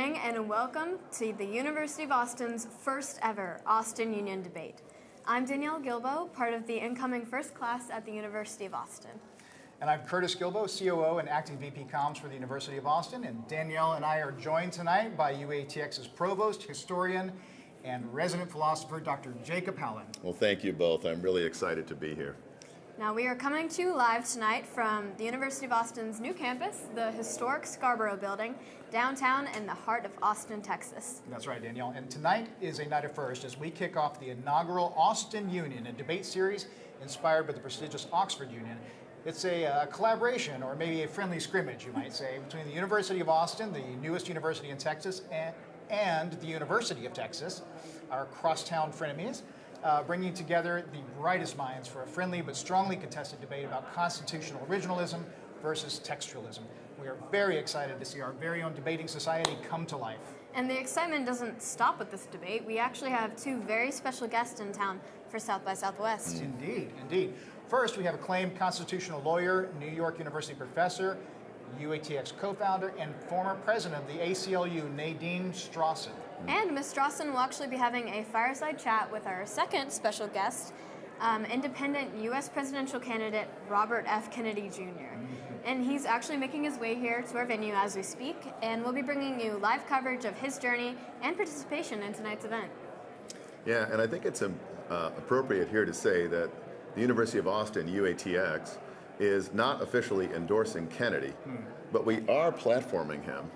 evening and welcome to the University of Austin's first ever Austin Union Debate. I'm Danielle Gilbo, part of the incoming first class at the University of Austin. And I'm Curtis Gilbo, COO and Acting VP Comms for the University of Austin. And Danielle and I are joined tonight by UATX's Provost, Historian, and Resident Philosopher, Dr. Jacob Hallen. Well, thank you both. I'm really excited to be here. Now, we are coming to you live tonight from the University of Austin's new campus, the historic Scarborough Building, downtown in the heart of Austin, Texas. That's right, Danielle. And tonight is a night of first as we kick off the inaugural Austin Union, a debate series inspired by the prestigious Oxford Union. It's a collaboration, or maybe a friendly scrimmage, you might say, between the University of Austin, the newest university in Texas, and the University of Texas, our crosstown frenemies, bringing together the brightest minds for a friendly but strongly contested debate about constitutional originalism versus textualism. We are very excited to see our very own debating society come to life. And the excitement doesn't stop with this debate. We actually have two very special guests in town for South by Southwest. Indeed, indeed. First, we have acclaimed constitutional lawyer, New York University professor, UATX co-founder, and former president of the ACLU, Nadine Strossen. And Ms. Strossen will actually be having a fireside chat with our second special guest, independent U.S. presidential candidate Robert F. Kennedy Jr. And he's actually making his way here to our venue as we speak, and we'll be bringing you live coverage of his journey and participation in tonight's event. Yeah, and I think it's appropriate here to say that the University of Austin, UATX, is not officially endorsing Kennedy, but we are platforming him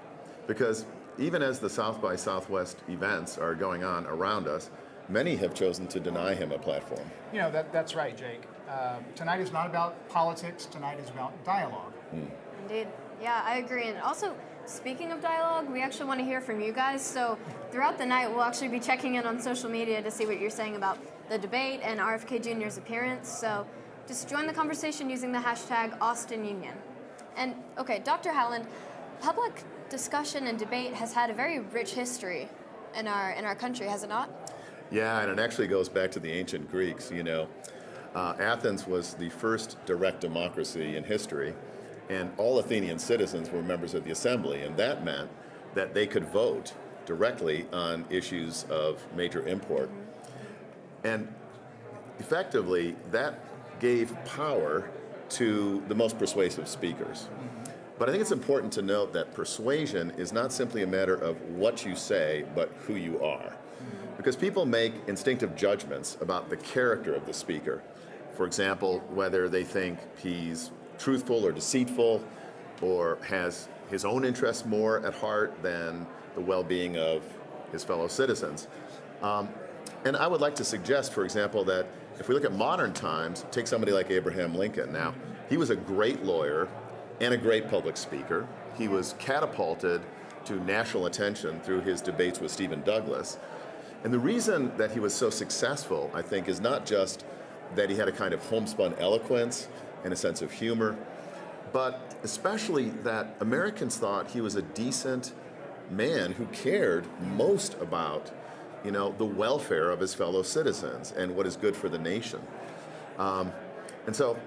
because even as the South by Southwest events are going on around us, many have chosen to deny him a platform. You know, that's right, Jake. Tonight is not about politics, tonight is about dialogue. Indeed. Yeah, I agree. And also, speaking of dialogue, we actually want to hear from you guys. So throughout the night, we'll actually be checking in on social media to see what you're saying about the debate and RFK Jr.'s appearance. So just join the conversation using the hashtag AustinUnion. And okay, Dr. Hallen, public discussion and debate has had a very rich history in our country, has it not? Yeah, and it actually goes back to the ancient Greeks. You know, Athens was the first direct democracy in history, and all Athenian citizens were members of the assembly, and that meant that they could vote directly on issues of major import. And effectively, that gave power to the most persuasive speakers. But I think it's important to note that persuasion is not simply a matter of what you say, but who you are. Because people make instinctive judgments about the character of the speaker. For example, whether they think he's truthful or deceitful, or has his own interests more at heart than the well-being of his fellow citizens. And I would like to suggest, for example, that if we look at modern times, take somebody like Abraham Lincoln. Now, he was a great lawyer and a great public speaker. He was catapulted to national attention through his debates with Stephen Douglas. And the reason that he was so successful, I think, is not just that he had a kind of homespun eloquence and a sense of humor, but especially that Americans thought he was a decent man who cared most about, you know, the welfare of his fellow citizens and what is good for the nation. And so,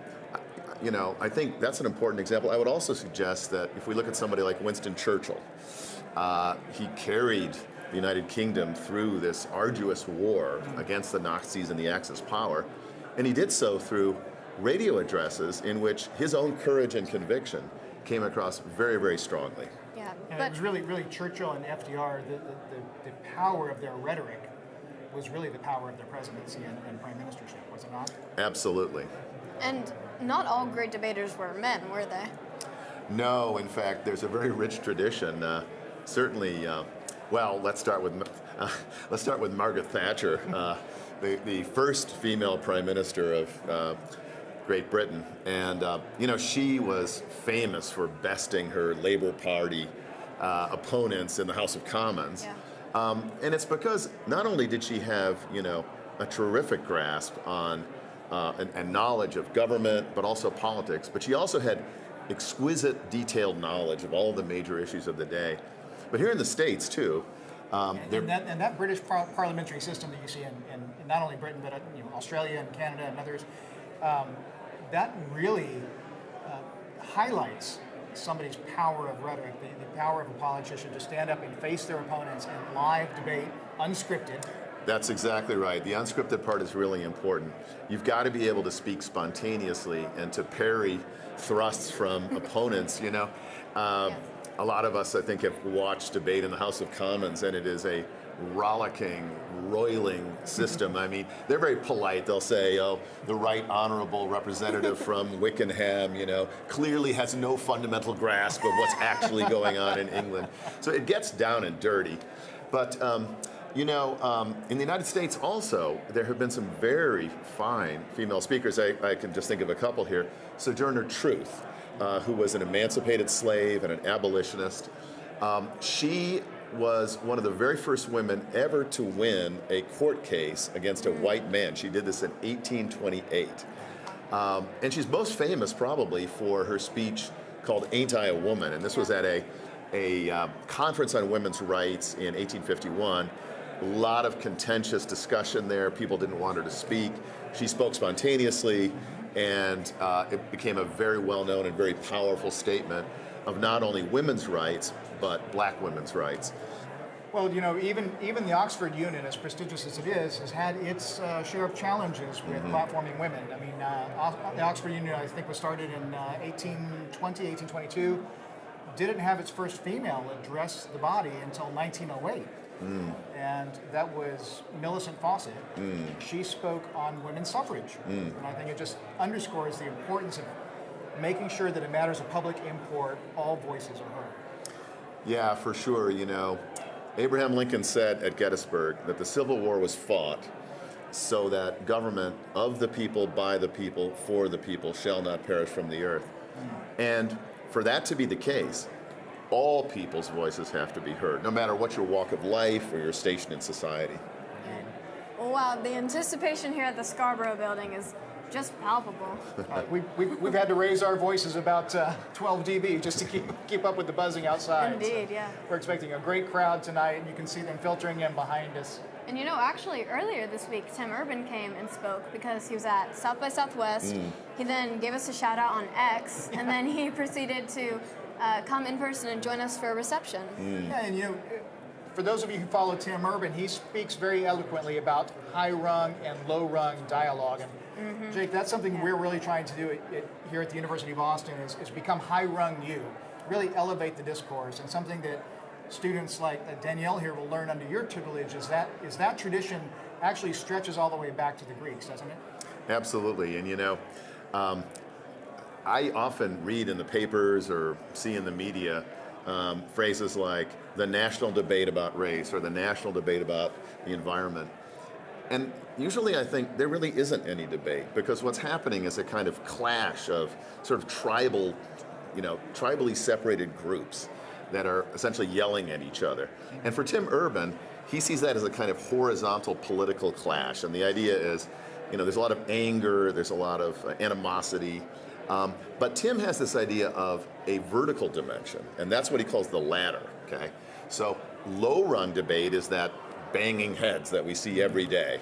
you know, I think that's an important example. I would also suggest that if we look at somebody like Winston Churchill, he carried the United Kingdom through this arduous war against the Nazis and the Axis power, and he did so through radio addresses in which his own courage and conviction came across very, very strongly. Yeah, and it was really Churchill and FDR, the power of their rhetoric was really the power of their presidency and prime ministership, was it not? Absolutely. And not all great debaters were men, were they? No, in fact, there's a very rich tradition. Certainly, well, let's start with Margaret Thatcher, the first female prime minister of Great Britain, and you know, she was famous for besting her Labour Party opponents in the House of Commons. Yeah. And it's because not only did she have, you know, a terrific grasp on and knowledge of government, but also politics, but she also had exquisite, detailed knowledge of all the major issues of the day. But here in the States, too. And that British parliamentary system that you see in not only Britain, but you know, Australia and Canada and others, that really highlights somebody's power of rhetoric, the power of a politician to stand up and face their opponents in live debate, unscripted. That's exactly right. The unscripted part is really important. You've got to be able to speak spontaneously and to parry thrusts from opponents, you know. A lot of us, I think, have watched debate in the House of Commons, and it is a rollicking, roiling system. I mean, they're very polite. They'll say, oh, the right honorable representative from Wickenham, you know, clearly has no fundamental grasp of what's actually going on in England. So it gets down and dirty. But, you know, in the United States also, there have been some very fine female speakers. I can just think of a couple here. Sojourner Truth, who was an emancipated slave and an abolitionist. She was one of the very first women ever to win a court case against a white man. She did this in 1828. And she's most famous probably for her speech called Ain't I a Woman? And this was at a conference on women's rights in 1851. A lot of contentious discussion there. People didn't want her to speak. She spoke spontaneously, and it became a very well-known and very powerful statement of not only women's rights, but black women's rights. Well, you know, even the Oxford Union, as prestigious as it is, has had its share of challenges with platforming women. I mean, the Oxford Union, I think, was started in 1820, 1822. Didn't have its first female address the body until 1908. And that was Millicent Fawcett. She spoke on women's suffrage. And I think it just underscores the importance of making sure that in matters of public import, all voices are heard. Yeah, for sure. You know, Abraham Lincoln said at Gettysburg that the Civil War was fought so that government of the people, by the people, for the people shall not perish from the earth. And for that to be the case, all people's voices have to be heard, no matter what your walk of life or your station in society. Well, wow, the anticipation here at the Scarborough building is just palpable. We've had to raise our voices about 12 dB just to keep up with the buzzing outside. Indeed, so yeah. We're expecting a great crowd tonight, and you can see them filtering in behind us. And you know, actually, earlier this week, Tim Urban came and spoke because he was at South by Southwest. He then gave us a shout out on X, and then he proceeded to come in person and join us for a reception. Yeah, and you know, for those of you who follow Tim Urban, he speaks very eloquently about high-rung and low-rung dialogue. And Jake, that's something we're really trying to do here at the University of Austin is become high-rung you, really elevate the discourse, and something that students like Danielle here will learn under your tutelage is that tradition actually stretches all the way back to the Greeks, doesn't it? Absolutely, and you know, I often read in the papers or see in the media phrases like the national debate about race or the national debate about the environment. And usually I think there really isn't any debate because what's happening is a kind of clash of sort of tribally separated groups that are essentially yelling at each other. And for Tim Urban, he sees that as a kind of horizontal political clash. And the idea is, you know, there's a lot of anger, there's a lot of animosity. But Tim has this idea of a vertical dimension, and that's what he calls the ladder, okay? So low-rung debate is that banging heads that we see every day.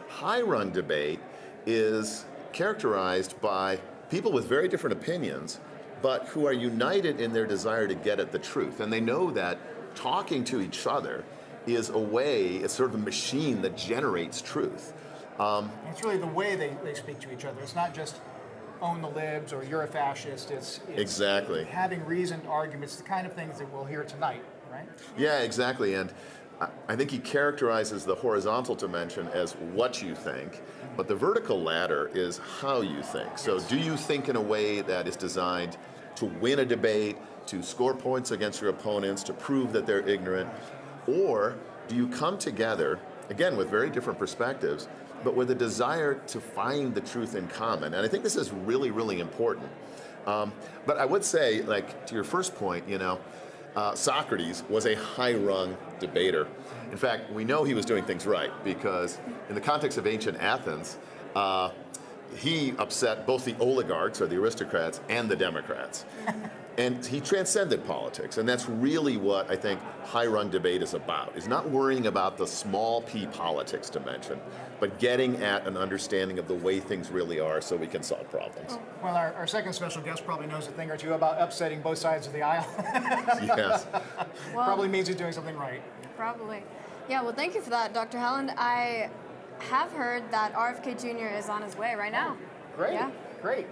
High-rung debate is characterized by people with very different opinions, but who are united in their desire to get at the truth. And they know that talking to each other is a way, it's sort of a machine that generates truth. It's really the way they speak to each other. It's not just own the libs or you're a fascist. It's exactly having reasoned arguments, the kind of things that we'll hear tonight, right? Yeah, exactly. And I think he characterizes the horizontal dimension as what you think, but the vertical ladder is how you think. So do you think in a way that is designed to win a debate, to score points against your opponents, to prove that they're ignorant, or do you come together, again, with very different perspectives, but with a desire to find the truth in common? And I think this is really, really important. But I would say, like, to your first point, you know, Socrates was a high-rung debater. In fact, we know he was doing things right because in the context of ancient Athens, he upset both the oligarchs, or the aristocrats, and the democrats. And he transcended politics, and that's really what I think high-run debate is about, is not worrying about the small p politics dimension, but getting at an understanding of the way things really are so we can solve problems. Well, our second special guest probably knows a thing or two about upsetting both sides of the aisle. Yes. Well, probably means he's doing something right. probably. Yeah, well, thank you for that, Dr. Helland. I have heard that RFK Jr. is on his way right now. Great, Yeah. great.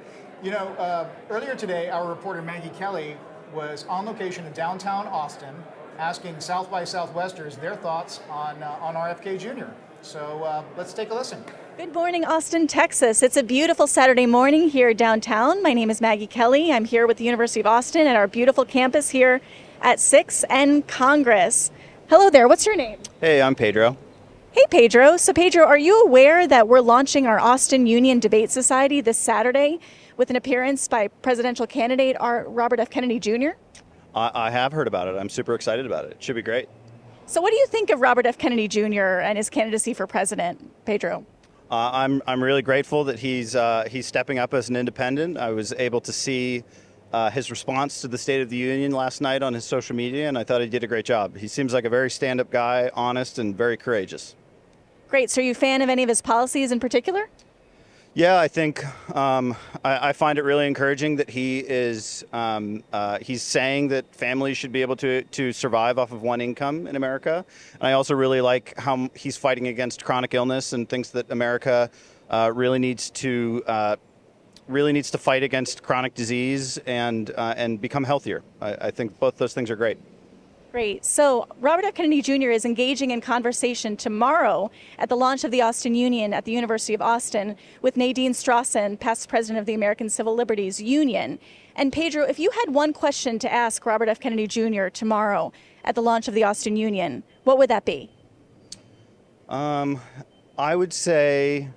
You know, earlier today, our reporter Maggie Kelly was on location in downtown Austin, asking South by Southwesters their thoughts on RFK Jr. So let's take a listen. Good morning, Austin, Texas. It's a beautiful Saturday morning here downtown. My name is Maggie Kelly. I'm here with the University of Austin at our beautiful campus here at 6 and Congress. Hello there. What's your name? Hey, I'm Pedro. Hey, Pedro. So, Pedro, are you aware that we're launching our Austin Union Debate Society this Saturday with an appearance by presidential candidate Robert F. Kennedy Jr.? I have heard about it. I'm super excited about it. It should be great. So what do you think of Robert F. Kennedy Jr. and his candidacy for president, Pedro? I'm really grateful that he's stepping up as an independent. I was able to see his response to the State of the Union last night on his social media, and I thought he did a great job. He seems like a very stand-up guy, honest, and very courageous. Great. So are you a fan of any of his policies in particular? Yeah, I think I find it really encouraging that he is he's saying that families should be able to survive off of one income in America. And I also really like how he's fighting against chronic illness and thinks that America really needs to fight against chronic disease and become healthier. I think both those things are great. Great. So Robert F. Kennedy Jr. is engaging in conversation tomorrow at the launch of the Austin Union at the University of Austin with Nadine Strossen, past president of the American Civil Liberties Union. And Pedro, if you had one question to ask Robert F. Kennedy Jr. tomorrow at the launch of the Austin Union, what would that be? I would say,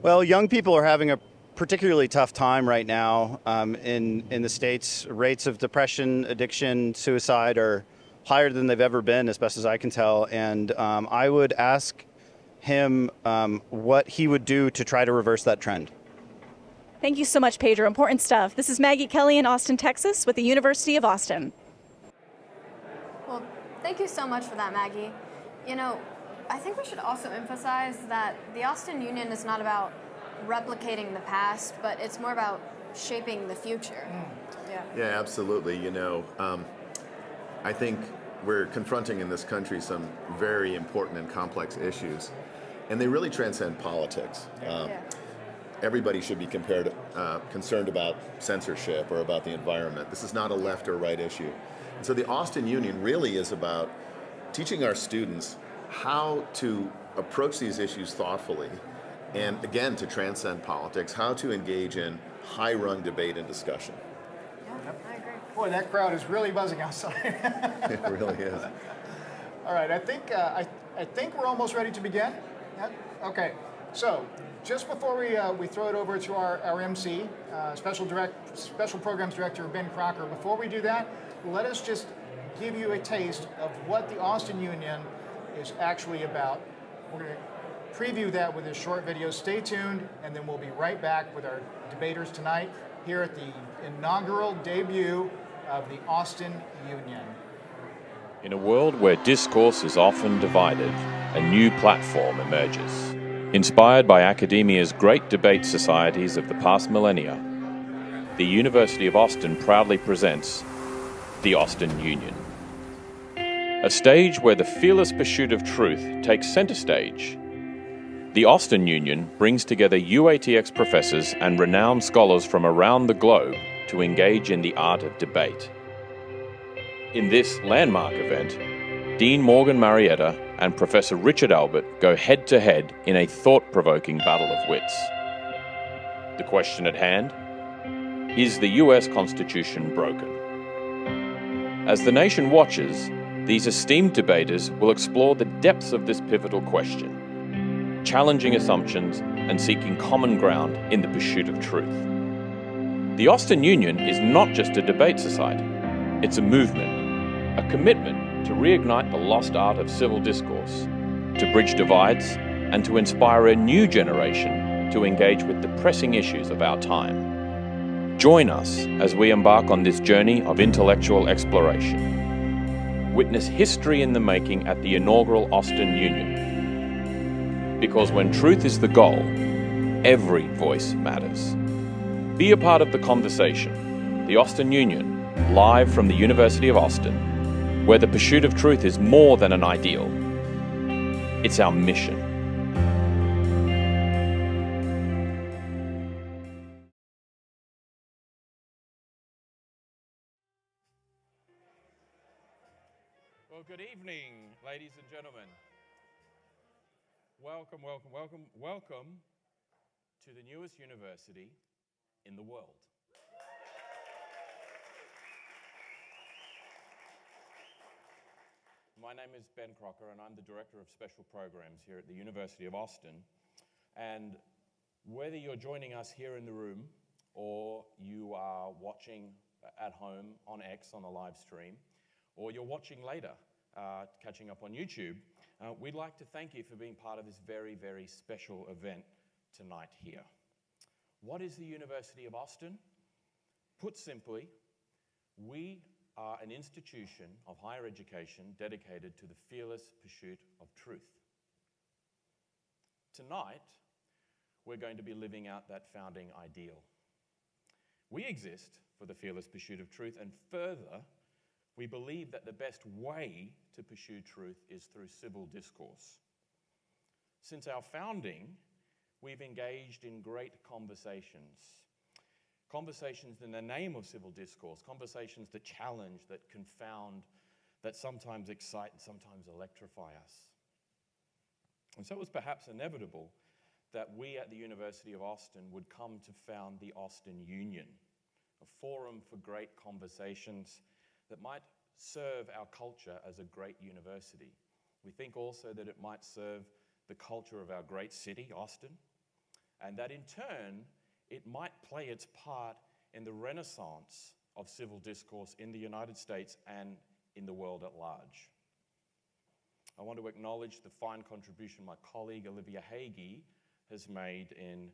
well, young people are having a particularly tough time right now in the States. Rates of depression, addiction, suicide are higher than they've ever been, as best as I can tell. And I would ask him what he would do to try to reverse that trend. Thank you so much, Pedro. Important stuff. This is Maggie Kelly in Austin, Texas with the University of Austin. Well, thank you so much for that, Maggie. You know, I think we should also emphasize that the Austin Union is not about replicating the past, but it's more about shaping the future. Yeah, absolutely. You know, I think we're confronting in this country some very important and complex issues, and they really transcend politics. Everybody should be concerned about censorship or about the environment. This is not a left or right issue. And so the Austin Union really is about teaching our students how to approach these issues thoughtfully, and again, to transcend politics, how to engage in high-run debate and discussion. Yeah, I agree. Boy, that crowd is really buzzing outside. It really is. All right, I think we're almost ready to begin. Yeah? Okay, so just before we throw it over to our MC, Special Programs Director Ben Crocker, before we do that, let us just give you a taste of what the Austin Union is actually about. We're going to preview that with this short video. Stay tuned, and then we'll be right back with our debaters tonight here at the inaugural debut of the Austin Union. In a world where discourse is often divided, a new platform emerges. Inspired by academia's great debate societies of the past millennia, the University of Austin proudly presents the Austin Union. A stage where the fearless pursuit of truth takes center stage. The Austin Union brings together UATX professors and renowned scholars from around the globe to engage in the art of debate. In this landmark event, Dean Morgan Marietta and Professor Richard Albert go head-to-head in a thought-provoking battle of wits. The question at hand: is the US Constitution broken? As the nation watches, these esteemed debaters will explore the depths of this pivotal question, challenging assumptions and seeking common ground in the pursuit of truth. The Austin Union is not just a debate society, it's a movement, a commitment to reignite the lost art of civil discourse, to bridge divides, and to inspire a new generation to engage with the pressing issues of our time. Join us as we embark on this journey of intellectual exploration. Witness history in the making at the inaugural Austin Union. Because when truth is the goal, every voice matters. Be a part of the conversation. The Austin Union, live from the University of Austin, where the pursuit of truth is more than an ideal. It's our mission. Well, good evening, ladies and gentlemen. Welcome, welcome, welcome, welcome to the newest university in the world. My name is Ben Crocker, and I'm the Director of Special Programs here at the University of Austin. And whether you're joining us here in the room or you are watching at home on X on a live stream, or you're watching later, catching up on YouTube, we'd like to thank you for being part of this very, very special event tonight here. What is the University of Austin? Put simply, we are an institution of higher education dedicated to the fearless pursuit of truth. Tonight, we're going to be living out that founding ideal. We exist for the fearless pursuit of truth, and further, we believe that the best way to pursue truth is through civil discourse. Since our founding, we've engaged in great conversations. Conversations in the name of civil discourse, conversations that challenge, that confound, that sometimes excite and sometimes electrify us. And so it was perhaps inevitable that we at the University of Austin would come to found the Austin Union, a forum for great conversations that might serve our culture as a great university. We think also that it might serve the culture of our great city, Austin, and that in turn, it might play its part in the renaissance of civil discourse in the United States and in the world at large. I want to acknowledge the fine contribution my colleague Olivia Hagee has made in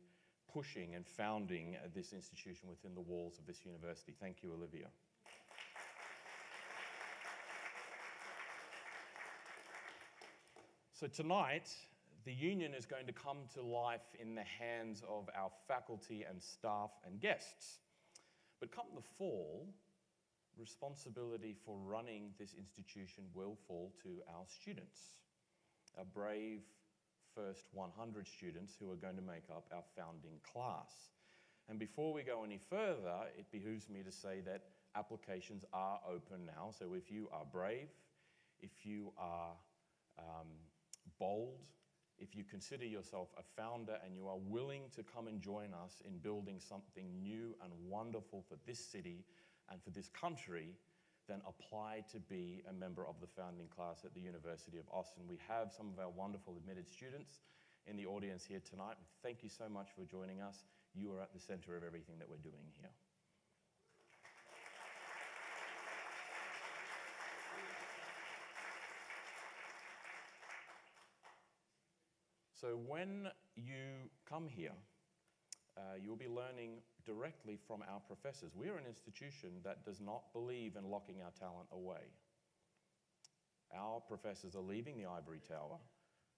pushing and founding this institution within the walls of this university. Thank you, Olivia. So tonight, the union is going to come to life in the hands of our faculty and staff and guests. But come the fall, responsibility for running this institution will fall to our students, our brave first 100 students who are going to make up our founding class. And before we go any further, it behooves me to say that applications are open now. So if you are brave, if you are bold, if you consider yourself a founder and you are willing to come and join us in building something new and wonderful for this city and for this country, then apply to be a member of the founding class at the University of Austin. We have some of our wonderful admitted students in the audience here tonight. Thank you so much for joining us. You are at the center of everything that we're doing here. So when you come here, you'll be learning directly from our professors. We're an institution that does not believe in locking our talent away. Our professors are leaving the ivory tower,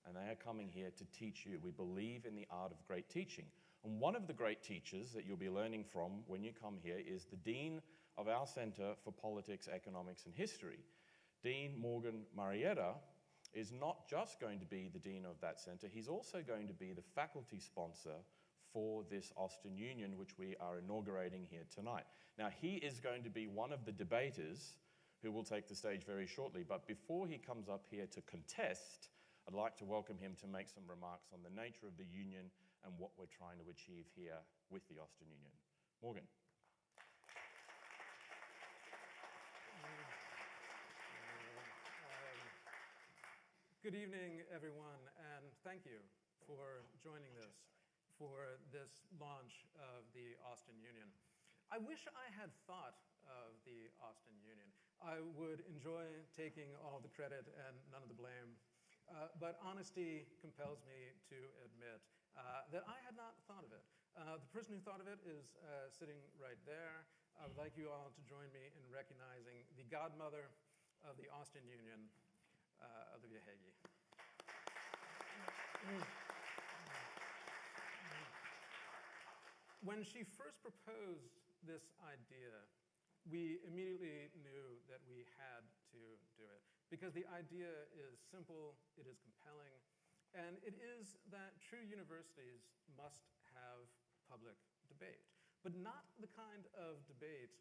and they are coming here to teach you. We believe in the art of great teaching. And one of the great teachers that you'll be learning from when you come here is the Dean of our Center for Politics, Economics, and History. Dean Morgan Marietta is not just going to be the dean of that center, he's also going to be the faculty sponsor for this Austin Union, which we are inaugurating here tonight. Now, he is going to be one of the debaters who will take the stage very shortly, but before he comes up here to contest, I'd like to welcome him to make some remarks on the nature of the union and what we're trying to achieve here with the Austin Union. Morgan. Good evening, everyone, and thank you for joining for this launch of the Austin Union. I wish I had thought of the Austin Union. I would enjoy taking all the credit and none of the blame, but honesty compels me to admit that I had not thought of it. The person who thought of it is sitting right there. I would like you all to join me in recognizing the godmother of the Austin Union, Olivia Hagee. When she first proposed this idea, we immediately knew that we had to do it because the idea is simple, it is compelling, and it is that true universities must have public debate, but not the kind of debate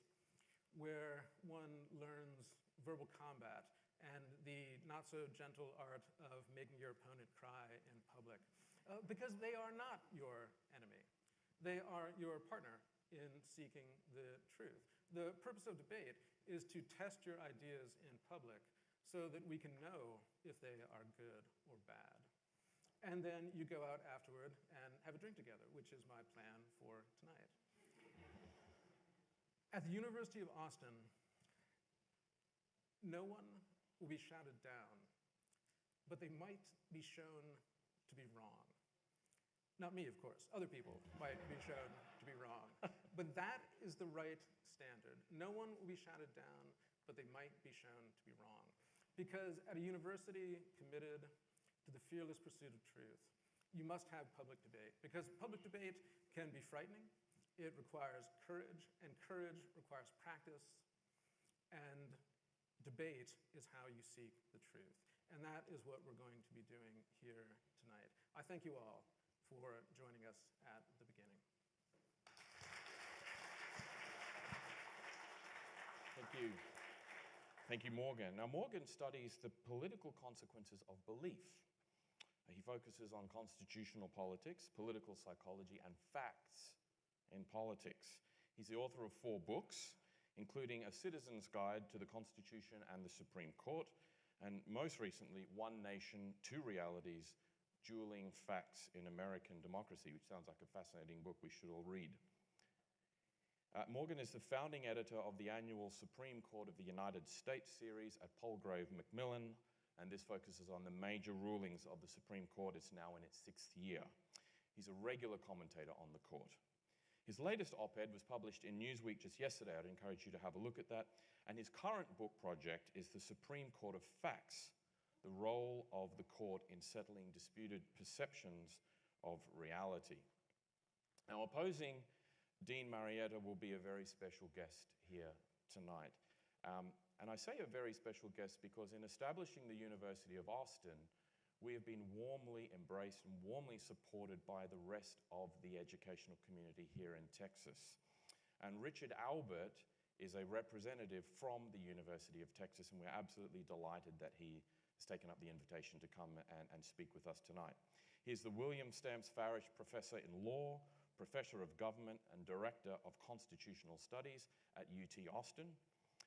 where one learns verbal combat and the not-so-gentle art of making your opponent cry in public, because they are not your enemy. They are your partner in seeking the truth. The purpose of debate is to test your ideas in public so that we can know if they are good or bad. And then you go out afterward and have a drink together, which is my plan for tonight. At the University of Austin, no one will be shouted down, but they might be shown to be wrong. Not me, of course. Other people might be shown to be wrong. But that is the right standard. No one will be shouted down, but they might be shown to be wrong. Because at a university committed to the fearless pursuit of truth, you must have public debate. Because public debate can be frightening. It requires courage, and courage requires practice. And debate is how you seek the truth. And that is what we're going to be doing here tonight. I thank you all for joining us at the beginning. Thank you. Thank you, Morgan. Now, Morgan studies the political consequences of belief. He focuses on constitutional politics, political psychology, and facts in politics. He's the author of 4 books, including A Citizen's Guide to the Constitution and the Supreme Court, and most recently, One Nation, Two Realities, Dueling Facts in American Democracy, which sounds like a fascinating book we should all read. Morgan is the founding editor of the annual Supreme Court of the United States series at Palgrave Macmillan, and this focuses on the major rulings of the Supreme Court. It's now in its 6th year. He's a regular commentator on the court. His latest op-ed was published in Newsweek just yesterday. I'd encourage you to have a look at that. And his current book project is The Supreme Court of Facts, the role of the court in settling disputed perceptions of reality. Now, opposing Dean Marietta will be a very special guest here tonight. And I say a very special guest because in establishing the University of Austin, we have been warmly embraced and warmly supported by the rest of the educational community here in Texas. And Richard Albert is a representative from the University of Texas, and we're absolutely delighted that he has taken up the invitation to come and speak with us tonight. He is the William Stamps Farish Professor in Law, Professor of Government, and Director of Constitutional Studies at UT Austin.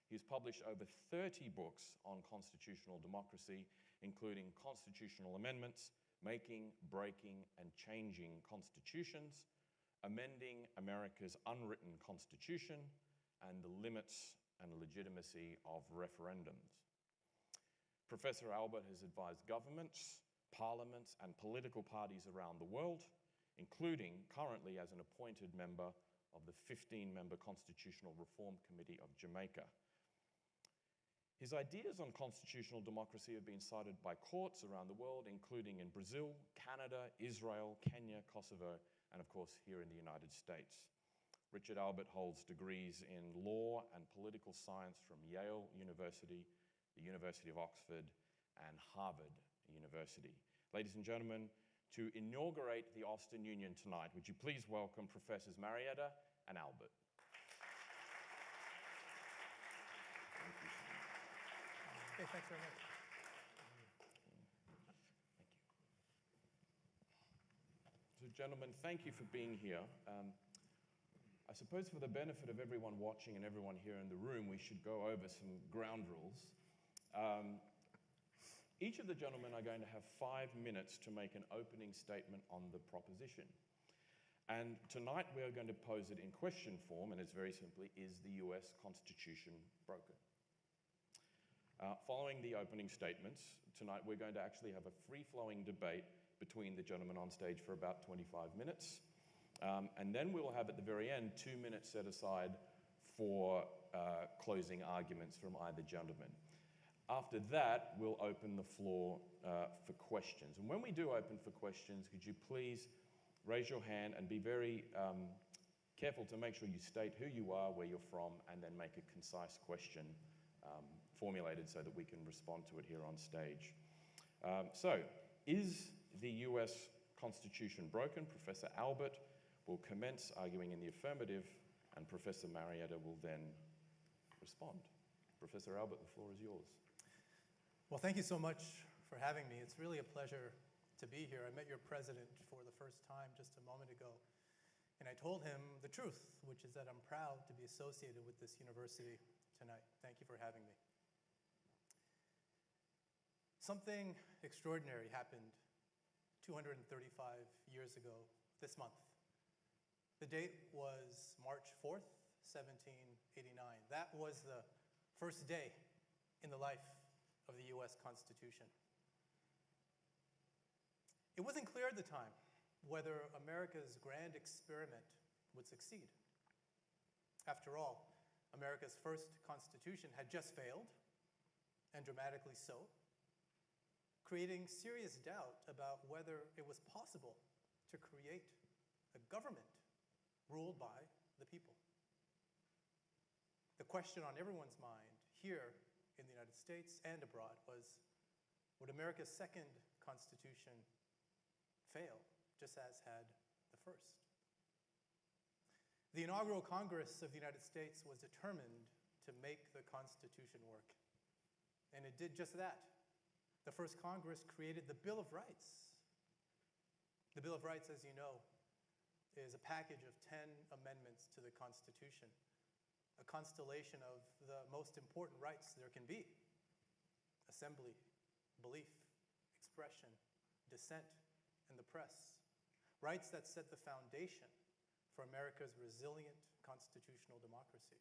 He has published over 30 books on constitutional democracy, including Constitutional Amendments, Making, Breaking, and Changing Constitutions, Amending America's Unwritten Constitution, and the Limits and Legitimacy of Referendums. Professor Albert has advised governments, parliaments, and political parties around the world, including currently as an appointed member of the 15-member Constitutional Reform Committee of Jamaica. His ideas on constitutional democracy have been cited by courts around the world, including in Brazil, Canada, Israel, Kenya, Kosovo, and of course here in the United States. Richard Albert holds degrees in law and political science from Yale University, the University of Oxford, and Harvard University. Ladies and gentlemen, to inaugurate the Austin Union tonight, would you please welcome Professors Marietta and Albert. Okay, thanks very much. So, gentlemen, thank you for being here. I suppose for the benefit of everyone watching and everyone here in the room, we should go over some ground rules. Each of the gentlemen are going to have 5 minutes to make an opening statement on the proposition. And tonight we are going to pose it in question form, and it's very simply, is the US Constitution broken? Following the opening statements, tonight we're going to actually have a free-flowing debate between the gentlemen on stage for about 25 minutes. And then we'll have at the very end 2 minutes set aside for closing arguments from either gentleman. After that, we'll open the floor for questions. And when we do open for questions, could you please raise your hand and be very careful to make sure you state who you are, where you're from, and then make a concise question formulated so that we can respond to it here on stage. So, is the US Constitution broken? Professor Albert will commence arguing in the affirmative, and Professor Marietta will then respond. Professor Albert, the floor is yours. Well, thank you so much for having me. It's really a pleasure to be here. I met your president for the first time just a moment ago, and I told him the truth, which is that I'm proud to be associated with this university tonight. Thank you for having me. Something extraordinary happened 235 years ago this month. The date was March 4th, 1789. That was the first day in the life of the US Constitution. It wasn't clear at the time whether America's grand experiment would succeed. After all, America's first Constitution had just failed, and dramatically so, creating serious doubt about whether it was possible to create a government ruled by the people. The question on everyone's mind here in the United States and abroad was, would America's second Constitution fail, just as had the first? The inaugural Congress of the United States was determined to make the Constitution work, and it did just that. The first Congress created the Bill of Rights. The Bill of Rights, as you know, is a package of 10 amendments to the Constitution, a constellation of the most important rights there can be: assembly, belief, expression, dissent, and the press. Rights that set the foundation for America's resilient constitutional democracy.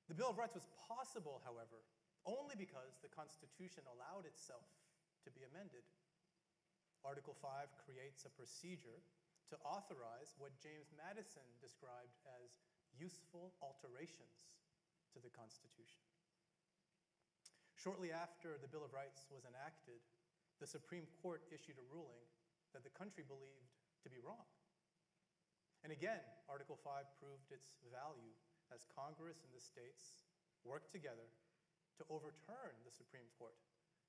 The Bill of Rights was possible, however, only because the Constitution allowed itself to be amended. Article 5 creates a procedure to authorize what James Madison described as useful alterations to the Constitution. Shortly after the Bill of Rights was enacted, the Supreme Court issued a ruling that the country believed to be wrong. And again, Article 5 proved its value as Congress and the states worked together to overturn the Supreme Court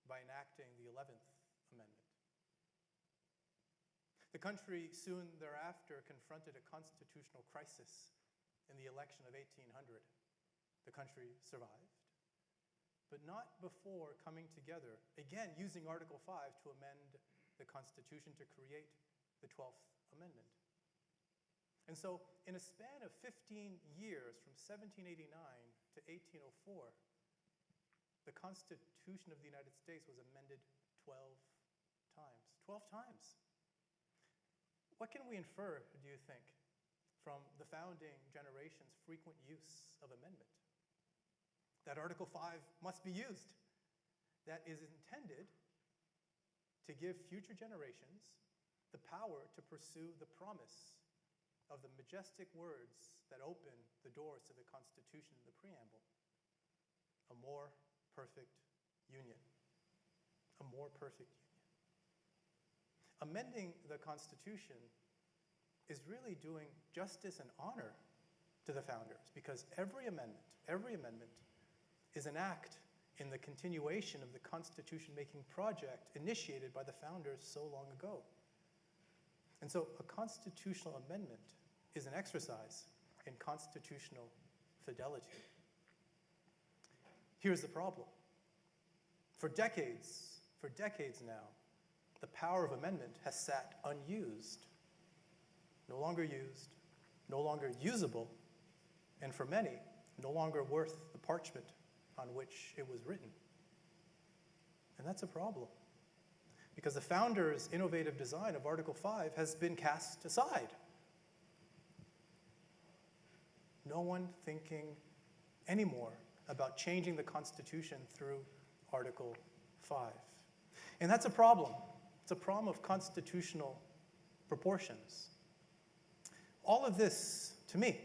by enacting the 11th Amendment. The country soon thereafter confronted a constitutional crisis in the election of 1800. The country survived, but not before coming together, again using Article 5 to amend the Constitution to create the 12th Amendment. And so, in a span of 15 years, from 1789 to 1804, the Constitution of the United States was amended 12 times. 12 times. What can we infer, do you think, from the founding generation's frequent use of amendment? That Article 5 must be used. That is intended to give future generations the power to pursue the promise of the majestic words that open the doors to the Constitution in the preamble: a more perfect union. A more perfect union. Amending the Constitution is really doing justice and honor to the founders, because every amendment is an act in the continuation of the Constitution-making project initiated by the founders so long ago. And so a constitutional amendment is an exercise in constitutional fidelity. Here's the problem. For decades now, the power of amendment has sat unused, no longer used, no longer usable, and for many, no longer worth the parchment on which it was written. And that's a problem, because the founders' innovative design of Article 5 has been cast aside. No one thinking anymore about changing the Constitution through Article 5. And that's a problem. It's a problem of constitutional proportions. All of this, to me,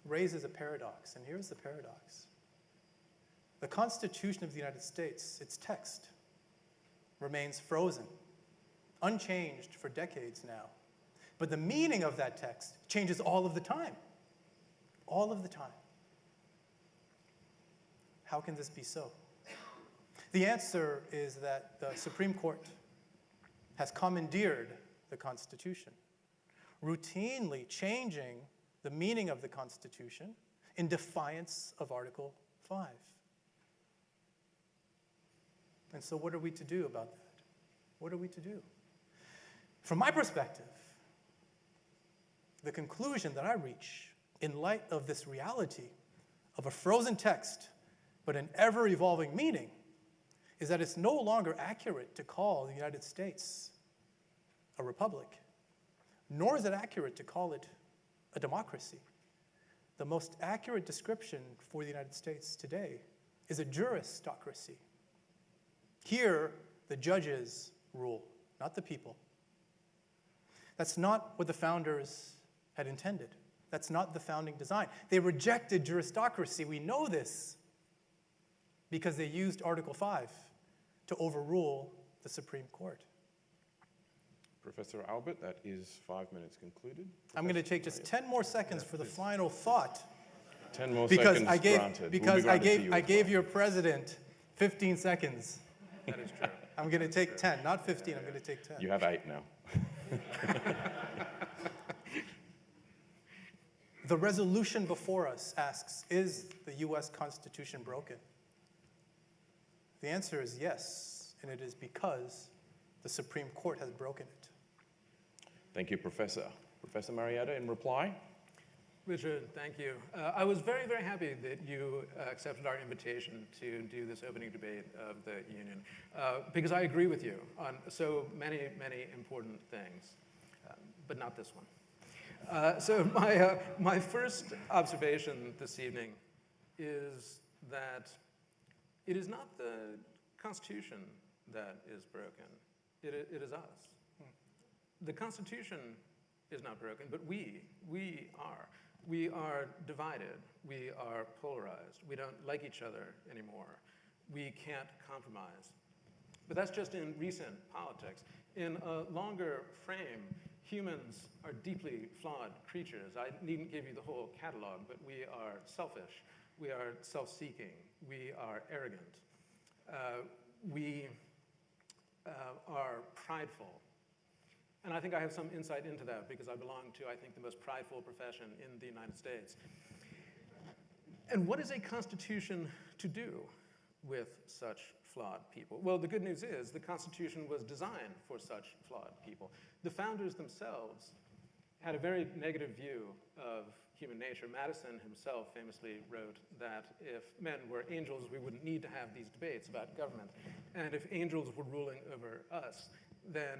raises a paradox, and here's the paradox. The Constitution of the United States, its text, remains frozen, unchanged for decades now. But the meaning of that text changes all of the time. All of the time. How can this be so? The answer is that the Supreme Court has commandeered the Constitution, routinely changing the meaning of the Constitution in defiance of Article 5. And so what are we to do about that? What are we to do? From my perspective, the conclusion that I reach in light of this reality of a frozen text but an ever-evolving meaning is that it's no longer accurate to call the United States a republic, nor is it accurate to call it a democracy. The most accurate description for the United States today is a juristocracy. Here, the judges rule, not the people. That's not what the founders had intended. That's not the founding design. They rejected juristocracy. We know this because they used Article 5 to overrule the Supreme Court. Professor Albert, that is 5 minutes concluded. I'm going to take just 10 more seconds for the final thought. 10 more because seconds I gave, granted. Because I gave your president 15 seconds. That is true. I'm going to take 10, not 15. I'm going to take 10. You have 8 now. The resolution before us asks, is the U.S. Constitution broken? The answer is yes, and it is because the Supreme Court has broken it. Thank you, Professor. Professor Marietta, in reply? Richard, thank you. I was very, very happy that you accepted our invitation to do this opening debate of the Union, because I agree with you on so many, many important things, but not this one. So my first observation this evening is that it is not the Constitution that is broken. It is us. The Constitution is not broken, but we are. We are divided. We are polarized. We don't like each other anymore. We can't compromise. But that's just in recent politics. In a longer frame, humans are deeply flawed creatures. I needn't give you the whole catalog, but we are selfish. We are self-seeking. We are arrogant. We are prideful. And I think I have some insight into that because I belong to, I think, the most prideful profession in the United States. And what is a constitution to do with such flawed people? Well, the good news is the Constitution was designed for such flawed people. The founders themselves had a very negative view of human nature. Madison himself famously wrote that if men were angels, we wouldn't need to have these debates about government. And if angels were ruling over us, then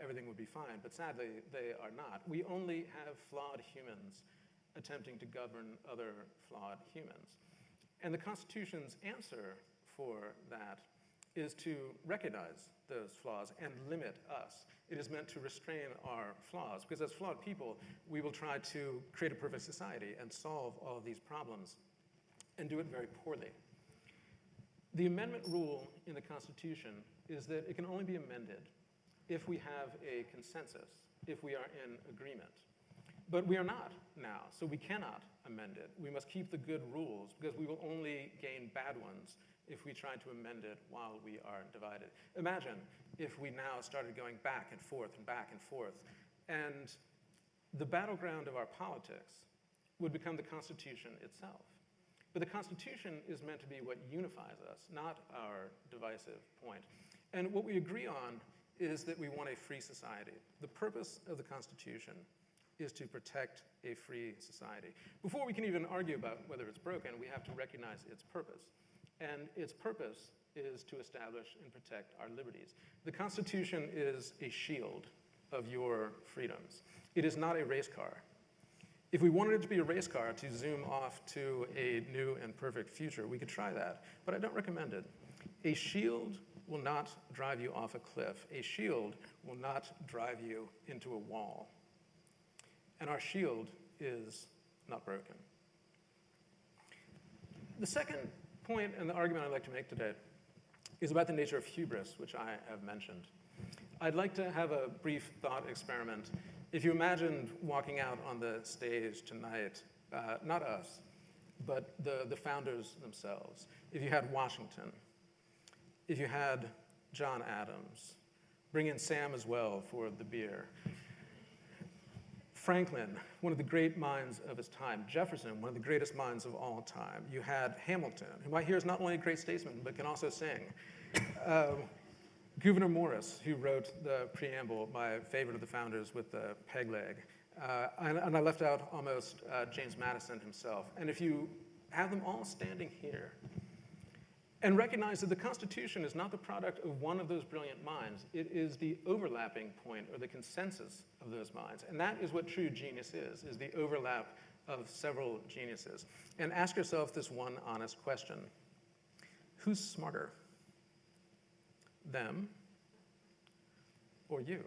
everything would be fine. But sadly, they are not. We only have flawed humans attempting to govern other flawed humans. And the Constitution's answer for that is to recognize those flaws and limit us. It is meant to restrain our flaws, because as flawed people, we will try to create a perfect society and solve all of these problems and do it very poorly. The amendment rule in the Constitution is that it can only be amended if we have a consensus, if we are in agreement. But we are not now, so we cannot amend it. We must keep the good rules, because we will only gain bad ones if we try to amend it while we are divided. Imagine if we now started going back and forth and back and forth, and the battleground of our politics would become the Constitution itself. But the Constitution is meant to be what unifies us, not our divisive point. And what we agree on is that we want a free society. The purpose of the Constitution is to protect a free society. Before we can even argue about whether it's broken, we have to recognize its purpose. And its purpose is to establish and protect our liberties. The Constitution is a shield of your freedoms. It is not a race car. If we wanted it to be a race car to zoom off to a new and perfect future, we could try that, but I don't recommend it. A shield will not drive you off a cliff. A shield will not drive you into a wall. And our shield is not broken. The second point and the argument I'd like to make today is about the nature of hubris, which I have mentioned. I'd like to have a brief thought experiment. If you imagined walking out on the stage tonight, not us, but the founders themselves. If you had Washington, if you had John Adams, bring in Sam as well for the beer. Franklin, one of the great minds of his time. Jefferson, one of the greatest minds of all time. You had Hamilton, who I hear is not only a great statesman, but can also sing. Gouverneur Morris, who wrote the preamble, my favorite of the founders with the peg leg. And I left out almost James Madison himself. And if you have them all standing here and recognize that the Constitution is not the product of one of those brilliant minds, it is the overlapping point or the consensus of those minds. And that is what true genius is the overlap of several geniuses. And ask yourself this one honest question. Who's smarter? Them or you?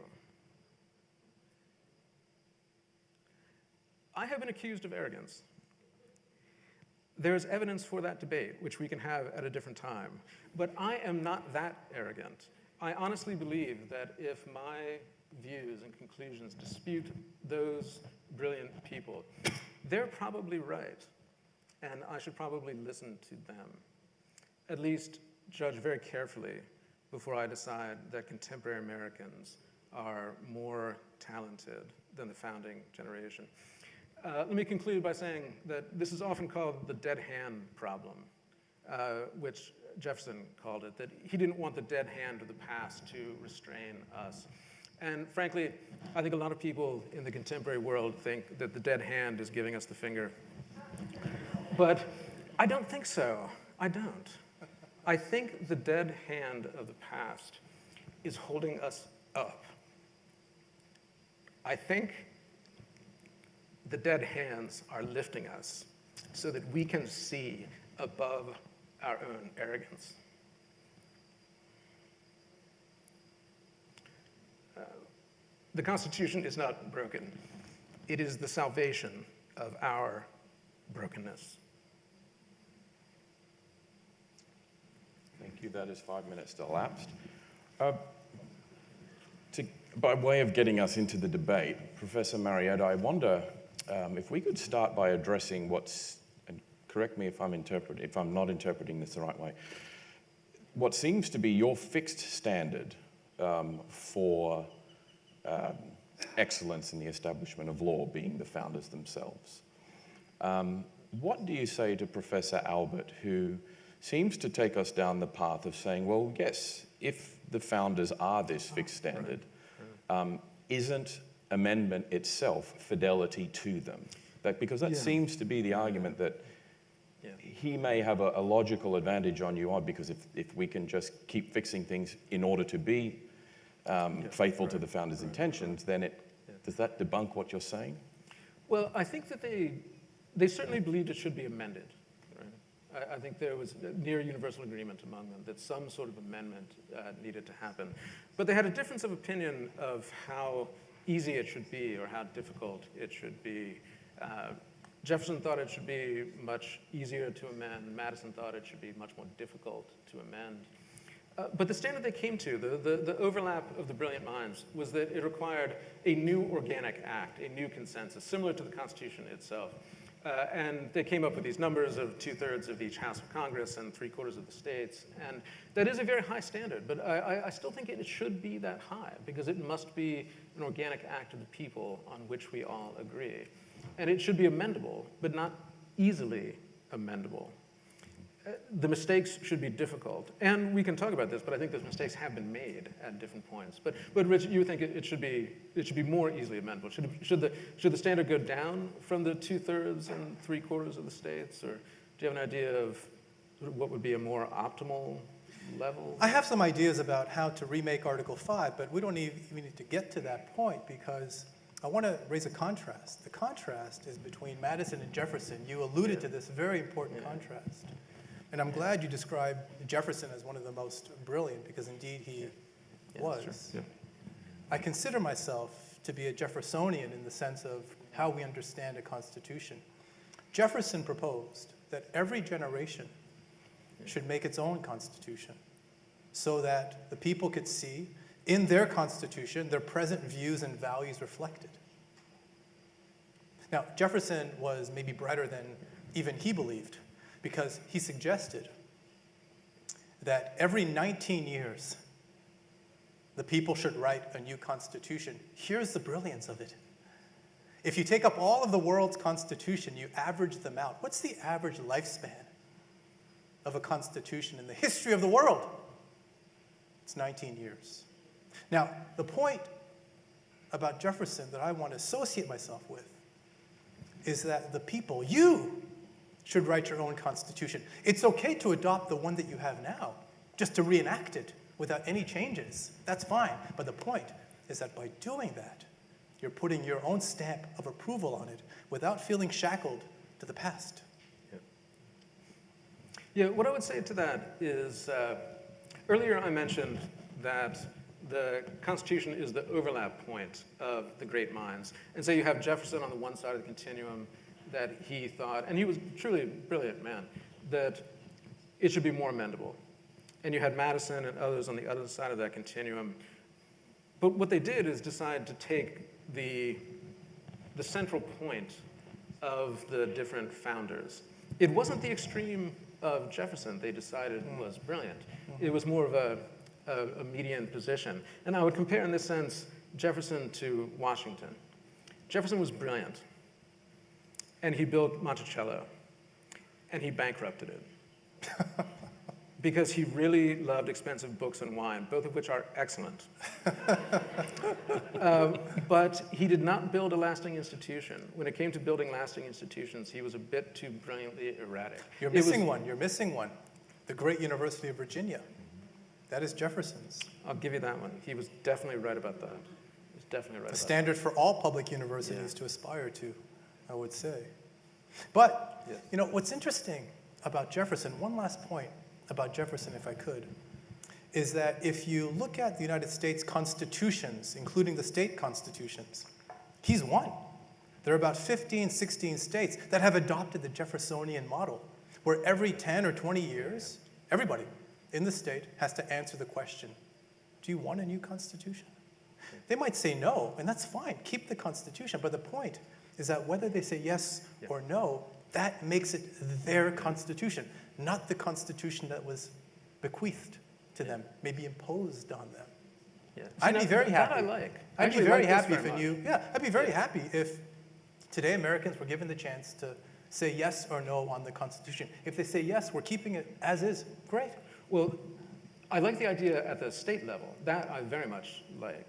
I have been accused of arrogance. There is evidence for that debate, which we can have at a different time. But I am not that arrogant. I honestly believe that if my views and conclusions dispute those brilliant people, they're probably right, and I should probably listen to them. At least judge very carefully before I decide that contemporary Americans are more talented than the founding generation. Let me conclude by saying that this is often called the dead hand problem, which Jefferson called it, that he didn't want the dead hand of the past to restrain us. And frankly, I think a lot of people in the contemporary world think that the dead hand is giving us the finger. But I don't think so. I don't. I think the dead hand of the past is holding us up. I think the dead hands are lifting us so that we can see above our own arrogance. The Constitution is not broken. It is the salvation of our brokenness. Thank you. That is 5 minutes elapsed. By way of getting us into the debate, Professor Marietta, I wonder if we could start by addressing what's, and correct me if I'm not interpreting this the right way, what seems to be your fixed standard for excellence in the establishment of law, being the founders themselves. What do you say to Professor Albert, who seems to take us down the path of saying, well, yes, if the founders are this fixed standard, isn't amendment itself fidelity to them? Because that seems to be the argument that he may have a logical advantage on you on, because if we can just keep fixing things in order to be faithful to the founders' intentions, then does that debunk what you're saying? Well, I think that they certainly believed it should be amended. Right? I think there was near universal agreement among them that some sort of amendment needed to happen. But they had a difference of opinion of how easy it should be or how difficult it should be. Jefferson thought it should be much easier to amend. Madison thought it should be much more difficult to amend. But the standard they came to, the overlap of the brilliant minds, was that it required a new organic act, a new consensus, similar to the Constitution itself. And they came up with these numbers of 2/3 of each House of Congress and 3/4 of the states. And that is a very high standard, but I still think it should be that high, because it must be an organic act of the people on which we all agree. And it should be amendable, but not easily amendable. The mistakes should be difficult. And we can talk about this, but I think those mistakes have been made at different points. But Rich, you think it should be more easily amendable? Should the standard go down from the 2/3 and 3/4 of the states? Or do you have an idea of what would be a more optimal level? I have some ideas about how to remake Article 5, but we don't even need to get to that point, because I want to raise a contrast. The contrast is between Madison and Jefferson. You alluded to this very important contrast. And I'm glad you described Jefferson as one of the most brilliant, because indeed he was. Yeah. I consider myself to be a Jeffersonian in the sense of how we understand a constitution. Jefferson proposed that every generation should make its own constitution so that the people could see in their constitution their present views and values reflected. Now, Jefferson was maybe brighter than even he believed, because he suggested that every 19 years, the people should write a new constitution. Here's the brilliance of it. If you take up all of the world's constitution, you average them out. What's the average lifespan of a constitution in the history of the world? It's 19 years. Now, the point about Jefferson that I want to associate myself with is that the people, you, should write your own constitution. It's okay to adopt the one that you have now, just to reenact it without any changes. That's fine. But the point is that by doing that, you're putting your own stamp of approval on it without feeling shackled to the past. Yeah, what I would say to that is, earlier I mentioned that the Constitution is the overlap point of the great minds. And so you have Jefferson on the one side of the continuum, that he thought, and he was truly a brilliant man, that it should be more amendable. And you had Madison and others on the other side of that continuum. But what they did is decide to take the central point of the different founders. It wasn't the extreme of Jefferson they decided was brilliant. It was more of a median position. And I would compare in this sense Jefferson to Washington. Jefferson was brilliant. And he built Monticello, and he bankrupted it. Because he really loved expensive books and wine, both of which are excellent. But he did not build a lasting institution. When it came to building lasting institutions, he was a bit too brilliantly erratic. You're missing one. The great University of Virginia. That is Jefferson's. I'll give you that one. He was definitely right about that. He was definitely right about that. The standard for all public universities to aspire to, I would say. But, you know, what's interesting about Jefferson, one last point about Jefferson, if I could, is that if you look at the United States constitutions, including the state constitutions, he's one. There are about 15, 16 states that have adopted the Jeffersonian model, where every 10 or 20 years, everybody in the state has to answer the question, do you want a new constitution? They might say no, and that's fine. Keep the constitution. But the point is that whether they say yes or no, that makes it their constitution, not the constitution that was bequeathed to them, maybe imposed on them. Yeah. I'd be very happy. That I like. I'd be very happy if I'd be very happy if today Americans were given the chance to say yes or no on the Constitution. If they say yes, we're keeping it as is, great. Well, I like the idea at the state level. That I very much like.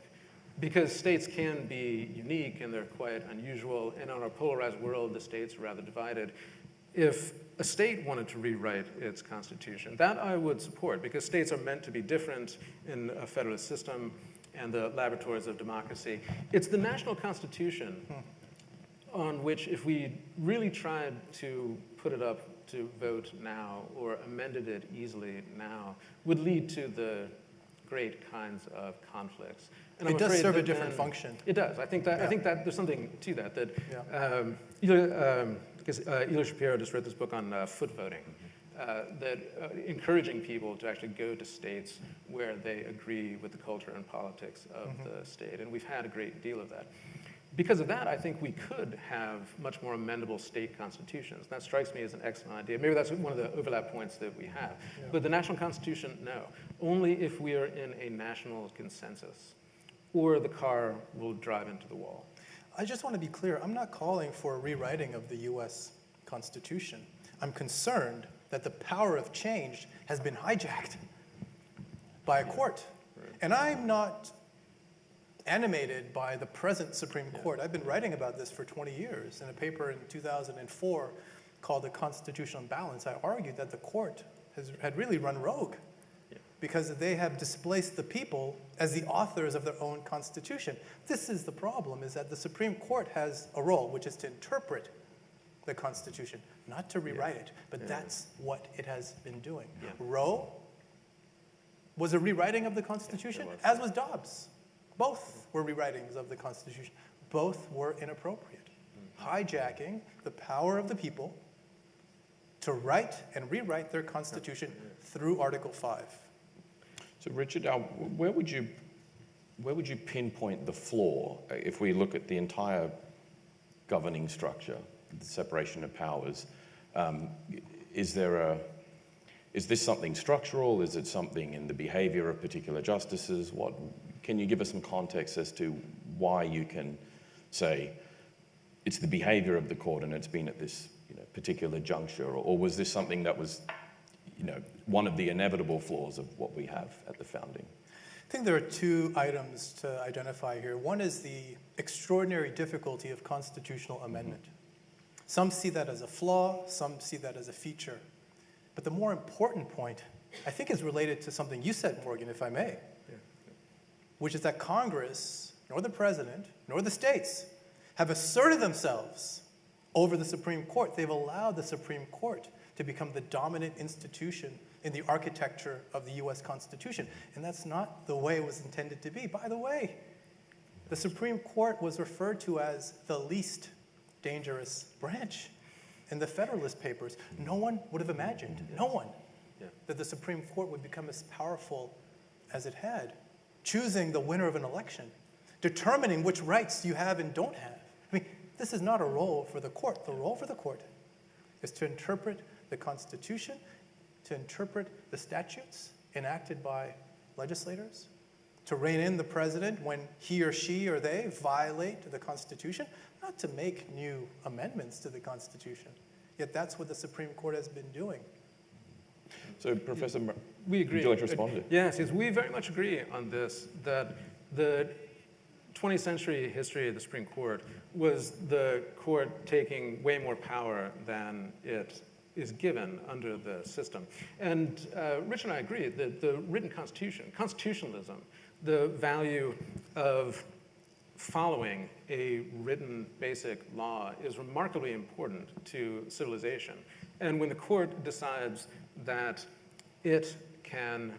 Because states can be unique and they're quite unusual, and in our polarized world, the states are rather divided. If a state wanted to rewrite its constitution, that I would support, because states are meant to be different in a federalist system and the laboratories of democracy. It's the national constitution on which, if we really tried to put it up to vote now or amended it easily now, would lead to the great kinds of conflicts. And it does serve a different function. It does. I think that there's something to that. Eli Shapiro just wrote this book on foot voting, that encouraging people to actually go to states where they agree with the culture and politics of the state. And we've had a great deal of that. Because of that, I think we could have much more amendable state constitutions. That strikes me as an excellent idea. Maybe that's one of the overlap points that we have. Yeah. But the national constitution, no. Only if we are in a national consensus, or the car will drive into the wall. I just want to be clear. I'm not calling for a rewriting of the U.S. Constitution. I'm concerned that the power of change has been hijacked by a court. Right. And I'm not animated by the present Supreme Court. I've been writing about this for 20 years. In a paper in 2004 called The Constitutional Balance, I argued that the court had really run rogue because they have displaced the people as the authors of their own constitution. This is the problem, is that the Supreme Court has a role, which is to interpret the Constitution, not to rewrite it, but that's what it has been doing. Yeah. Roe was a rewriting of the Constitution, as was Dobbs. Both were rewritings of the Constitution. Both were inappropriate, hijacking the power of the people to write and rewrite their Constitution through Article 5. So Richard, where would you pinpoint the flaw if we look at the entire governing structure, the separation of powers? Is this something structural? Is it something in the behavior of particular justices? Can you give us some context as to why you can say it's the behavior of the court and it's been at this particular juncture, or was this something that was one of the inevitable flaws of what we have at the founding? I think there are two items to identify here. One is the extraordinary difficulty of constitutional amendment. Some see that as a flaw, some see that as a feature. But the more important point, I think, is related to something you said, Morgan, if I may, which is that Congress, nor the president, nor the states have asserted themselves over the Supreme Court. They've allowed the Supreme Court to become the dominant institution in the architecture of the US Constitution. And that's not the way it was intended to be. By the way, the Supreme Court was referred to as the least dangerous branch in the Federalist Papers. No one would have imagined, no one, that the Supreme Court would become as powerful as it had, choosing the winner of an election, determining which rights you have and don't have. I mean, this is not a role for the court. The role for the court is to interpret the Constitution, to interpret the statutes enacted by legislators, to rein in the president when he or she or they violate the Constitution, not to make new amendments to the Constitution. Yet that's what the Supreme Court has been doing. So, Professor, we agree. Would you like to respond? Yes, we very much agree on this, that the 20th century history of the Supreme Court was the court taking way more power than it is given under the system. And Rich and I agree that the written constitution, constitutionalism, the value of following a written basic law is remarkably important to civilization. And when the court decides that it can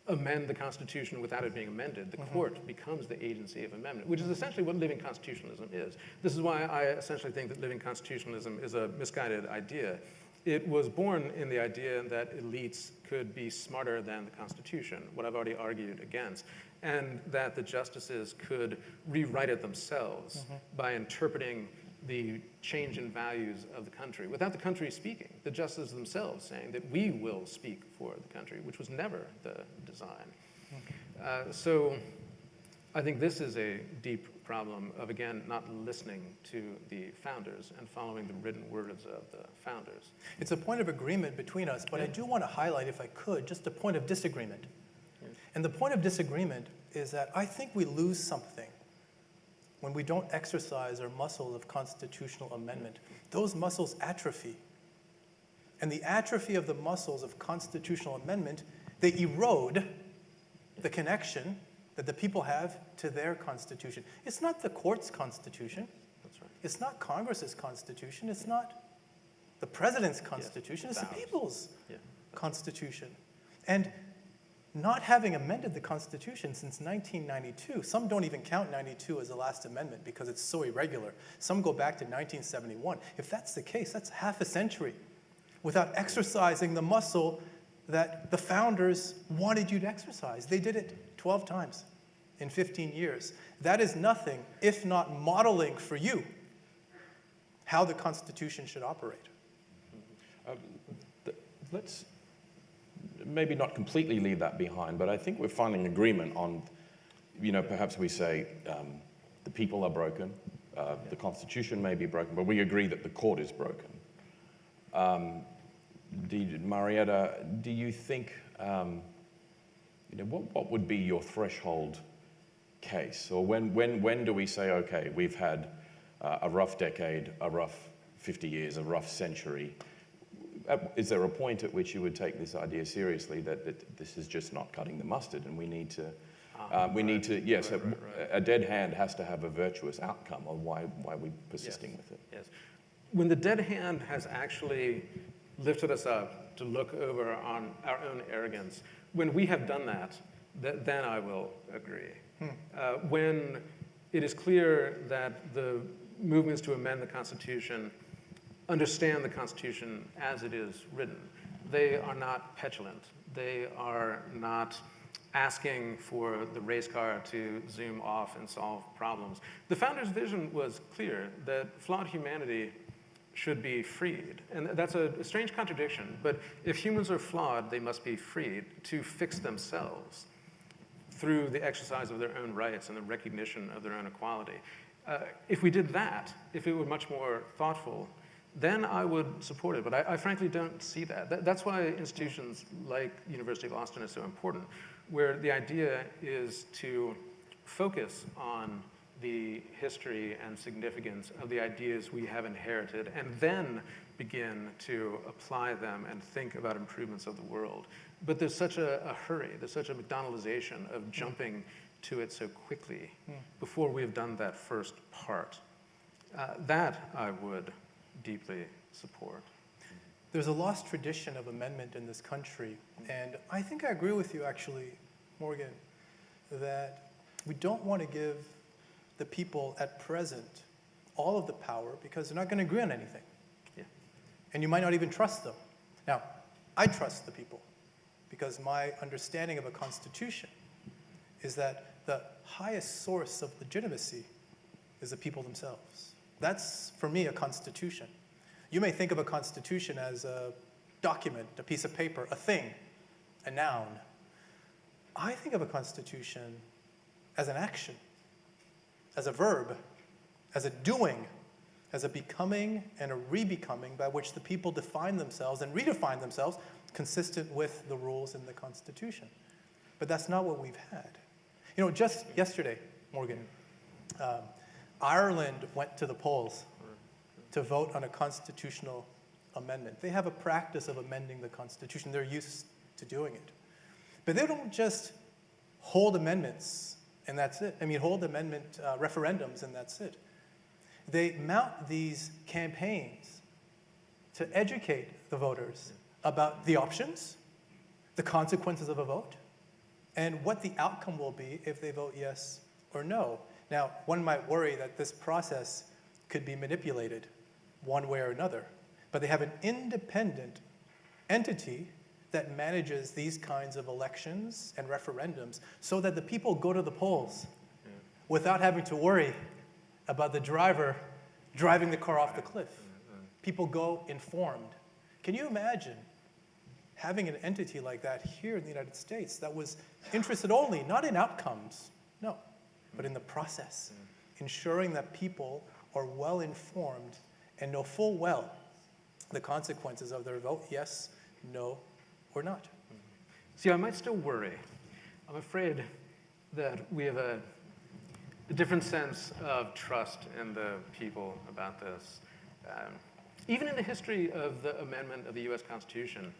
amend the Constitution without it being amended, the court becomes the agency of amendment, which is essentially what living constitutionalism is. This is why I essentially think that living constitutionalism is a misguided idea. It was born in the idea that elites could be smarter than the Constitution, what I've already argued against, and that the justices could rewrite it themselves by interpreting the change in values of the country without the country speaking, the justices themselves saying that we will speak for the country, which was never the design. So I think this is a deep problem of, again, not listening to the founders and following the written words of the founders. It's a point of agreement between us, but I do want to highlight, if I could, just a point of disagreement. And the point of disagreement is that I think we lose something when we don't exercise our muscle of constitutional amendment. Those muscles atrophy. And the atrophy of the muscles of constitutional amendment, they erode the connection that the people have to their constitution. It's not the court's constitution. That's right. It's not Congress's constitution. It's not the president's constitution. It's the people's constitution. And not having amended the Constitution since 1992, some don't even count 92 as the last amendment because it's so irregular. Some go back to 1971. If that's the case, that's half a century without exercising the muscle that the founders wanted you to exercise. They did it 12 times in 15 years. That is nothing if not modeling for you how the Constitution should operate. Let's maybe not completely leave that behind, but I think we're finding agreement on, perhaps we say the people are broken, the Constitution may be broken, but we agree that the court is broken. Marietta, do you think, what would be your threshold case? Or when do we say, okay, we've had a rough decade, a rough 50 years, a rough century? Is there a point at which you would take this idea seriously that this is just not cutting the mustard and we need to We need to, yes, a dead hand has to have a virtuous outcome on why we're persisting with it. Yes. When the dead hand has actually lifted us up to look over on our own arrogance, when we have done that, then I will agree. When it is clear that the movements to amend the Constitution understand the Constitution as it is written, they are not petulant. They are not asking for the race car to zoom off and solve problems. The founders' vision was clear that flawed humanity should be freed. And that's a strange contradiction, but if humans are flawed, they must be freed to fix themselves through the exercise of their own rights and the recognition of their own equality. If we did that, if it were much more thoughtful, then I would support it, but I frankly don't see that. That's why institutions like University of Austin is so important, where the idea is to focus on the history and significance of the ideas we have inherited, and then begin to apply them and think about improvements of the world. But there's such a hurry, there's such a McDonaldization of jumping to it so quickly before we've done that first part. That I would deeply support. There's a lost tradition of amendment in this country, and I think I agree with you, actually, Morgan, that we don't want to give the people at present all of the power because they're not going to agree on anything. Yeah. And you might not even trust them. Now, I trust the people because my understanding of a constitution is that the highest source of legitimacy is the people themselves. That's, for me, a constitution. You may think of a constitution as a document, a piece of paper, a thing, a noun. I think of a constitution as an action, as a verb, as a doing, as a becoming and a re-becoming by which the people define themselves and redefine themselves consistent with the rules in the Constitution. But that's not what we've had. You know, just yesterday, Morgan, Ireland went to the polls to vote on a constitutional amendment. They have a practice of amending the Constitution. They're used to doing it. But they don't just hold amendments and that's it. I mean, hold amendment referendums and that's it. They mount these campaigns to educate the voters about the options, the consequences of a vote, and what the outcome will be if they vote yes or no. Now, one might worry that this process could be manipulated one way or another, but they have an independent entity that manages these kinds of elections and referendums so that the people go to the polls without having to worry about the driver driving the car off the cliff. People go informed. Can you imagine having an entity like that here in the United States that was interested only, not in outcomes, no, but in the process, ensuring that people are well informed and know full well the consequences of their vote, yes, no, or not. See, I might still worry. I'm afraid that we have a different sense of trust in the people about this. Even in the history of the amendment of the US Constitution,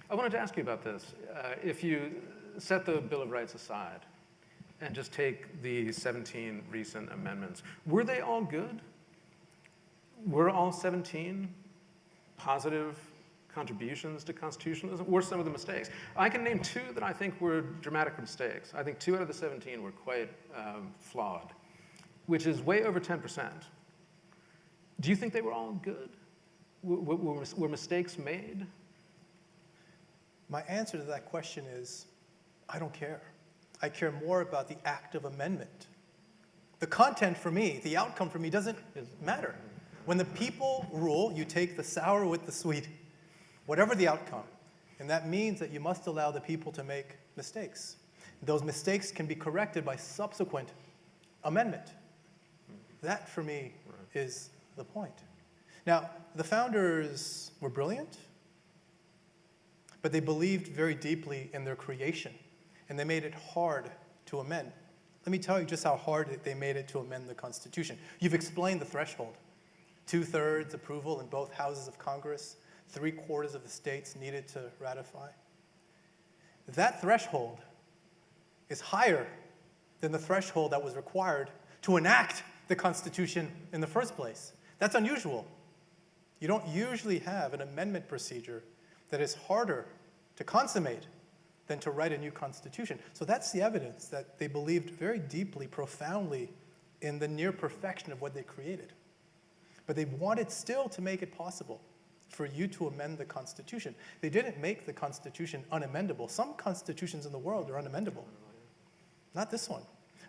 I wanted to ask you about this. If you set the Bill of Rights aside and just take the 17 recent amendments, were they all good? Were all 17 positive contributions to constitutionalism? Were some of the mistakes? I can name two that I think were dramatic mistakes. I think 2 out of the 17 were quite flawed, which is way over 10%. Do you think they were all good? Were mistakes made? My answer to that question is, I don't care. I care more about the act of amendment. The content for me, the outcome for me doesn't matter. When the people rule, you take the sour with the sweet, whatever the outcome. And that means that you must allow the people to make mistakes. Those mistakes can be corrected by subsequent amendment. That, for me, is the point. Now, the founders were brilliant, but they believed very deeply in their creation, and they made it hard to amend. Let me tell you just how hard they made it to amend the Constitution. You've explained the threshold. 2/3 approval in both houses of Congress, 3/4 of the states needed to ratify. That threshold is higher than the threshold that was required to enact the Constitution in the first place. That's unusual. You don't usually have an amendment procedure that is harder to consummate than to write a new Constitution. So that's the evidence that they believed very deeply, profoundly in the near perfection of what they created. But they wanted still to make it possible for you to amend the Constitution. They didn't make the Constitution unamendable. Some constitutions in the world are unamendable. Not this one.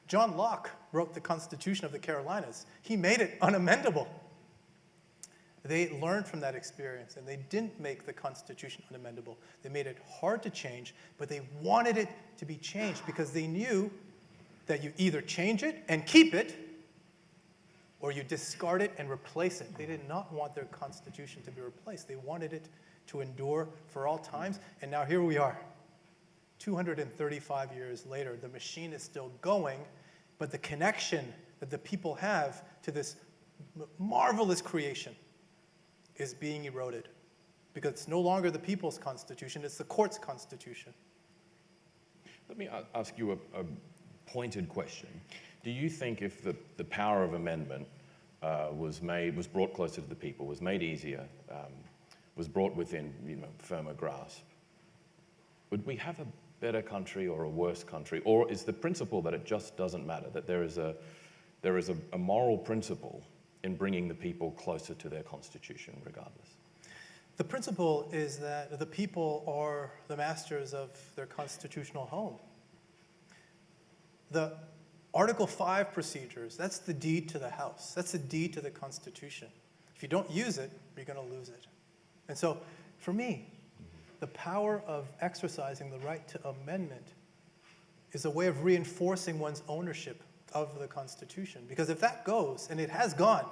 John Locke wrote the Constitution of the Carolinas. He made it unamendable. They learned from that experience, and they didn't make the Constitution unamendable. They made it hard to change, but they wanted it to be changed because they knew that you either change it and keep it, or you discard it and replace it. They did not want their Constitution to be replaced. They wanted it to endure for all times, and now here we are. 235 years later, the machine is still going, but the connection that the people have to this marvelous creation is being eroded because it's no longer the people's constitution, it's the court's constitution. Let me ask you a pointed question. Do you think if the power of amendment was brought closer to the people, was made easier, was brought within firmer grasp, would we have a better country or a worse country? Or is the principle that it just doesn't matter, that there is a moral principle in bringing the people closer to their constitution regardless? The principle is that the people are the masters of their constitutional home. The Article 5 procedures, that's the deed to the House. That's the deed to the Constitution. If you don't use it, you're going to lose it. And so, for me, the power of exercising the right to amendment is a way of reinforcing one's ownership of the Constitution. Because if that goes, and it has gone,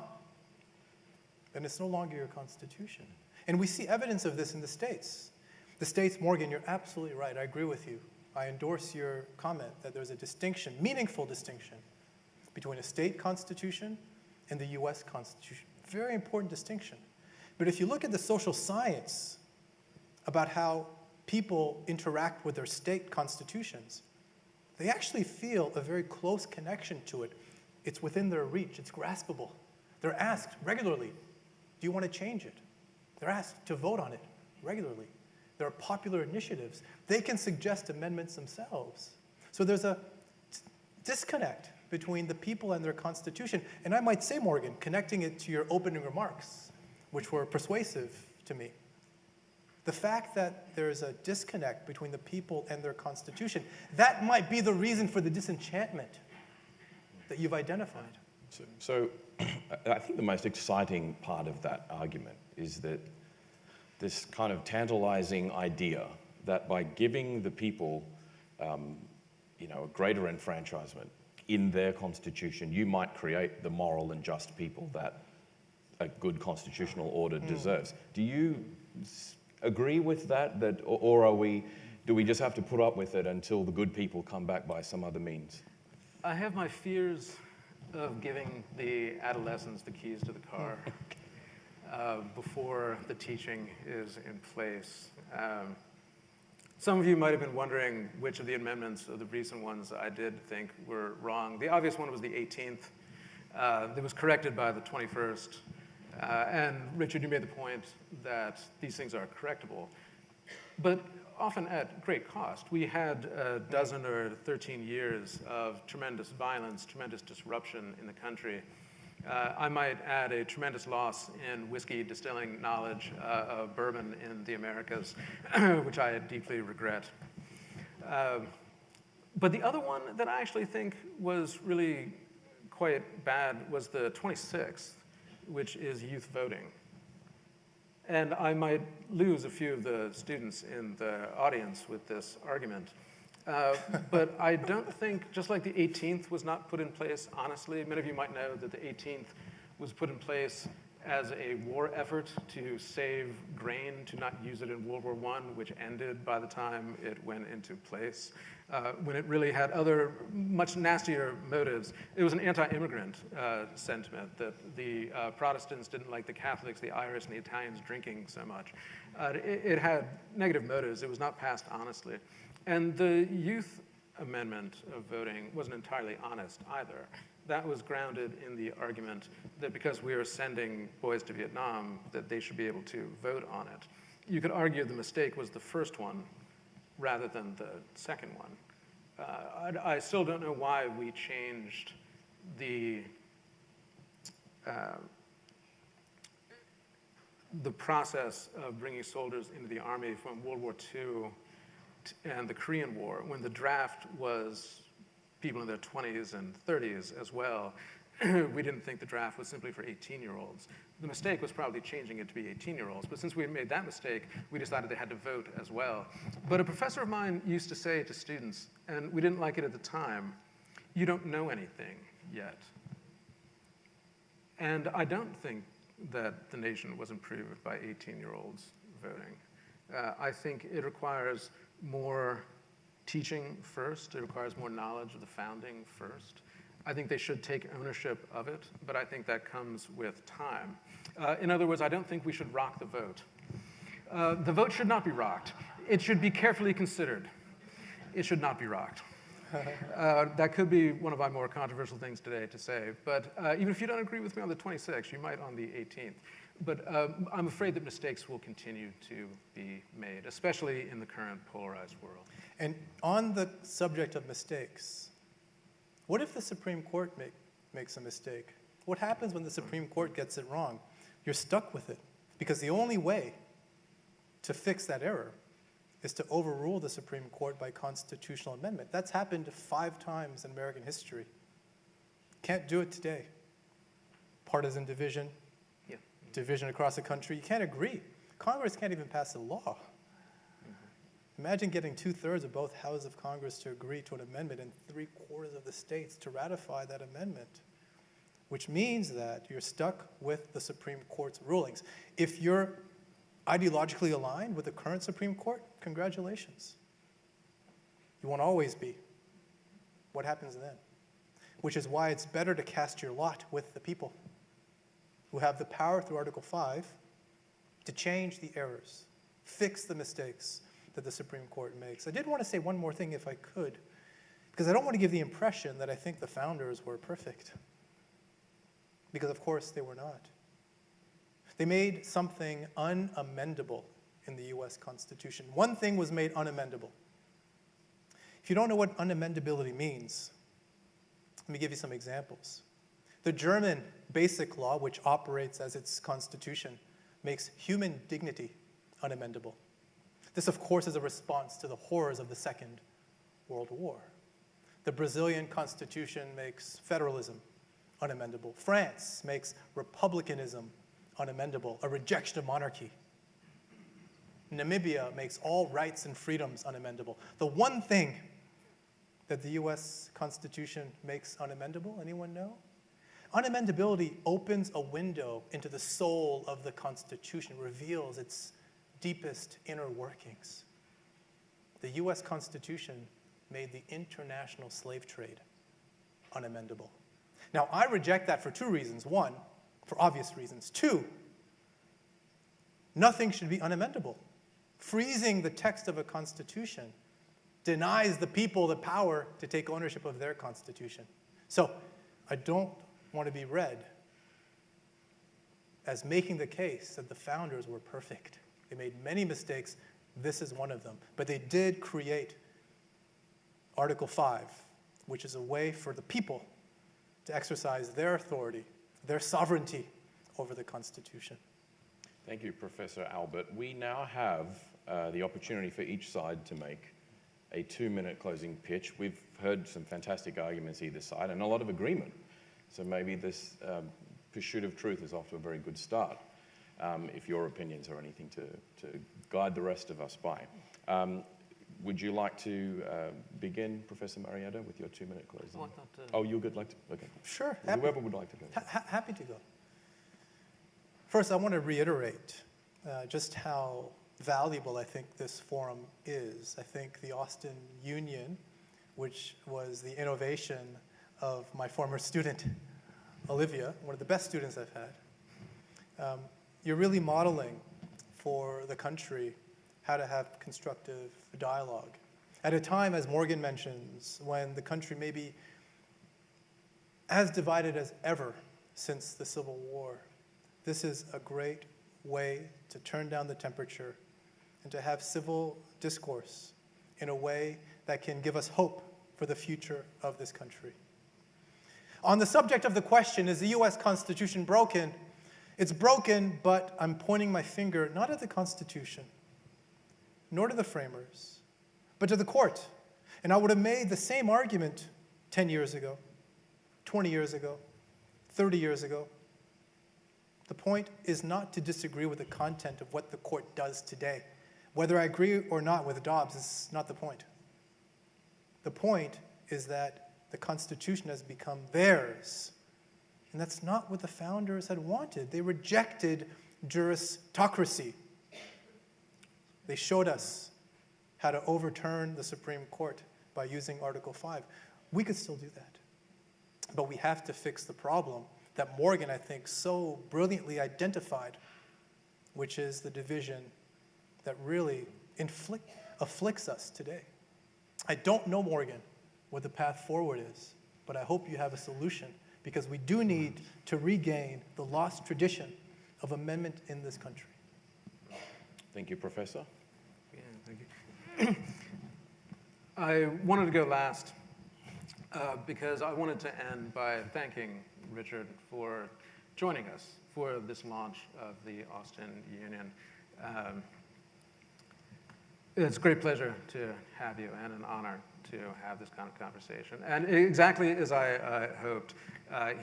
then it's no longer your Constitution. And we see evidence of this in the states. The states, Morgan, you're absolutely right. I agree with you. I endorse your comment that there's a distinction, meaningful distinction, between a state constitution and the US Constitution. Very important distinction. But if you look at the social science about how people interact with their state constitutions, they actually feel a very close connection to it. It's within their reach. It's graspable. They're asked regularly, do you want to change it? They're asked to vote on it regularly. There are popular initiatives. They can suggest amendments themselves. So there's a disconnect between the people and their constitution. And I might say, Morgan, connecting it to your opening remarks, which were persuasive to me. The fact that there's a disconnect between the people and their constitution, that might be the reason for the disenchantment that you've identified. So I think the most exciting part of that argument is that this kind of tantalizing idea that by giving the people a greater enfranchisement in their constitution, you might create the moral and just people that a good constitutional order deserves. Do you agree with that, or do we just have to put up with it until the good people come back by some other means? I have my fears of giving the adolescents the keys to the car before the teaching is in place. Some of you might have been wondering which of the amendments of the recent ones I did think were wrong. The obvious one was the 18th. That was corrected by the 21st. And Richard, you made the point that these things are correctable, but often at great cost. We had a dozen or 13 years of tremendous violence, tremendous disruption in the country. I might add a tremendous loss in whiskey distilling knowledge of bourbon in the Americas, which I deeply regret. But the other one that I actually think was really quite bad was the 26th, which is youth voting. And I might lose a few of the students in the audience with this argument. But I don't think, just like the 18th was not put in place, honestly, many of you might know that the 18th was put in place as a war effort to save grain, to not use it in World War I, which ended by the time it went into place, when it really had other much nastier motives. It was an anti-immigrant sentiment that the Protestants didn't like the Catholics, the Irish, and the Italians drinking so much. It had negative motives. It was not passed honestly. And the youth amendment of voting wasn't entirely honest either. That was grounded in the argument that because we are sending boys to Vietnam, that they should be able to vote on it. You could argue the mistake was the first one rather than the second one. I still don't know why we changed the process of bringing soldiers into the Army from World War II and the Korean War, when the draft was people in their 20s and 30s as well. We didn't think the draft was simply for 18-year-olds. The mistake was probably changing it to be 18-year-olds, but since we made that mistake, we decided they had to vote as well. But a professor of mine used to say to students, and we didn't like it at the time, you don't know anything yet. And I don't think that the nation was improved by 18-year-olds voting. I think it requires more teaching first. It requires more knowledge of the founding first. I think they should take ownership of it, but I think that comes with time. In other words, I don't think we should rock the vote. The vote should not be rocked. It should be carefully considered. It should not be rocked. That could be one of my more controversial things today to say, but even if you don't agree with me on the 26th, you might on the 18th. But I'm afraid that mistakes will continue to be made, especially in the current polarized world. And on the subject of mistakes, what if the Supreme Court makes a mistake? What happens when the Supreme Court gets it wrong? You're stuck with it, because the only way to fix that error is to overrule the Supreme Court by constitutional amendment. That's happened 5 times in American history. Can't do it today. Partisan division, division across the country. You can't agree. Congress can't even pass a law. Imagine getting 2/3 of both houses of Congress to agree to an amendment and 3/4 of the states to ratify that amendment, which means that you're stuck with the Supreme Court's rulings. If you're ideologically aligned with the current Supreme Court, congratulations. You won't always be. What happens then? Which is why it's better to cast your lot with the people who have the power through Article 5 to change the errors, fix the mistakes that the Supreme Court makes. I did want to say one more thing if I could, because I don't want to give the impression that I think the founders were perfect, because of course they were not. They made something unamendable in the US Constitution. One thing was made unamendable. If you don't know what unamendability means, let me give you some examples. The German Basic Law, which operates as its constitution, makes human dignity unamendable. This, of course, is a response to the horrors of the Second World War. The Brazilian Constitution makes federalism unamendable. France makes republicanism unamendable, a rejection of monarchy. Namibia makes all rights and freedoms unamendable. The one thing that the US Constitution makes unamendable, anyone know? Unamendability opens a window into the soul of the Constitution, reveals its deepest inner workings. The US Constitution made the international slave trade unamendable. Now, I reject that for 2 reasons. 1, for obvious reasons. 2, nothing should be unamendable. Freezing the text of a constitution denies the people the power to take ownership of their constitution. So I don't want to be read as making the case that the founders were perfect. They made many mistakes. This is one of them. But they did create Article 5, which is a way for the people to exercise their authority, their sovereignty over the Constitution. Thank you, Professor Albert. We now have the opportunity for each side to make a 2-minute closing pitch. We've heard some fantastic arguments either side and a lot of agreement. So maybe this pursuit of truth is off to a very good start, if your opinions are anything to guide the rest of us by. Would you like to begin, Professor Marietta, with your 2-minute closing? Oh, I thought, oh, you would like to? Okay. Sure. Whoever would like to go. Happy to go. First, I want to reiterate just how valuable I think this forum is. I think the Austin Union, which was the innovation of my former student, Olivia, one of the best students I've had, you're really modeling for the country how to have constructive dialogue. At a time, as Morgan mentions, when the country may be as divided as ever since the Civil War, this is a great way to turn down the temperature and to have civil discourse in a way that can give us hope for the future of this country. On the subject of the question, is the U.S. Constitution broken? It's broken, but I'm pointing my finger not at the Constitution, nor to the framers, but to the court. And I would have made the same argument 10 years ago, 20 years ago, 30 years ago. The point is not to disagree with the content of what the court does today. Whether I agree or not with Dobbs is not the point. The point is that the Constitution has become theirs. And that's not what the founders had wanted. They rejected juristocracy. They showed us how to overturn the Supreme Court by using Article 5. We could still do that. But we have to fix the problem that Morgan, I think, so brilliantly identified, which is the division that really afflicts us today. I don't know, Morgan, what the path forward is, but I hope you have a solution, because we do need to regain the lost tradition of amendment in this country. Thank you, Professor. Yeah, thank you. I wanted to go last because I wanted to end by thanking Richard for joining us for this launch of the Austin Union. It's a great pleasure to have you and an honor to have this kind of conversation. And exactly as I hoped,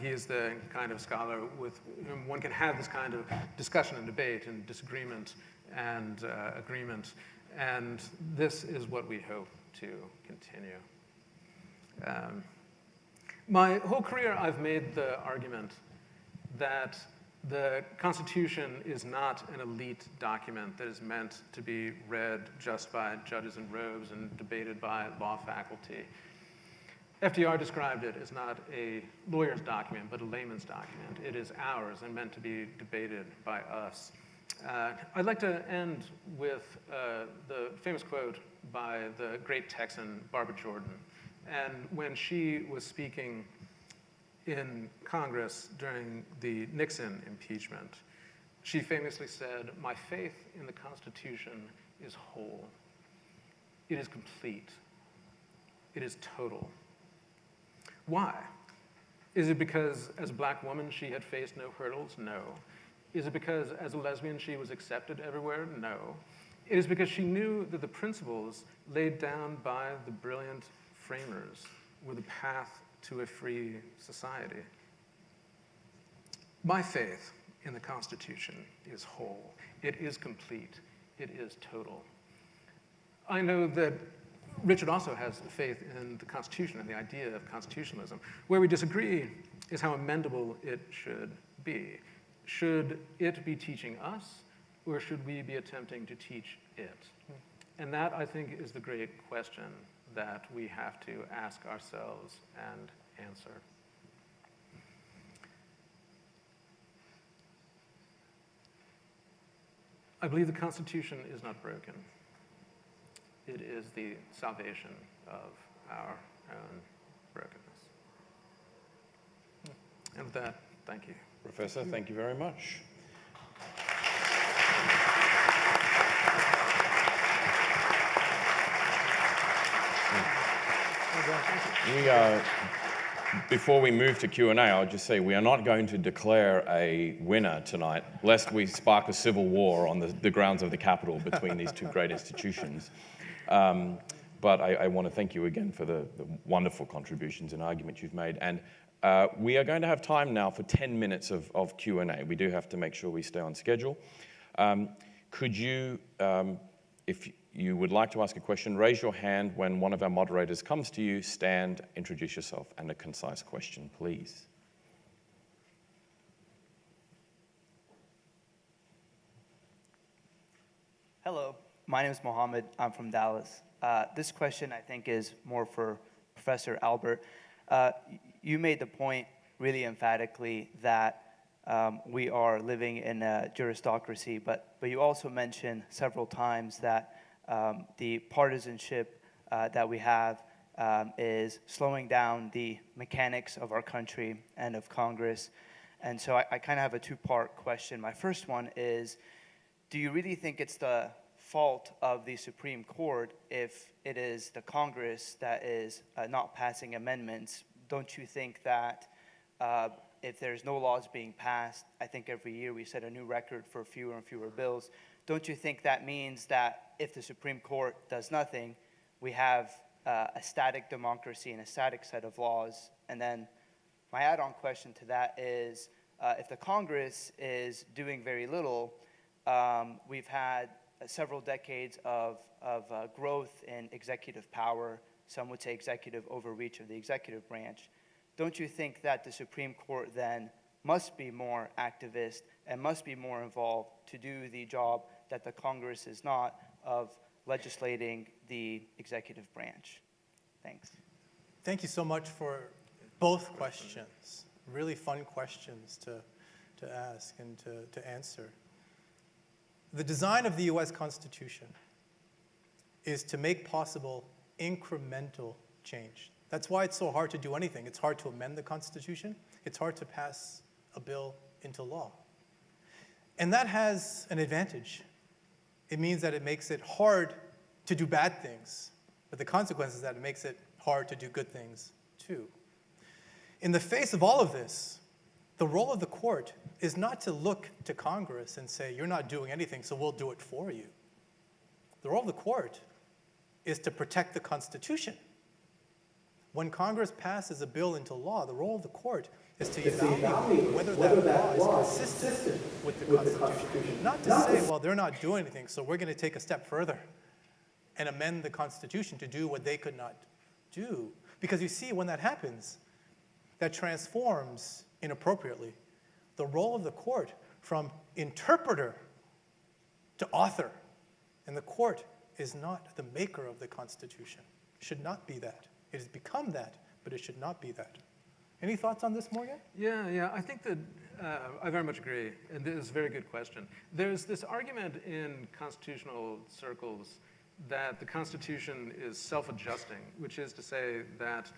he is the kind of scholar with whom one can have this kind of discussion and debate and disagreement and agreement. And this is what we hope to continue. My whole career, I've made the argument that the Constitution is not an elite document that is meant to be read just by judges in robes and debated by law faculty. FDR described it as not a lawyer's document, but a layman's document. It is ours and meant to be debated by us. I'd like to end with the famous quote by the great Texan Barbara Jordan. And when she was speaking in Congress during the Nixon impeachment, she famously said, "My faith in the Constitution is whole. It is complete. It is total." Why? Is it because as a black woman she had faced no hurdles? No. Is it because as a lesbian she was accepted everywhere? No. It is because she knew that the principles laid down by the brilliant framers were the path to a free society. My faith in the Constitution is whole. It is complete. It is total. I know that Richard also has faith in the Constitution and the idea of constitutionalism. Where we disagree is how amendable it should be. Should it be teaching us, or should we be attempting to teach it? And that, I think, is the great question that we have to ask ourselves and answer. I believe the Constitution is not broken. It is the salvation of our own brokenness. And with that, thank you. Professor, thank you very much. Before we move to Q&A, I'll just say we are not going to declare a winner tonight, lest we spark a civil war on the grounds of the Capitol between these two great institutions. But I want to thank you again for the wonderful contributions and arguments you've made. And we are going to have time now for 10 minutes of Q&A. We do have to make sure we stay on schedule. Could you, if you would like to ask a question, raise your hand when one of our moderators comes to you, stand, introduce yourself, and a concise question, please. Hello, my name is Mohammed. I'm from Dallas. This question, I think, is more for Professor Albert. You made the point really emphatically that we are living in a juristocracy, but you also mentioned several times that the partisanship that we have is slowing down the mechanics of our country and of Congress. And so I kind of have a two-part question. My first one is, do you really think it's the fault of the Supreme Court if it is the Congress that is not passing amendments? Don't you think that if there's no laws being passed, I think every year we set a new record for fewer and fewer bills, don't you think that means that if the Supreme Court does nothing, we have a static democracy and a static set of laws? And then my add-on question to that is, if the Congress is doing very little, we've had several decades of growth in executive power, some would say executive overreach of the executive branch. Don't you think that the Supreme Court then must be more activist and must be more involved to do the job that the Congress is not, of legislating the executive branch? Thanks. Thank you so much for both questions. Really fun questions to ask and to answer. The design of the US Constitution is to make possible incremental change. That's why it's so hard to do anything. It's hard to amend the Constitution. It's hard to pass a bill into law. And that has an advantage. It means that it makes it hard to do bad things, but the consequence is that it makes it hard to do good things too. In the face of all of this, the role of the court is not to look to Congress and say, you're not doing anything, so we'll do it for you. The role of the court is to protect the Constitution. When Congress passes a bill into law, the role of the court is to evaluate whether that law is consistent with the Constitution. Not to say, well, they're not doing anything, so we're going to take a step further and amend the Constitution to do what they could not do. Because you see, when that happens, that transforms inappropriately the role of the court from interpreter to author. And the court is not the maker of the Constitution. It should not be that. It has become that, but it should not be that. Any thoughts on this, Morgan? Yeah, I think that I very much agree, and this is a very good question. There's this argument in constitutional circles that the Constitution is self-adjusting, which is to say that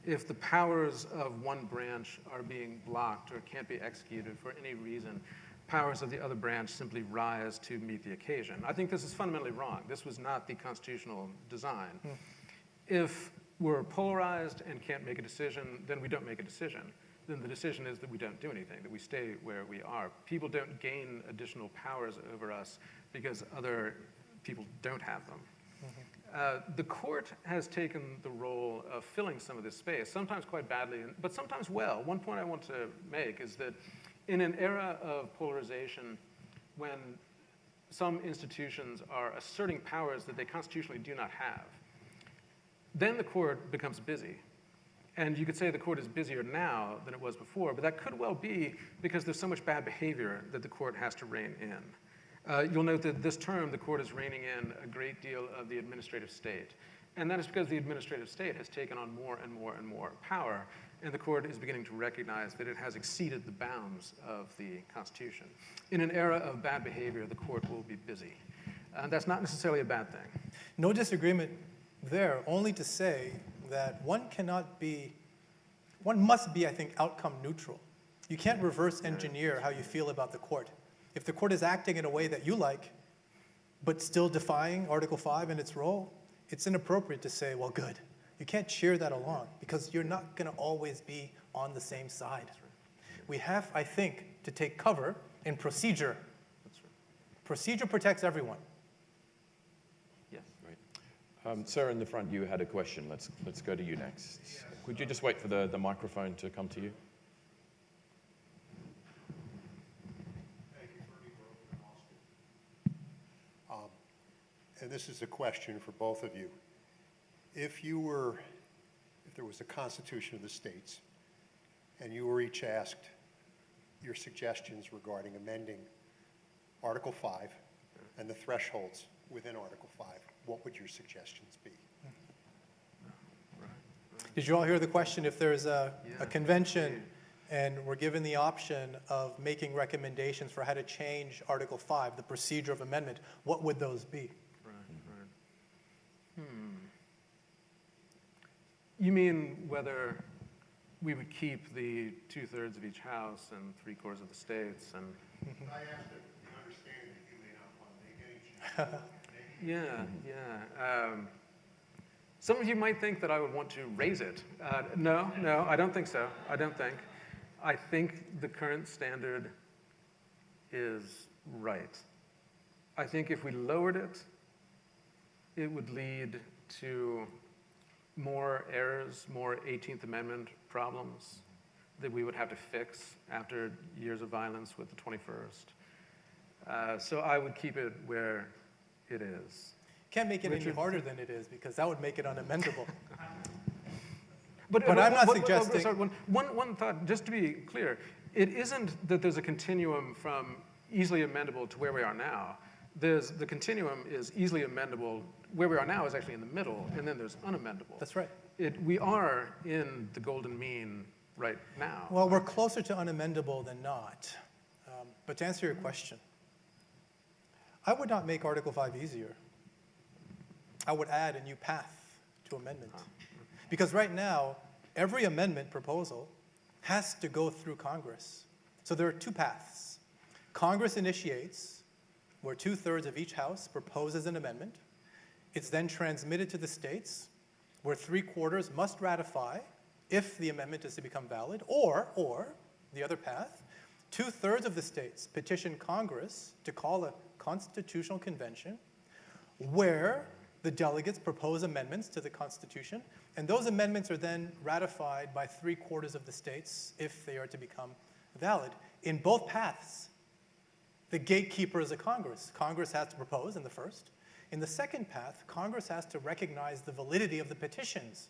if the powers of one branch are being blocked or can't be executed for any reason, powers of the other branch simply rise to meet the occasion. I think this is fundamentally wrong. This was not the constitutional design. If we're polarized and can't make a decision, then we don't make a decision. Then the decision is that we don't do anything, that we stay where we are. People don't gain additional powers over us because other people don't have them. The court has taken the role of filling some of this space, sometimes quite badly, but sometimes well. One point I want to make is that in an era of polarization, when some institutions are asserting powers that they constitutionally do not have, then the court becomes busy. And you could say the court is busier now than it was before, but that could well be because there's so much bad behavior that the court has to rein in. You'll note that this term, the court is reining in a great deal of the administrative state. And that is because the administrative state has taken on more and more and more power, and the court is beginning to recognize that it has exceeded the bounds of the Constitution. In an era of bad behavior, the court will be busy. And that's not necessarily a bad thing. No disagreement there, only to say that one must be, I think, outcome neutral. You can't reverse engineer how you feel about the court. If the court is acting in a way that you like, but still defying Article 5 and its role, it's inappropriate to say, well, good. You can't cheer that along, because you're not going to always be on the same side. We have, I think, to take cover in procedure. Procedure protects everyone. Yes, right. Sir, in the front, you had a question. Let's go to you next. Could you just wait for the microphone to come to you? And this is a question for both of you. If there was a constitution of the states, and you were each asked your suggestions regarding amending Article 5 and the thresholds within Article 5, what would your suggestions be? Did you all hear the question? If there's a convention and we're given the option of making recommendations for how to change Article 5, the procedure of amendment, what would those be? You mean whether we would keep the 2/3 of each house and 3/4 of the states and... I asked it, you understand that you may not want to make any change. Yeah. Some of you might think that I would want to raise it. No, I don't think so. I think the current standard is right. I think if we lowered it, it would lead to more errors, more 18th Amendment problems that we would have to fix after years of violence with the 21st. So I would keep it where it is. Can't make it any harder than it is, because that would make it unamendable. But I'm not suggesting... Sorry, one thought, just to be clear, it isn't that there's a continuum from easily amendable to where we are now. The continuum is easily amendable. Where we are now is actually in the middle, and then there's unamendable. That's right. We are in the golden mean right now. Well, we're closer to unamendable than not. But to answer your question, I would not make Article 5 easier. I would add a new path to amendment. Because right now, every amendment proposal has to go through Congress. So there are two paths. Congress initiates, where 2/3 of each house proposes an amendment. It's then transmitted to the states, where 3/4 must ratify if the amendment is to become valid, or the other path, 2/3 of the states petition Congress to call a constitutional convention where the delegates propose amendments to the Constitution, and those amendments are then ratified by 3/4 of the states if they are to become valid. In both paths, the gatekeeper is a Congress. Congress has to propose in the first. In the second path, Congress has to recognize the validity of the petitions.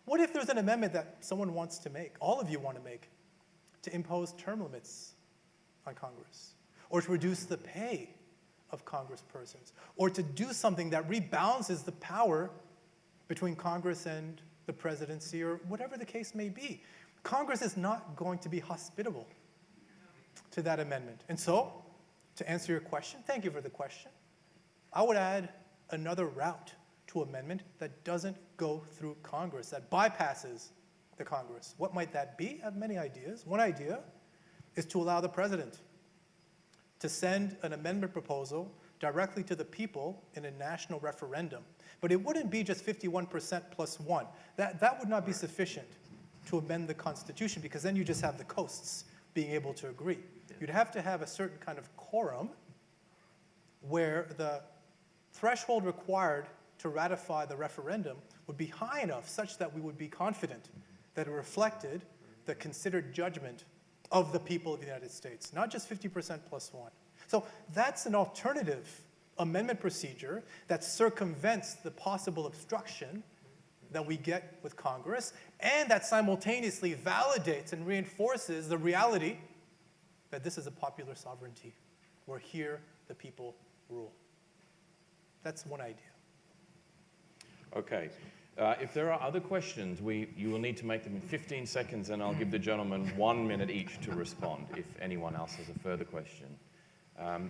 What if there's an amendment that someone wants to make, all of you want to make, to impose term limits on Congress, or to reduce the pay of congresspersons, or to do something that rebalances the power between Congress and the presidency, or whatever the case may be? Congress is not going to be hospitable to that amendment. And so, to answer your question, thank you for the question, I would add another route to amendment that doesn't go through Congress, that bypasses the Congress. What might that be? I have many ideas. One idea is to allow the president to send an amendment proposal directly to the people in a national referendum. But it wouldn't be just 51% plus one. That would not be sufficient to amend the Constitution, because then you just have the coasts being able to agree. You'd have to have a certain kind of quorum where the threshold required to ratify the referendum would be high enough such that we would be confident that it reflected the considered judgment of the people of the United States, not just 50% plus one. So that's an alternative amendment procedure that circumvents the possible obstruction that we get with Congress, and that simultaneously validates and reinforces the reality that this is a popular sovereignty, where here the people rule. That's one idea. Okay. If there are other questions, you will need to make them in 15 seconds, and I'll give the gentlemen 1 minute each to respond if anyone else has a further question.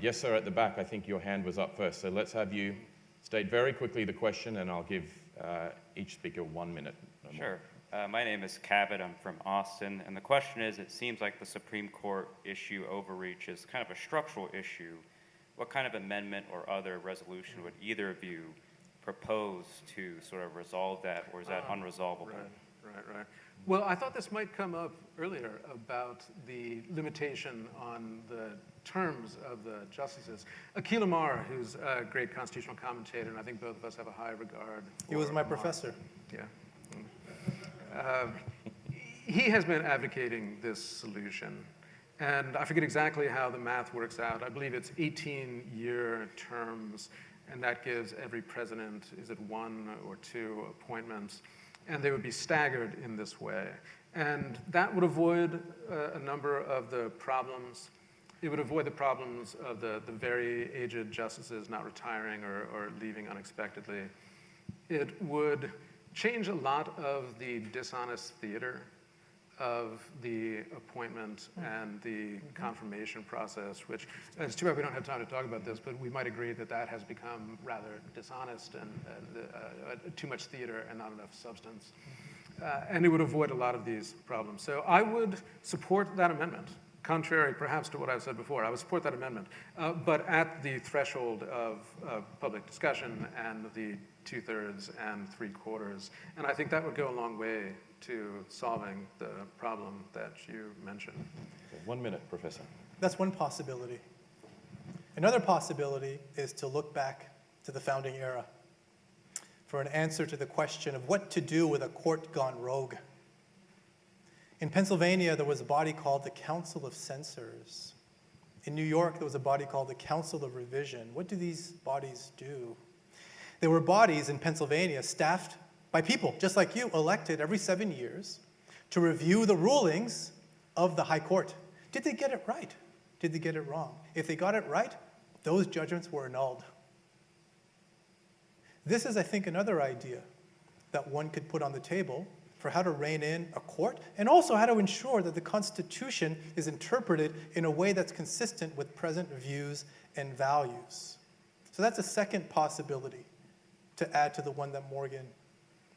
Yes, sir, at the back, I think your hand was up first. So let's have you state very quickly the question, and I'll give each speaker 1 minute. Sure. My name is Cabot. I'm from Austin. And the question is, it seems like the Supreme Court issue overreach is kind of a structural issue. What kind of amendment or other resolution would either of you propose to sort of resolve that, or is that unresolvable? Right. Well, I thought this might come up earlier about the limitation on the terms of the justices. Akhil Amar, who's a great constitutional commentator, and I think both of us have a high regard for He was my Amar. professor. Yeah. He has been advocating this solution. And I forget exactly how the math works out. I believe it's 18-year terms, and that gives every president, is it 1 or 2 appointments? And they would be staggered in this way. And that would avoid a number of the problems. It would avoid the problems of the very aged justices not retiring or leaving unexpectedly. It would change a lot of the dishonest theater of the appointment and the confirmation process, which, it's too bad we don't have time to talk about this, but we might agree that that has become rather dishonest and too much theater and not enough substance. And it would avoid a lot of these problems. So I would support that amendment, contrary perhaps to what I've said before. I would support that amendment, but at the threshold of public discussion and the 2/3 and 3/4. And I think that would go a long way to solving the problem that you mentioned. 1 minute, Professor. That's one possibility. Another possibility is to look back to the founding era for an answer to the question of what to do with a court gone rogue. In Pennsylvania, there was a body called the Council of Censors. In New York, there was a body called the Council of Revision. What do these bodies do? They were bodies in Pennsylvania staffed by people, just like you, elected every 7 years to review the rulings of the High Court. Did they get it right? Did they get it wrong? If they got it right, those judgments were annulled. This is, I think, another idea that one could put on the table for how to rein in a court, and also how to ensure that the Constitution is interpreted in a way that's consistent with present views and values. So that's a second possibility to add to the one that Morgan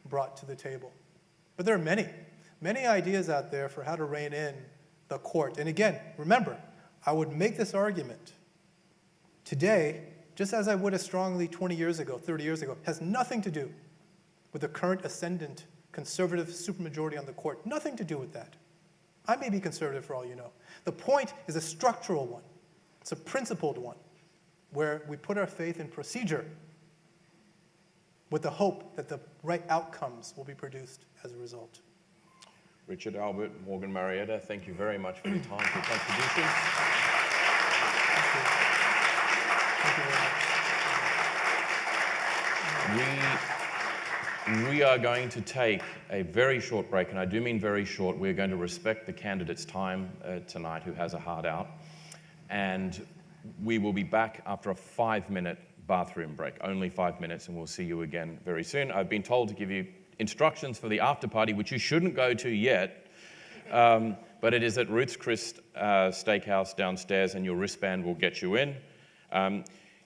brought to the table. But there are many, many ideas out there for how to rein in the court. And again, remember, I would make this argument today, just as I would as strongly 20 years ago, 30 years ago, has nothing to do with the current ascendant conservative supermajority on the court. Nothing to do with that. I may be conservative for all you know. The point is a structural one. It's a principled one, where we put our faith in procedure with the hope that the right outcomes will be produced as a result. Richard, Albert, Morgan, Marietta, thank you very much for your time, for your contributions. Thank you very much. We are going to take a very short break, and I do mean very short. We're going to respect the candidate's time tonight, who has a hard out, and we will be back after a 5-minute bathroom break, only 5 minutes, and we'll see you again very soon. I've been told to give you instructions for the after party, which you shouldn't go to yet, but it is at Ruth's Chris Steakhouse downstairs, and your wristband will get you in.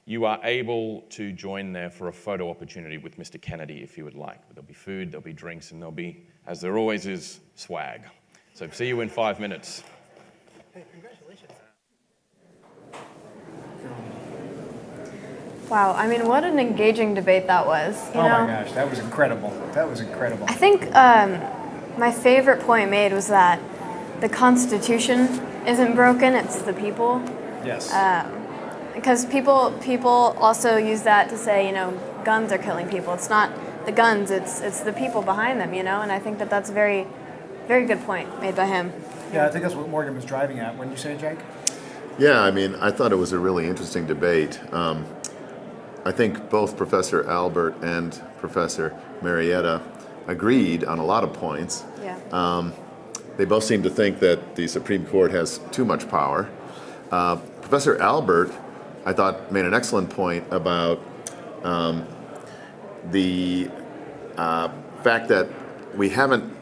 You are able to join there for a photo opportunity with Mr. Kennedy if you would like. There'll be food, there'll be drinks, and there'll be, as there always is, swag. So see you in 5 minutes. Hey, congratulations. Wow, I mean, what an engaging debate that was. You know? My gosh, that was incredible. That was incredible. I think my favorite point made was that the Constitution isn't broken, it's the people. Yes. Because people also use that to say, you know, guns are killing people. It's not the guns, it's the people behind them, you know? And I think that that's a very, very good point made by him. Yeah, I think that's what Morgan was driving at. Wouldn't you say, Jake? Yeah, I mean, I thought it was a really interesting debate. I think both Professor Albert and Professor Marietta agreed on a lot of points. Yeah. They both seem to think that the Supreme Court has too much power. Professor Albert, I thought, made an excellent point about the fact that we haven't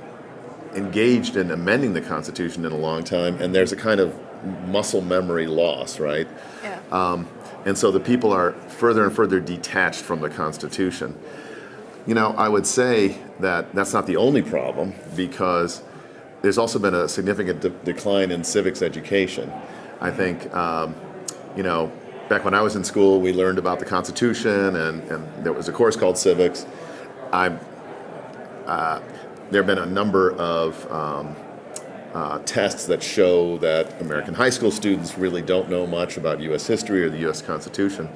engaged in amending the Constitution in a long time, and there's a kind of muscle memory loss, right? Yeah. And so the people are further and further detached from the Constitution. You know, I would say that that's not the only problem, because there's also been a significant decline in civics education. I think, you know, back when I was in school, we learned about the Constitution, and there was a course called civics. There have been a number of tests that show that American high school students really don't know much about U.S. history or the U.S. Constitution.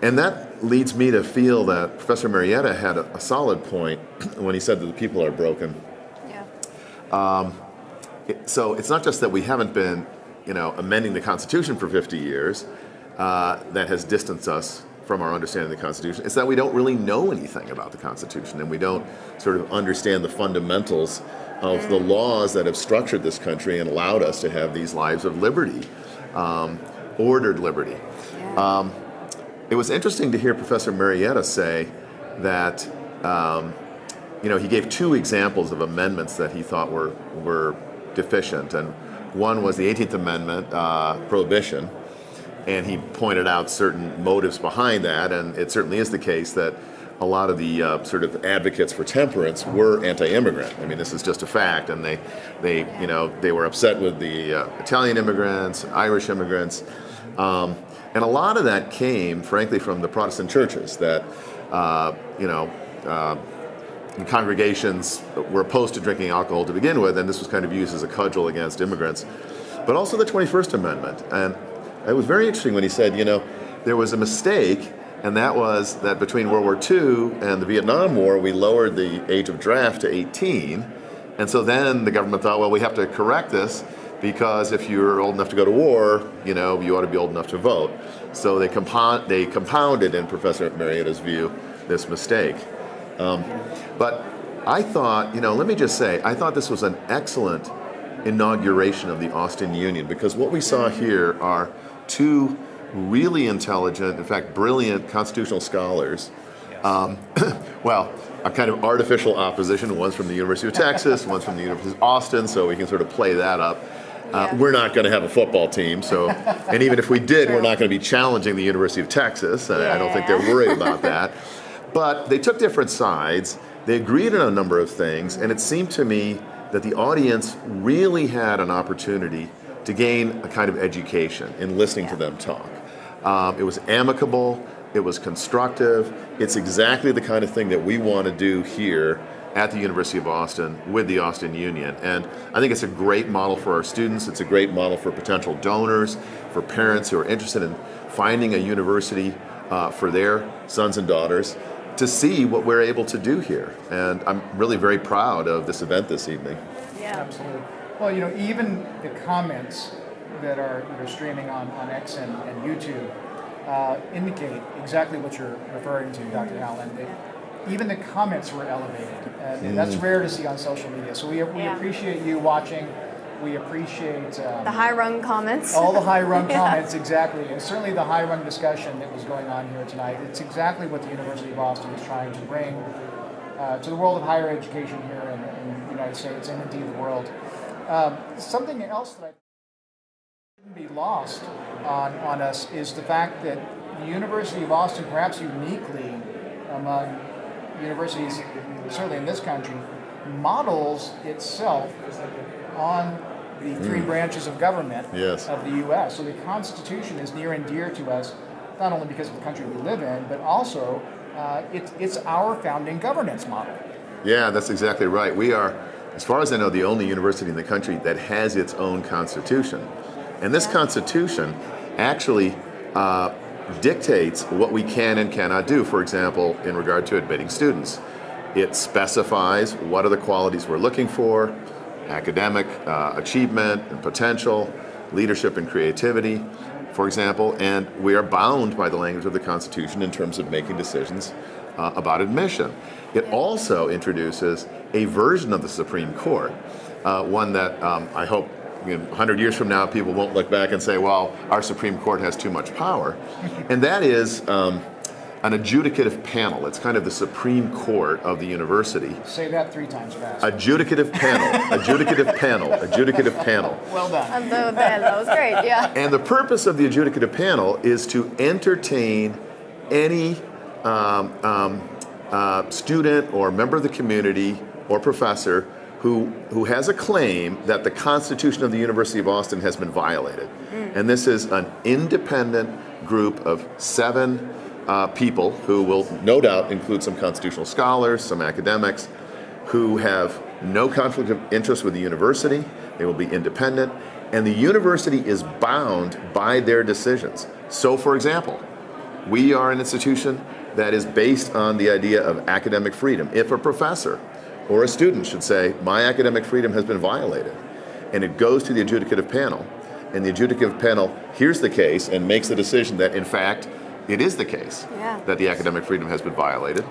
And that leads me to feel that Professor Marietta had a solid point when he said that the people are broken. Yeah. So it's not just that we haven't been, you know, amending the Constitution for 50 years that has distanced us from our understanding of the Constitution. It's that we don't really know anything about the Constitution, and we don't sort of understand the fundamentals of the laws that have structured this country and allowed us to have these lives of liberty, ordered liberty. Yeah. It was interesting to hear Professor Marietta say that he gave two examples of amendments that he thought were deficient, and one was the 18th Amendment, prohibition, and he pointed out certain motives behind that, and it certainly is the case that a lot of the sort of advocates for temperance were anti-immigrant. I mean, this is just a fact, and they were upset with the Italian immigrants, Irish immigrants, and a lot of that came, frankly, from the Protestant churches that, congregations were opposed to drinking alcohol to begin with, and this was kind of used as a cudgel against immigrants. But also the 21st Amendment. And it was very interesting when he said, there was a mistake, and that was that between World War II and the Vietnam War, we lowered the age of draft to 18. And so then the government thought, well, we have to correct this, because if you're old enough to go to war, you ought to be old enough to vote. So they compounded, in Professor Marietta's view, this mistake. But I thought, let me just say, I thought this was an excellent inauguration of the Austin Union, because what we saw here are two really intelligent, in fact, brilliant constitutional scholars. Well, a kind of artificial opposition. One's from the University of Texas, one's from the University of Austin, so we can sort of play that up. We're not going to have a football team, and even if we did, we're not going to be challenging the University of Texas. I don't think they're worried about that. But they took different sides, they agreed on a number of things, and it seemed to me that the audience really had an opportunity to gain a kind of education in listening to them talk. It was amicable, it was constructive, it's exactly the kind of thing that we want to do here at the University of Austin with the Austin Union. And I think it's a great model for our students, it's a great model for potential donors, for parents who are interested in finding a university for their sons and daughters, to see what we're able to do here. And I'm really very proud of this event this evening. Yeah. Absolutely. Well, even the comments that are streaming on X and YouTube indicate exactly what you're referring to, Dr. Allen. Even the comments were elevated, and that's rare to see on social media. So we appreciate you watching. We appreciate the high-rung comments. All the high-rung comments, exactly, and certainly the high-rung discussion that was going on here tonight. It's exactly what the University of Austin is trying to bring to the world of higher education here in the United States and indeed the world. Something else that shouldn't be lost on us is the fact that the University of Austin, perhaps uniquely among universities, certainly in this country, models itself on the three branches of government of the U.S. So the Constitution is near and dear to us, not only because of the country we live in, but also it's our founding governance model. Yeah, that's exactly right. We are, as far as I know, the only university in the country that has its own constitution. And this constitution actually dictates what we can and cannot do, for example, in regard to admitting students. It specifies what are the qualities we're looking for, academic achievement and potential, leadership and creativity, for example, and we are bound by the language of the Constitution in terms of making decisions about admission. It also introduces a version of the Supreme Court, one that I hope 100 years from now people won't look back and say, well, our Supreme Court has too much power, and that is an adjudicative panel. It's kind of the Supreme Court of the university. Say that 3 times fast. Adjudicative panel, adjudicative panel, adjudicative panel. Well done. That was great, yeah. And the purpose of the adjudicative panel is to entertain any student or member of the community or professor who has a claim that the Constitution of the University of Austin has been violated. And this is an independent group of 7 people who will no doubt include some constitutional scholars, some academics, who have no conflict of interest with the university. They will be independent, and the university is bound by their decisions. So, for example, we are an institution that is based on the idea of academic freedom. If a professor or a student should say, my academic freedom has been violated, and it goes to the adjudicative panel, and the adjudicative panel hears the case and makes the decision that, in fact, it is the case that the academic freedom has been violated,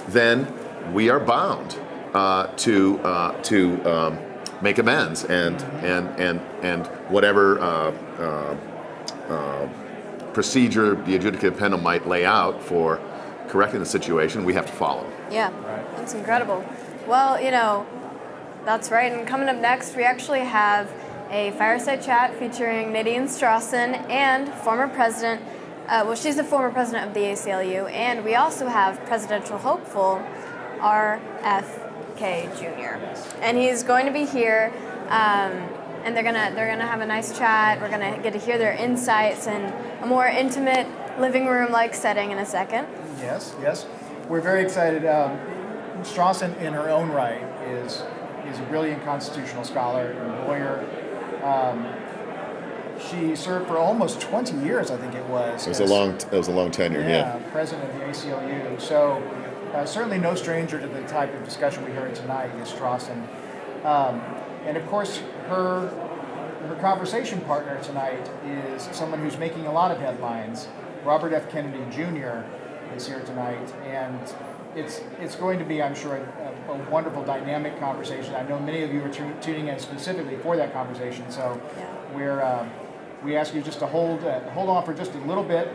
then we are bound to make amends and whatever procedure the adjudicative panel might lay out for correcting the situation, we have to follow. Yeah, that's incredible. Well, that's right. And coming up next, we actually have a fireside chat featuring Nadine Strossen and former president, she's the former president of the ACLU, and we also have presidential hopeful RFK Jr. And he's going to be here, and they're gonna have a nice chat. We're gonna get to hear their insights in a more intimate living room-like setting in a second. Yes. We're very excited. Strossen, in her own right, is a brilliant constitutional scholar and lawyer. She served for almost 20 years, I think it was. It was a long tenure. Yeah. President of the ACLU. So certainly no stranger to the type of discussion we heard tonight is Strossen. And of course, her conversation partner tonight is someone who's making a lot of headlines. Robert F. Kennedy Jr. is here tonight, and it's going to be, I'm sure, a wonderful, dynamic conversation. I know many of you are tuning in specifically for that conversation, so we ask you just to hold on for just a little bit.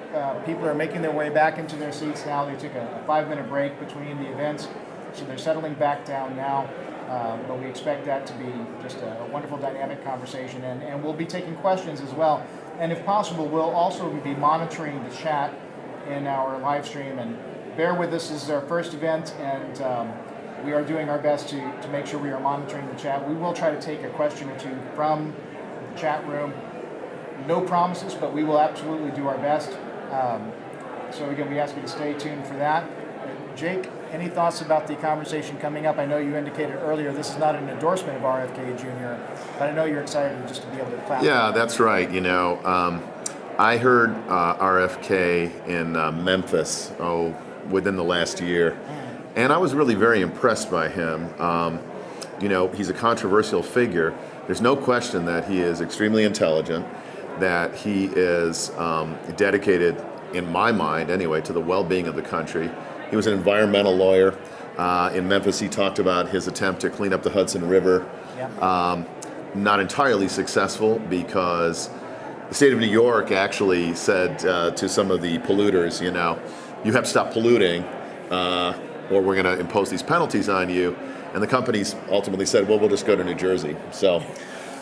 People are making their way back into their seats now. They took a 5-minute break between the events, so they're settling back down now. But we expect that to be just a wonderful, dynamic conversation, and we'll be taking questions as well. And if possible, we'll also be monitoring the chat in our live stream. And bear with us, this is our first event, and we are doing our best to make sure we are monitoring the chat. We will try to take a question or two from the chat room. No promises, but we will absolutely do our best. So again, we ask you to stay tuned for that. Jake, any thoughts about the conversation coming up? I know you indicated earlier this is not an endorsement of RFK Jr., but I know you're excited just to be able to clap. Yeah, that's right. I heard RFK in Memphis, within the last year, and I was really very impressed by him. He's a controversial figure. There's no question that he is extremely intelligent, that he is dedicated, in my mind anyway, to the well-being of the country. He was an environmental lawyer. In Memphis, he talked about his attempt to clean up the Hudson River. Not entirely successful, because the state of New York actually said to some of the polluters, you have to stop polluting, or we're going to impose these penalties on you. And the companies ultimately said, well, we'll just go to New Jersey. So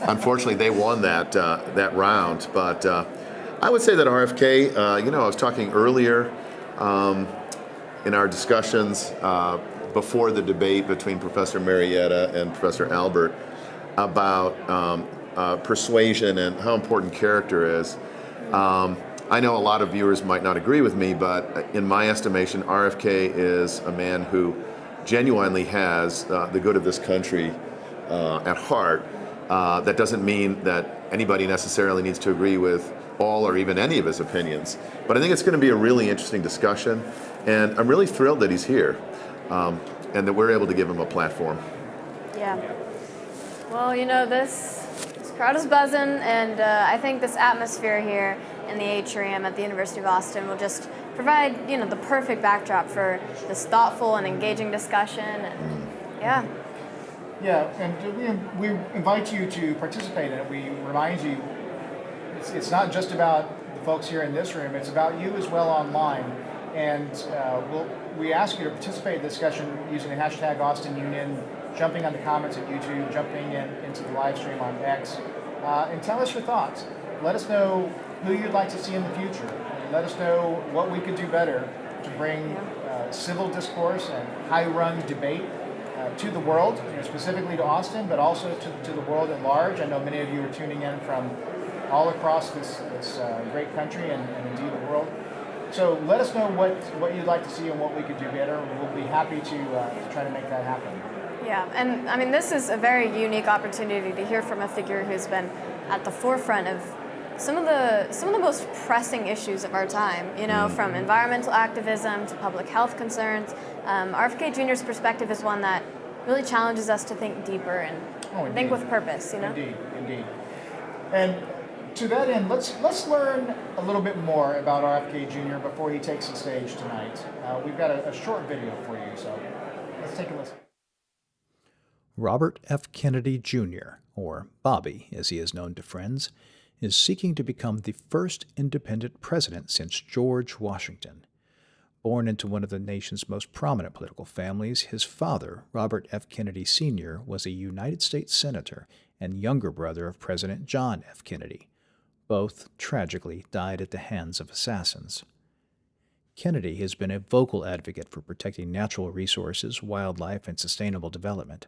unfortunately, they won that round. But I would say that RFK, I was talking earlier in our discussions before the debate between Professor Marietta and Professor Albert about persuasion and how important character is. I know a lot of viewers might not agree with me, but in my estimation, RFK is a man who genuinely has the good of this country at heart. That doesn't mean that anybody necessarily needs to agree with all or even any of his opinions. But I think it's going to be a really interesting discussion, and I'm really thrilled that he's here and that we're able to give him a platform. Yeah. Well, this crowd is buzzing, and I think this atmosphere here in the atrium at the University of Austin will just provide, the perfect backdrop for this thoughtful and engaging discussion. And yeah. Yeah, and we invite you to participate in it. We remind you, it's not just about the folks here in this room, it's about you as well online. And we ask you to participate in the discussion using the hashtag Austin Union, jumping on the comments at YouTube, jumping into the live stream on X, and tell us your thoughts. Let us know who you'd like to see in the future. Let us know what we could do better to bring civil discourse and high-run debate to the world, specifically to Austin, but also to the world at large. I know many of you are tuning in from all across this great country and indeed the world. So let us know what you'd like to see and what we could do better. We'll be happy to try to make that happen. Yeah, and I mean, this is a very unique opportunity to hear from a figure who's been at the forefront of some of the most pressing issues of our time, from environmental activism to public health concerns. RFK Jr.'s perspective is one that really challenges us to think deeper and think with purpose, Indeed. And to that end, let's learn a little bit more about RFK Jr. before he takes the stage tonight. We've got a short video for you, so let's take a listen. Robert F. Kennedy Jr., or Bobby as he is known to friends, is seeking to become the first independent president since George Washington. Born into one of the nation's most prominent political families, his father, Robert F. Kennedy Sr., was a United States Senator and younger brother of President John F. Kennedy. Both, tragically, died at the hands of assassins. Kennedy has been a vocal advocate for protecting natural resources, wildlife, and sustainable development.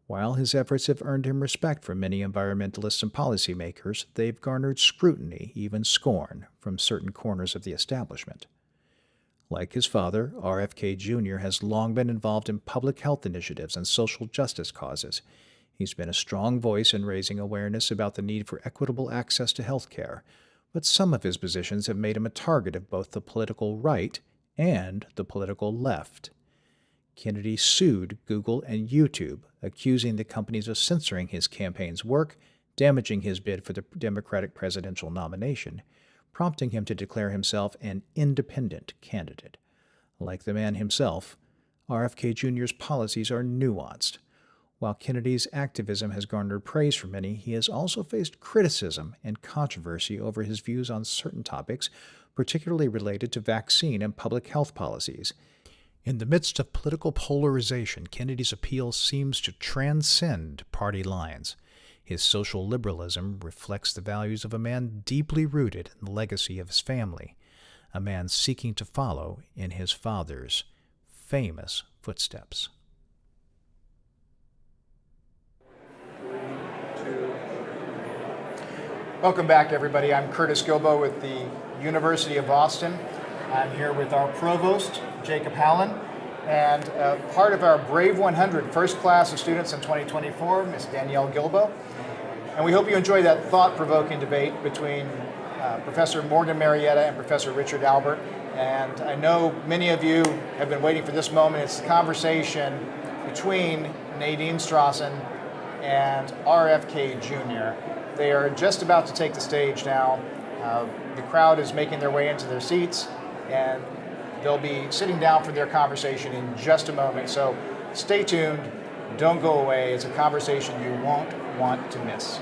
While his efforts have earned him respect from many environmentalists and policymakers, they've garnered scrutiny, even scorn, from certain corners of the establishment. Like his father, RFK Jr. has long been involved in public health initiatives and social justice causes. He's been a strong voice in raising awareness about the need for equitable access to health care, but some of his positions have made him a target of both the political right and the political left. Kennedy sued Google and YouTube, accusing the companies of censoring his campaign's work, damaging his bid for the Democratic presidential nomination, prompting him to declare himself an independent candidate. Like the man himself, RFK Jr.'s policies are nuanced. While Kennedy's activism has garnered praise from many, he has also faced criticism and controversy over his views on certain topics, particularly related to vaccine and public health policies. In the midst of political polarization, Kennedy's appeal seems to transcend party lines. His social liberalism reflects the values of a man deeply rooted in the legacy of his family, a man seeking to follow in his father's famous footsteps. Welcome back, everybody. I'm Curtis Gilbo with the University of Austin. I'm here with our provost, Jacob Hallen, and part of our Brave 100 first class of students in 2024, Miss Danielle Gilbo. And we hope you enjoy that thought-provoking debate between Professor Morgan Marietta and Professor Richard Albert. And I know many of you have been waiting for this moment. It's the conversation between Nadine Strossen and RFK Jr. They are just about to take the stage now. The crowd is making their way into their seats, and they'll be sitting down for their conversation in just a moment. So stay tuned. Don't go away. It's a conversation you won't want to miss.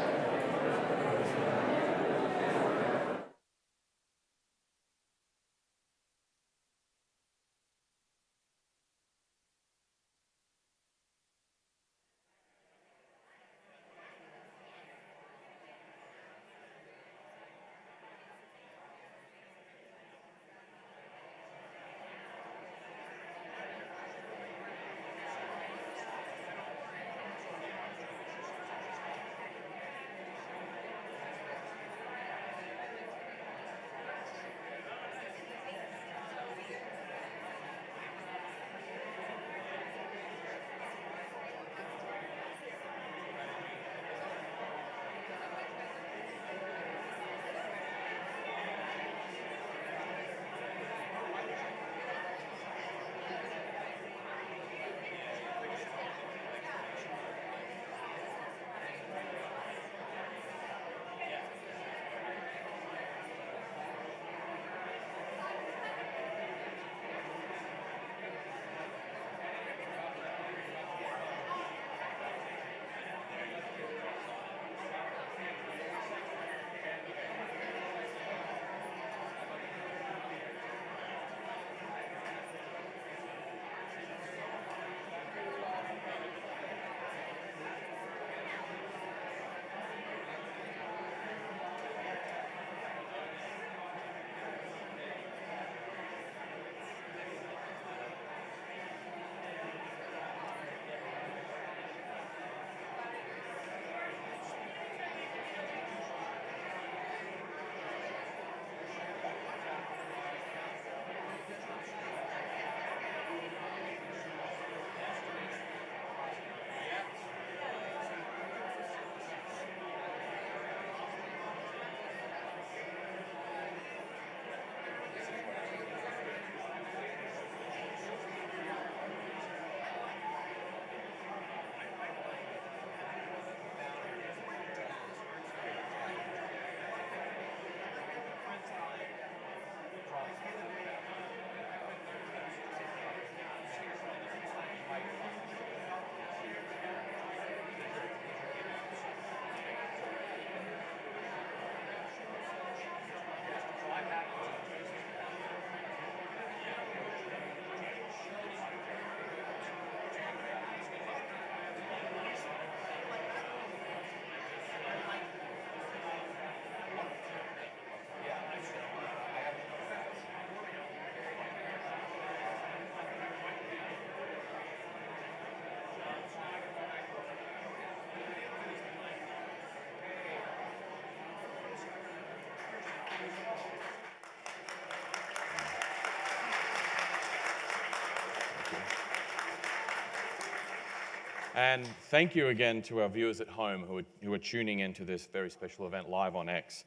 And thank you again to our viewers at home who are tuning into this very special event live on X.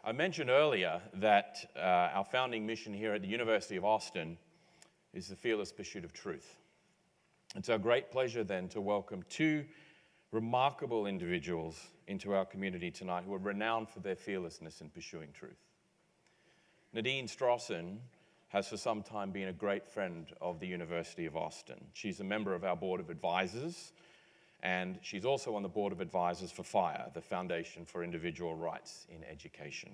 I mentioned earlier that our founding mission here at the University of Austin is the fearless pursuit of truth. It's our great pleasure then to welcome two remarkable individuals into our community tonight who are renowned for their fearlessness in pursuing truth. Nadine Strossen has for some time been a great friend of the University of Austin. She's a member of our Board of Advisors, and she's also on the Board of Advisors for FIRE, the Foundation for Individual Rights in Education.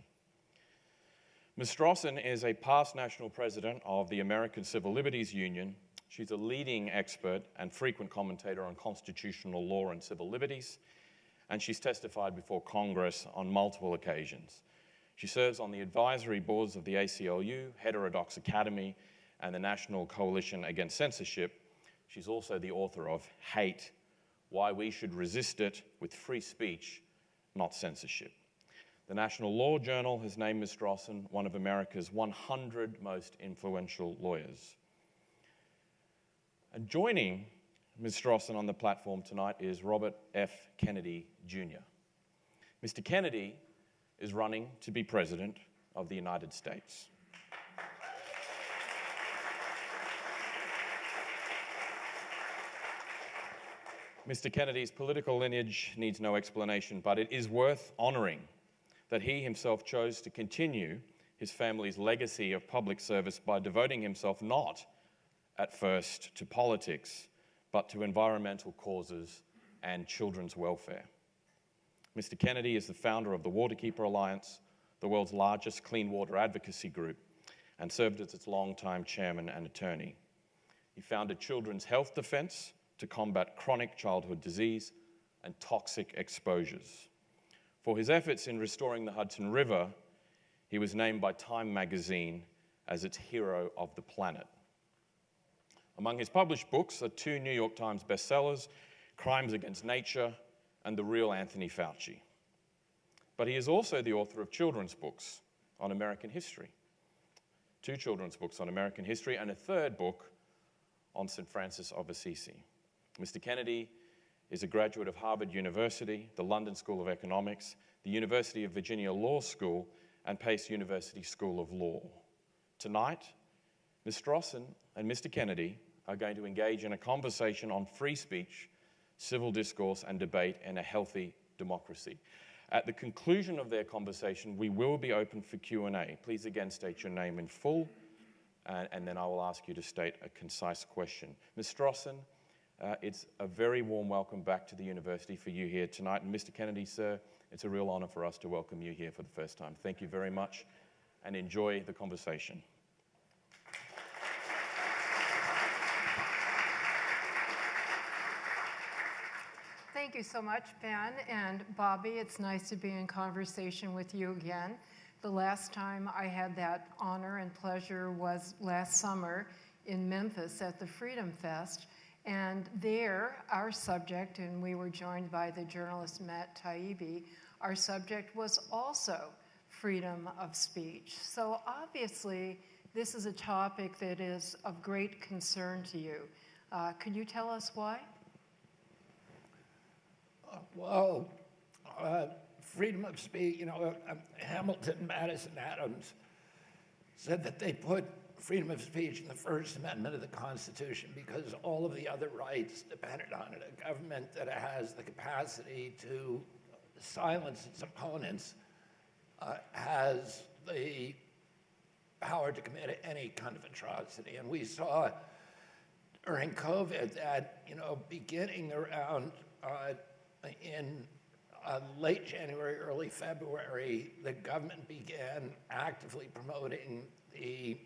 Ms. Strossen is a past national president of the American Civil Liberties Union. She's a leading expert and frequent commentator on constitutional law and civil liberties, and she's testified before Congress on multiple occasions. She serves on the advisory boards of the ACLU, Heterodox Academy, and the National Coalition Against Censorship. She's also the author of Hate, Why We Should Resist It with Free Speech, Not Censorship. The National Law Journal has named Ms. Strossen one of America's 100 most influential lawyers. And joining Ms. Strossen on the platform tonight is Robert F. Kennedy, Jr. Mr. Kennedy is running to be President of the United States. Mr. Kennedy's political lineage needs no explanation, but it is worth honoring that he himself chose to continue his family's legacy of public service by devoting himself not at first to politics, but to environmental causes and children's welfare. Mr. Kennedy is the founder of the Waterkeeper Alliance, the world's largest clean water advocacy group, and served as its longtime chairman and attorney. He founded Children's Health Defense to combat chronic childhood disease and toxic exposures. For his efforts in restoring the Hudson River, he was named by Time magazine as its hero of the planet. Among his published books are two New York Times bestsellers, Crimes Against Nature and The Real Anthony Fauci. But he is also the author of children's books on American history, two children's books on American history, and a third book on St. Francis of Assisi. Mr. Kennedy is a graduate of Harvard University, the London School of Economics, the University of Virginia Law School, and Pace University School of Law. Tonight, Ms. Strossen and Mr. Kennedy are going to engage in a conversation on free speech, civil discourse, and debate in a healthy democracy. At the conclusion of their conversation, we will be open for Q&A. Please again state your name in full, and then I will ask you to state a concise question. Ms. Strossen, it's a very warm welcome back to the university for you here tonight. And Mr. Kennedy, sir, it's a real honor for us to welcome you here for the first time. Thank you very much, and enjoy the conversation. Thank you so much, Ben and Bobby. It's nice to be in conversation with you again. The last time I had that honor and pleasure was last summer in Memphis at the Freedom Fest. And there, our subject, and we were joined by the journalist Matt Taibbi, our subject was also freedom of speech. So obviously, this is a topic that is of great concern to you. Could you tell us why? Well, freedom of speech, Hamilton, Madison, Adams said that they put freedom of speech in the First Amendment of the Constitution because all of the other rights depended on it. A government that has the capacity to silence its opponents has the power to commit any kind of atrocity. And we saw during COVID that, beginning around in late January, early February, the government began actively promoting the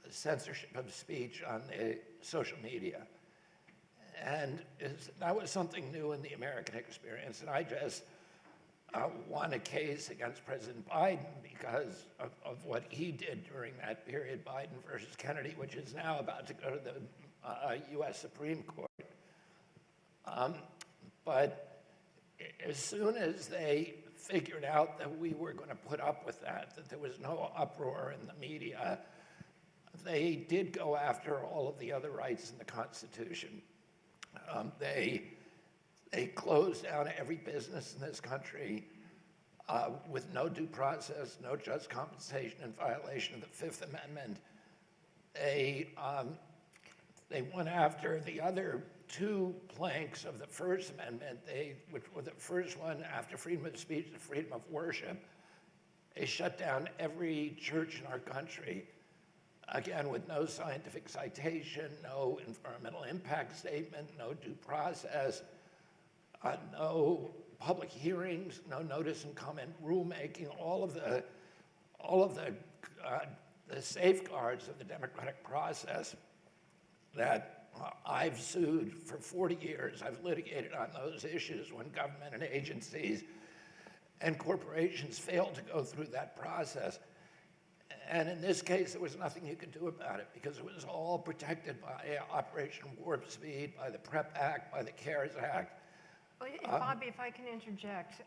censorship of speech on the social media. And that was something new in the American experience. And I just won a case against President Biden because of what he did during that period, Biden versus Kennedy, which is now about to go to the U.S. Supreme Court. But as soon as they figured out that we were going to put up with that there was no uproar in the media, they did go after all of the other rights in the Constitution. They They closed down every business in this country with no due process, no just compensation in violation of the Fifth Amendment. They went after the other two planks of the First Amendment, which were the first one after freedom of speech, the freedom of worship. They shut down every church in our country, again, with no scientific citation, no environmental impact statement, no due process, no public hearings, no notice and comment rulemaking, all of the safeguards of the democratic process that I've sued for 40 years. I've litigated on those issues when government and agencies and corporations failed to go through that process. And in this case, there was nothing you could do about it because it was all protected by Operation Warp Speed, by the PrEP Act, by the CARES Act. Bobby, if I can interject,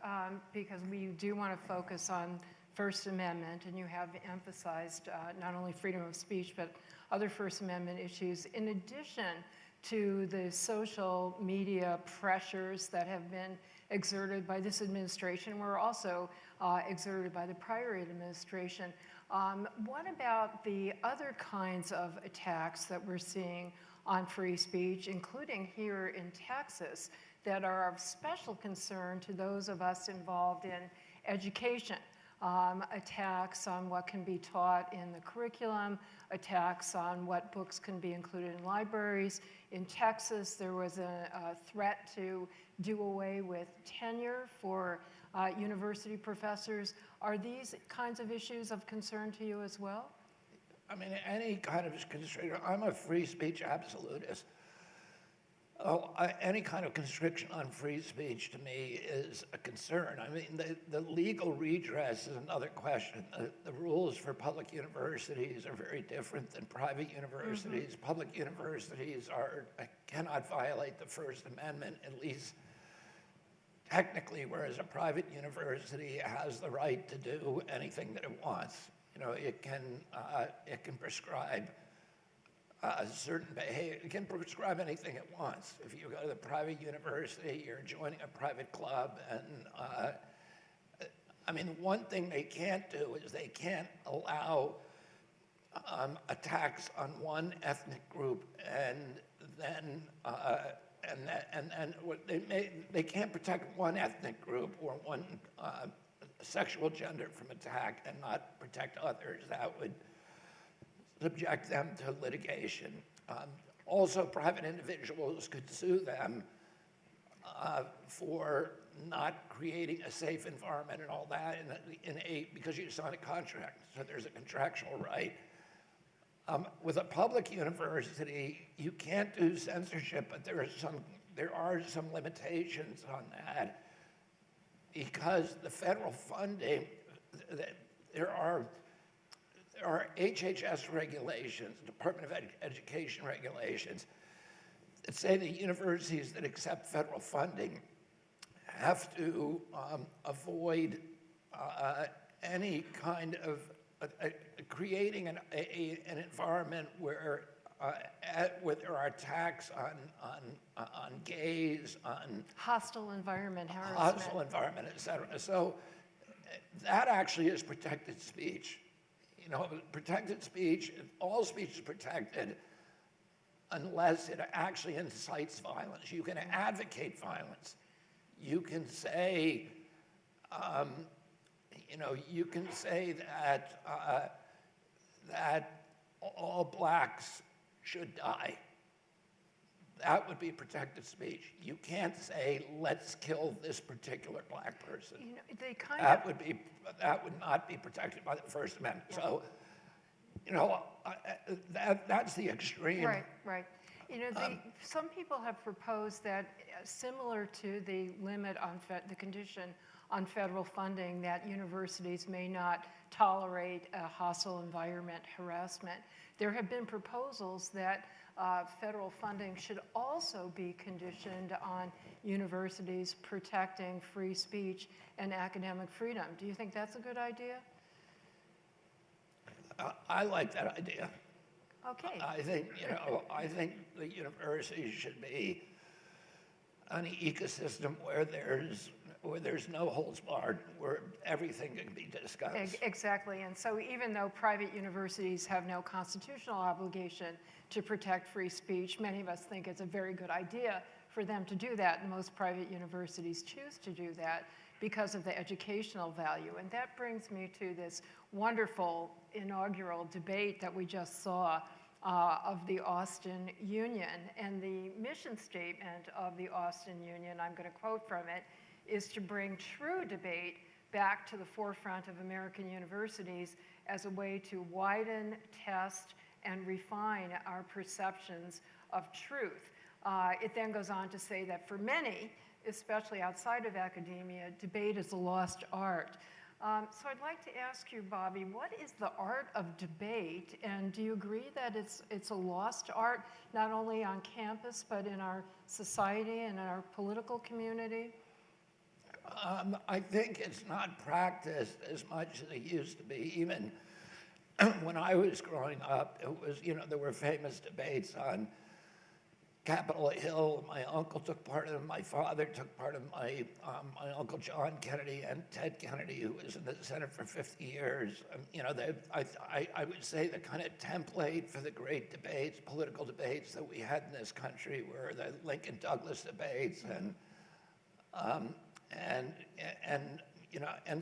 because we do want to focus on First Amendment, and you have emphasized not only freedom of speech, but other First Amendment issues, in addition to the social media pressures that have been exerted by this administration, were also exerted by the prior administration. What about the other kinds of attacks that we're seeing on free speech, including here in Texas, that are of special concern to those of us involved in education? Attacks on what can be taught in the curriculum, attacks on what books can be included in libraries. In Texas, there was a threat to do away with tenure for university professors. Are these kinds of issues of concern to you as well? I mean, any kind of constriction. I'm a free speech absolutist. Any kind of constriction on free speech to me is a concern. I mean, the legal redress is another question. The rules for public universities are very different than private universities. Mm-hmm. Public universities cannot violate the First Amendment, at least technically, whereas a private university has the right to do anything that it wants. You know, it can prescribe certain behavior. It can prescribe anything it wants. If you go to the private university, you're joining a private club, and I mean, one thing they can't do is they can't allow attacks on one ethnic group, and then they can't protect one ethnic group or one sexual gender from attack and not protect others. That would subject them to litigation. Also, private individuals could sue them for not creating a safe environment and all that because you sign a contract, so there's a contractual right. With a public university, you can't do censorship, but there are some limitations on that because the federal funding, there are HHS regulations, Department of Education regulations, that say the universities that accept federal funding have to avoid any kind of creating an environment where there are attacks on gays, on hostile environment, harassment. Hostile environment, et cetera. So that actually is protected speech. You know, protected speech, all speech is protected unless it actually incites violence. You can advocate violence. You can say, you can say that all blacks should die. That would be protected speech. You can't say, let's kill this particular black person. You know, they kind that would not be protected by the First Amendment. Yeah. So, you know, that's the extreme. Right, right. You know, some people have proposed that similar to the limit on the condition on federal funding, that universities may not tolerate a hostile environment harassment. There have been proposals that federal funding should also be conditioned on universities protecting free speech and academic freedom. Do you think that's a good idea? I like that idea. Okay. I think the universities should be an ecosystem where there's no holds barred, where everything can be discussed. Exactly, and so even though private universities have no constitutional obligation to protect free speech, many of us think it's a very good idea for them to do that, and most private universities choose to do that because of the educational value. And that brings me to this wonderful inaugural debate that we just saw of the Austin Union. And the mission statement of the Austin Union, I'm going to quote from it, is to bring true debate back to the forefront of American universities as a way to widen, test, and refine our perceptions of truth. It then goes on to say that for many, especially outside of academia, debate is a lost art. So I'd like to ask you, Bobby, what is the art of debate, and do you agree that it's a lost art, not only on campus, but in our society and in our political community? I think it's not practiced as much as it used to be. Even when I was growing up, it was, there were famous debates on Capitol Hill. My uncle took part in them. My father took part in my Uncle John Kennedy and Ted Kennedy, who was in the Senate for 50 years. I would say the kind of template for the great debates, political debates that we had in this country were the Lincoln-Douglas debates and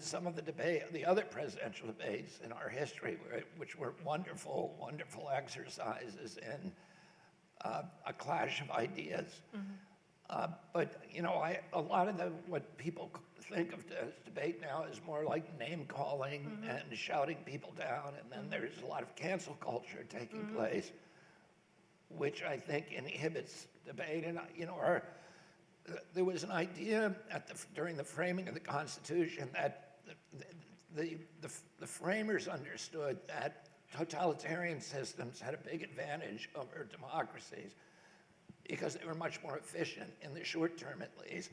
some of the other presidential debates in our history, which were wonderful, wonderful exercises in a clash of ideas. But a lot of what people think of as debate now is more like name calling and shouting people down, and then there's a lot of cancel culture taking place, which I think inhibits debate. And there was an idea during the framing of the Constitution that the framers understood that totalitarian systems had a big advantage over democracies because they were much more efficient in the short term, at least.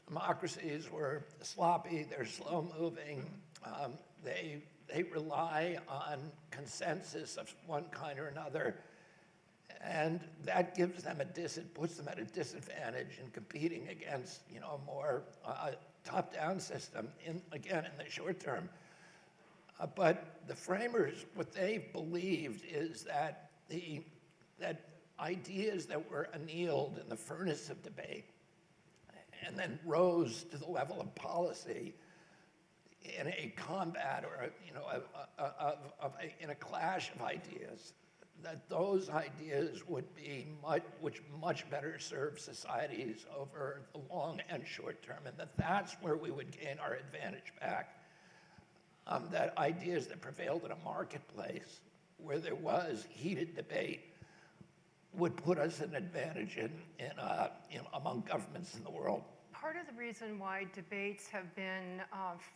Democracies were sloppy, they're slow-moving, they rely on consensus of one kind or another, and that gives them puts them at a disadvantage in competing against, a more top-down system, again, in the short term. But the framers, what they believed is that that ideas that were annealed in the furnace of debate and then rose to the level of policy in a combat or in a clash of ideas, that those ideas would be much better serve societies over the long and short term, and that's where we would gain our advantage back. That ideas that prevailed in a marketplace where there was heated debate would put us at an advantage among governments in the world. Part of the reason why debates have been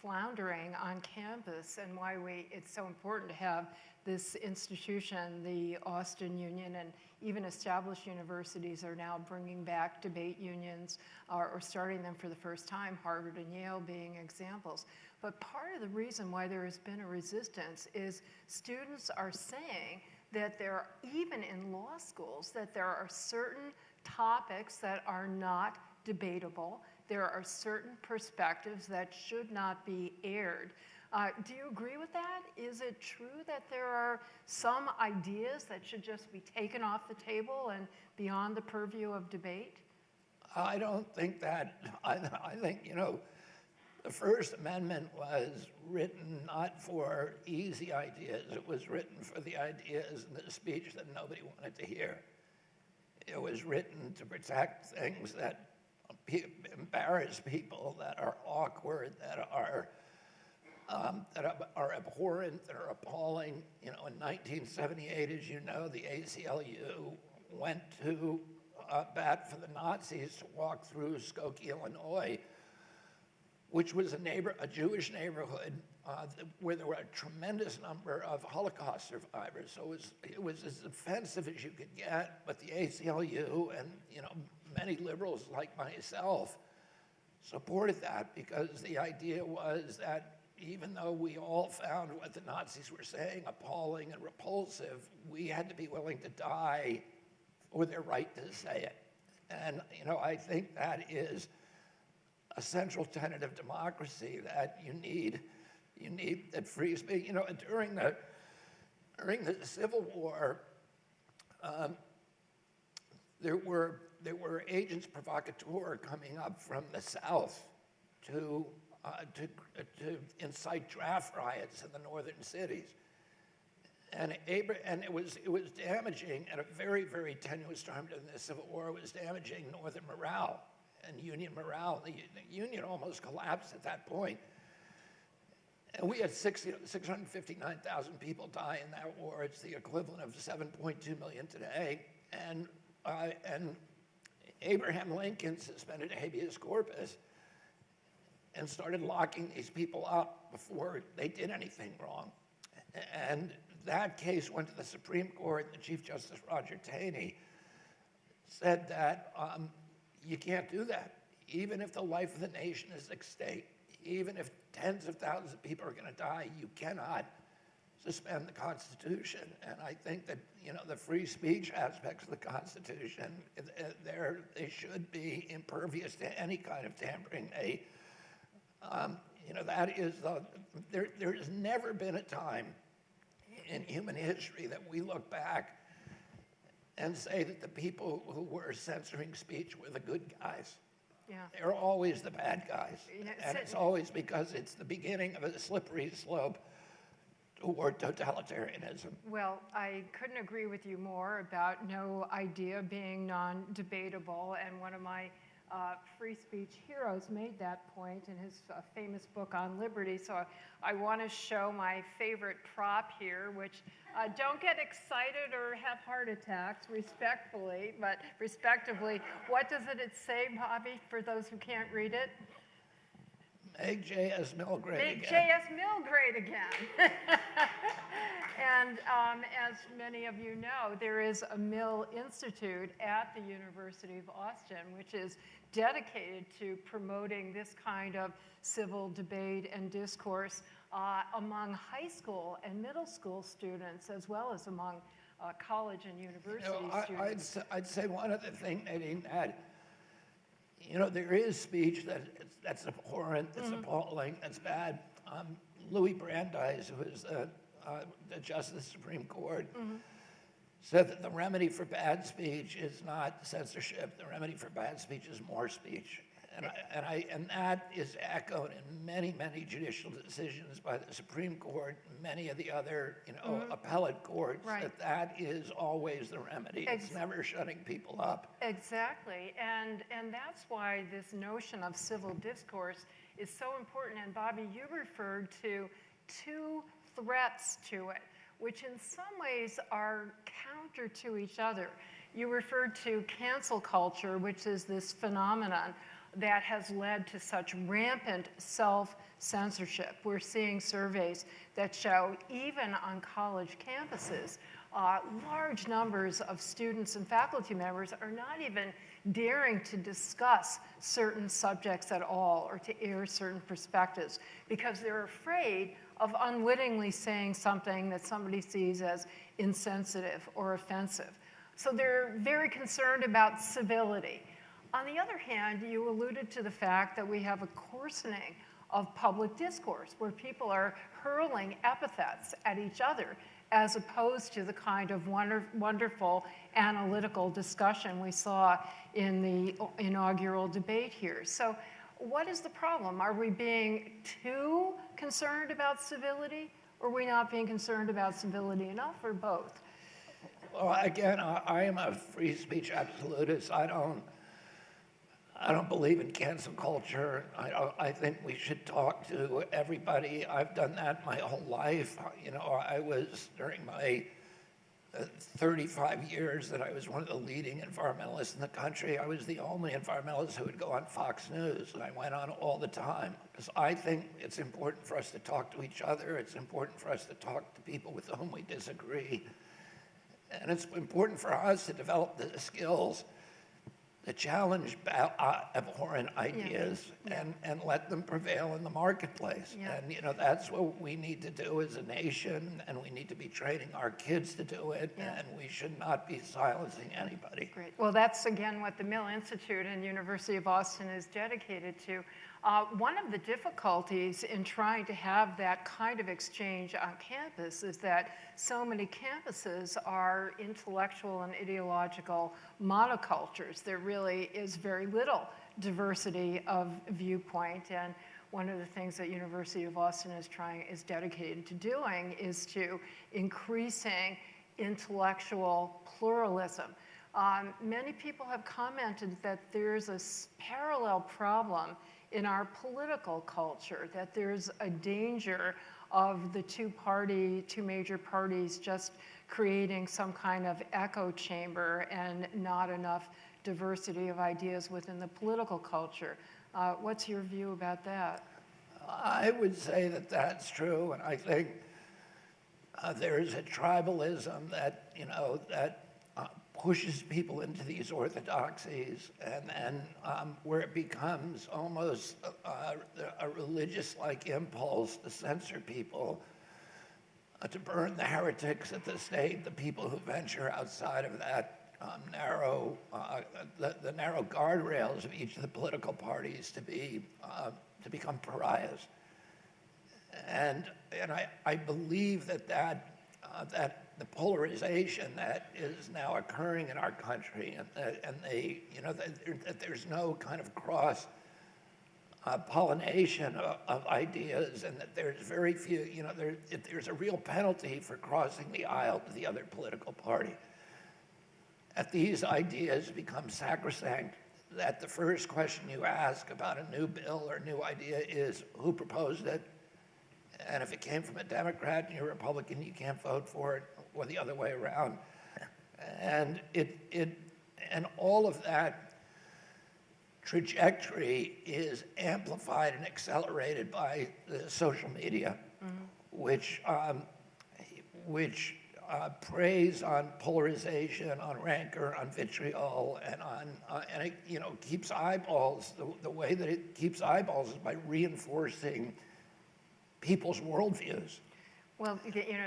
floundering on campus and why it's so important to have this institution, the Austin Union, and even established universities are now bringing back debate unions or starting them for the first time, Harvard and Yale being examples. But part of the reason why there has been a resistance is students are saying that even in law schools, that there are certain topics that are not debatable. There are certain perspectives that should not be aired. Do you agree with that? Is it true that there are some ideas that should just be taken off the table and beyond the purview of debate? I don't think that. I think, the First Amendment was written not for easy ideas. It was written for the ideas in the speech that nobody wanted to hear. It was written to protect things that embarrass people, that are awkward, that are abhorrent, that are appalling. In 1978, as you know, the ACLU went to bat for the Nazis to walk through Skokie, Illinois, which was a Jewish neighborhood where there were a tremendous number of Holocaust survivors. So it was as offensive as you could get, but the ACLU and many liberals like myself supported that because the idea was that even though we all found what the Nazis were saying appalling and repulsive, we had to be willing to die for their right to say it. And, you know, I think that is a central tenet of democracy, that you need that free speech. You know, during the Civil War, there were agents provocateur coming up from the South to incite draft riots in the northern cities. And it was damaging at a very, very tenuous time during the Civil War. It was damaging Northern morale and Union morale. The Union almost collapsed at that point. And we had 659,000 people die in that war. It's the equivalent of 7.2 million today. And Abraham Lincoln suspended habeas corpus and started locking these people up before they did anything wrong. And that case went to the Supreme Court, and the Chief Justice Roger Taney said that you can't do that. Even if the life of the nation is at stake, even if tens of thousands of people are going to die, you cannot suspend the Constitution. And I think that, you know, the free speech aspects of the Constitution, they should be impervious to any kind of tampering. You know, that is there has never been a time in human history that we look back and say that the people who were censoring speech were the good guys. Yeah. They're always the bad guys. And it's always because it's the beginning of a slippery slope toward totalitarianism. Well, I couldn't agree with you more about no idea being non-debatable, and one of my free speech heroes made that point in his famous book on liberty. So I want to show my favorite prop here, which don't get excited or have heart attacks, respectively. What does it say, Bobby, for those who can't read it? Make J.S. Mill great again. Make J.S. Mill great again. And as many of you know, there is a Mill Institute at the University of Austin, which is dedicated to promoting this kind of civil debate and discourse among high school and middle school students, as well as among college and university students. I'd say one other thing, Nadine, that, you know, there is speech that's abhorrent, that's appalling, that's bad. Louis Brandeis, who is the Justice of the Supreme Court, said that the remedy for bad speech is not censorship. The remedy for bad speech is more speech. And that is echoed in many, many judicial decisions by the Supreme Court, many of the other, you know, appellate courts, that is always the remedy. It's never shutting people up. Exactly, and that's why this notion of civil discourse is so important. And Bobby, you referred to two threats to it, which in some ways are counter to each other. You referred to cancel culture, which is this phenomenon that has led to such rampant self-censorship. We're seeing surveys that show, even on college campuses, large numbers of students and faculty members are not even daring to discuss certain subjects at all or to air certain perspectives because they're afraid of unwittingly saying something that somebody sees as insensitive or offensive. So they're very concerned about civility. On the other hand, you alluded to the fact that we have a coarsening of public discourse where people are hurling epithets at each other as opposed to the kind of wonderful analytical discussion we saw in the inaugural debate here. So what is the problem? Are we being too concerned about civility, or are we not being concerned about civility enough, or both? Well, again, I am a free speech absolutist. I don't believe in cancel culture. I think we should talk to everybody. I've done that my whole life. You know, I was, during my 35 years that I was one of the leading environmentalists in the country, I was the only environmentalist who would go on Fox News, and I went on all the time. Because I think it's important for us to talk to each other. It's important for us to talk to people with whom we disagree. And it's important for us to develop the skills to challenge abhorrent ideas and let them prevail in the marketplace. Yeah. And, you know, that's what we need to do as a nation, and we need to be training our kids to do it, and we should not be silencing anybody. Great. Well, that's again what the Mill Institute and University of Austin is dedicated to. One of the difficulties in trying to have that kind of exchange on campus is that so many campuses are intellectual and ideological monocultures. There really is very little diversity of viewpoint, and one of the things that University of Austin is dedicated to doing is to increasing intellectual pluralism. Many people have commented that there's a parallel problem in our political culture, that there's a danger of the two major parties just creating some kind of echo chamber and not enough diversity of ideas within the political culture. What's your view about that? I would say that that's true, and I think there's a tribalism that, you know, that pushes people into these orthodoxies, and where it becomes almost a religious-like impulse to censor people, to burn the heretics at the stake, the people who venture outside of that narrow guardrails of each of the political parties to become pariahs. And I believe that the polarization that is now occurring in our country, that there's no kind of cross pollination of ideas, and that there's very few, there's a real penalty for crossing the aisle to the other political party. That these ideas become sacrosanct, that the first question you ask about a new bill or new idea is who proposed it, and if it came from a Democrat and you're a Republican, you can't vote for it, or the other way around. And and all of that trajectory is amplified and accelerated by the social media, which preys on polarization, on rancor, on vitriol, and it keeps eyeballs. The way that it keeps eyeballs is by reinforcing people's worldviews. Well,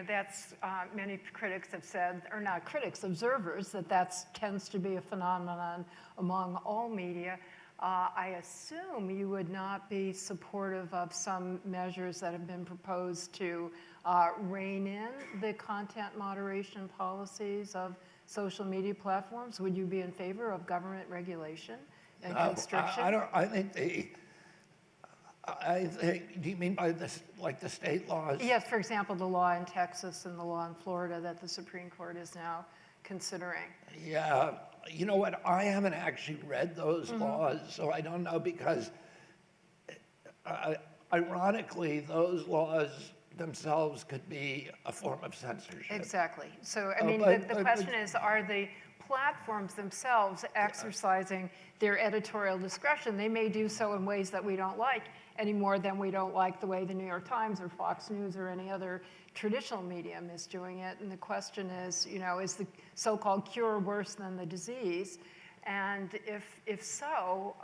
that's many critics have said, or not critics, observers, that tends to be a phenomenon among all media. I assume you would not be supportive of some measures that have been proposed to rein in the content moderation policies of social media platforms. Would you be in favor of government regulation and constriction? I think, do you mean by this, like the state laws? Yes, for example, the law in Texas and the law in Florida that the Supreme Court is now considering. Yeah, you know what, I haven't actually read those laws, so I don't know, because ironically, those laws themselves could be a form of censorship. Exactly. So, I mean, the question is, are the platforms themselves exercising their editorial discretion? They may do so in ways that we don't like any more than we don't like the way the New York Times or Fox News or any other traditional medium is doing it. And the question is, is the so-called cure worse than the disease? And if so,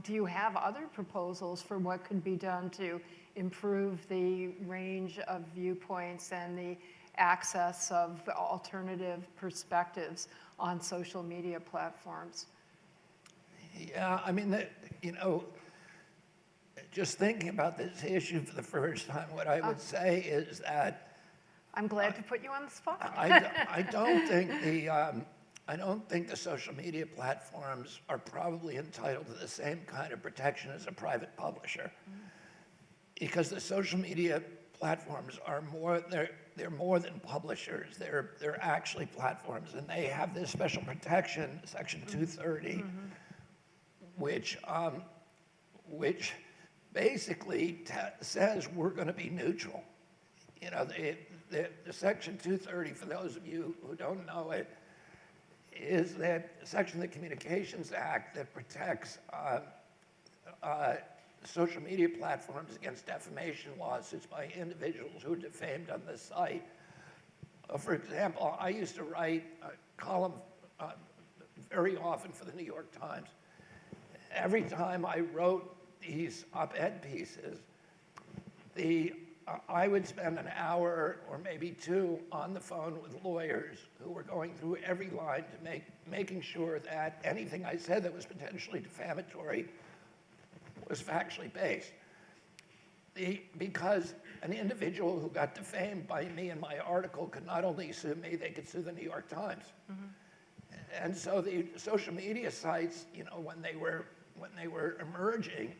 do you have other proposals for what could be done to improve the range of viewpoints and the access of alternative perspectives on social media platforms? Yeah, I mean, just thinking about this issue for the first time, what I would say is that I'm glad to put you on the spot. I don't think the social media platforms are probably entitled to the same kind of protection as a private publisher, because the social media platforms are they're more than publishers. They're actually platforms, and they have this special protection, Section 230, which basically says we're going to be neutral. The Section 230, for those of you who don't know it, is that section of the Communications Act that protects social media platforms against defamation lawsuits by individuals who are defamed on the site. For example, I used to write a column very often for the New York Times. Every time I wrote these op-ed pieces, I would spend an hour or maybe two on the phone with lawyers who were going through every line to making sure that anything I said that was potentially defamatory was factually based. Because an individual who got defamed by me in my article could not only sue me, they could sue the New York Times. Mm-hmm. And so the social media sites, when they were emerging,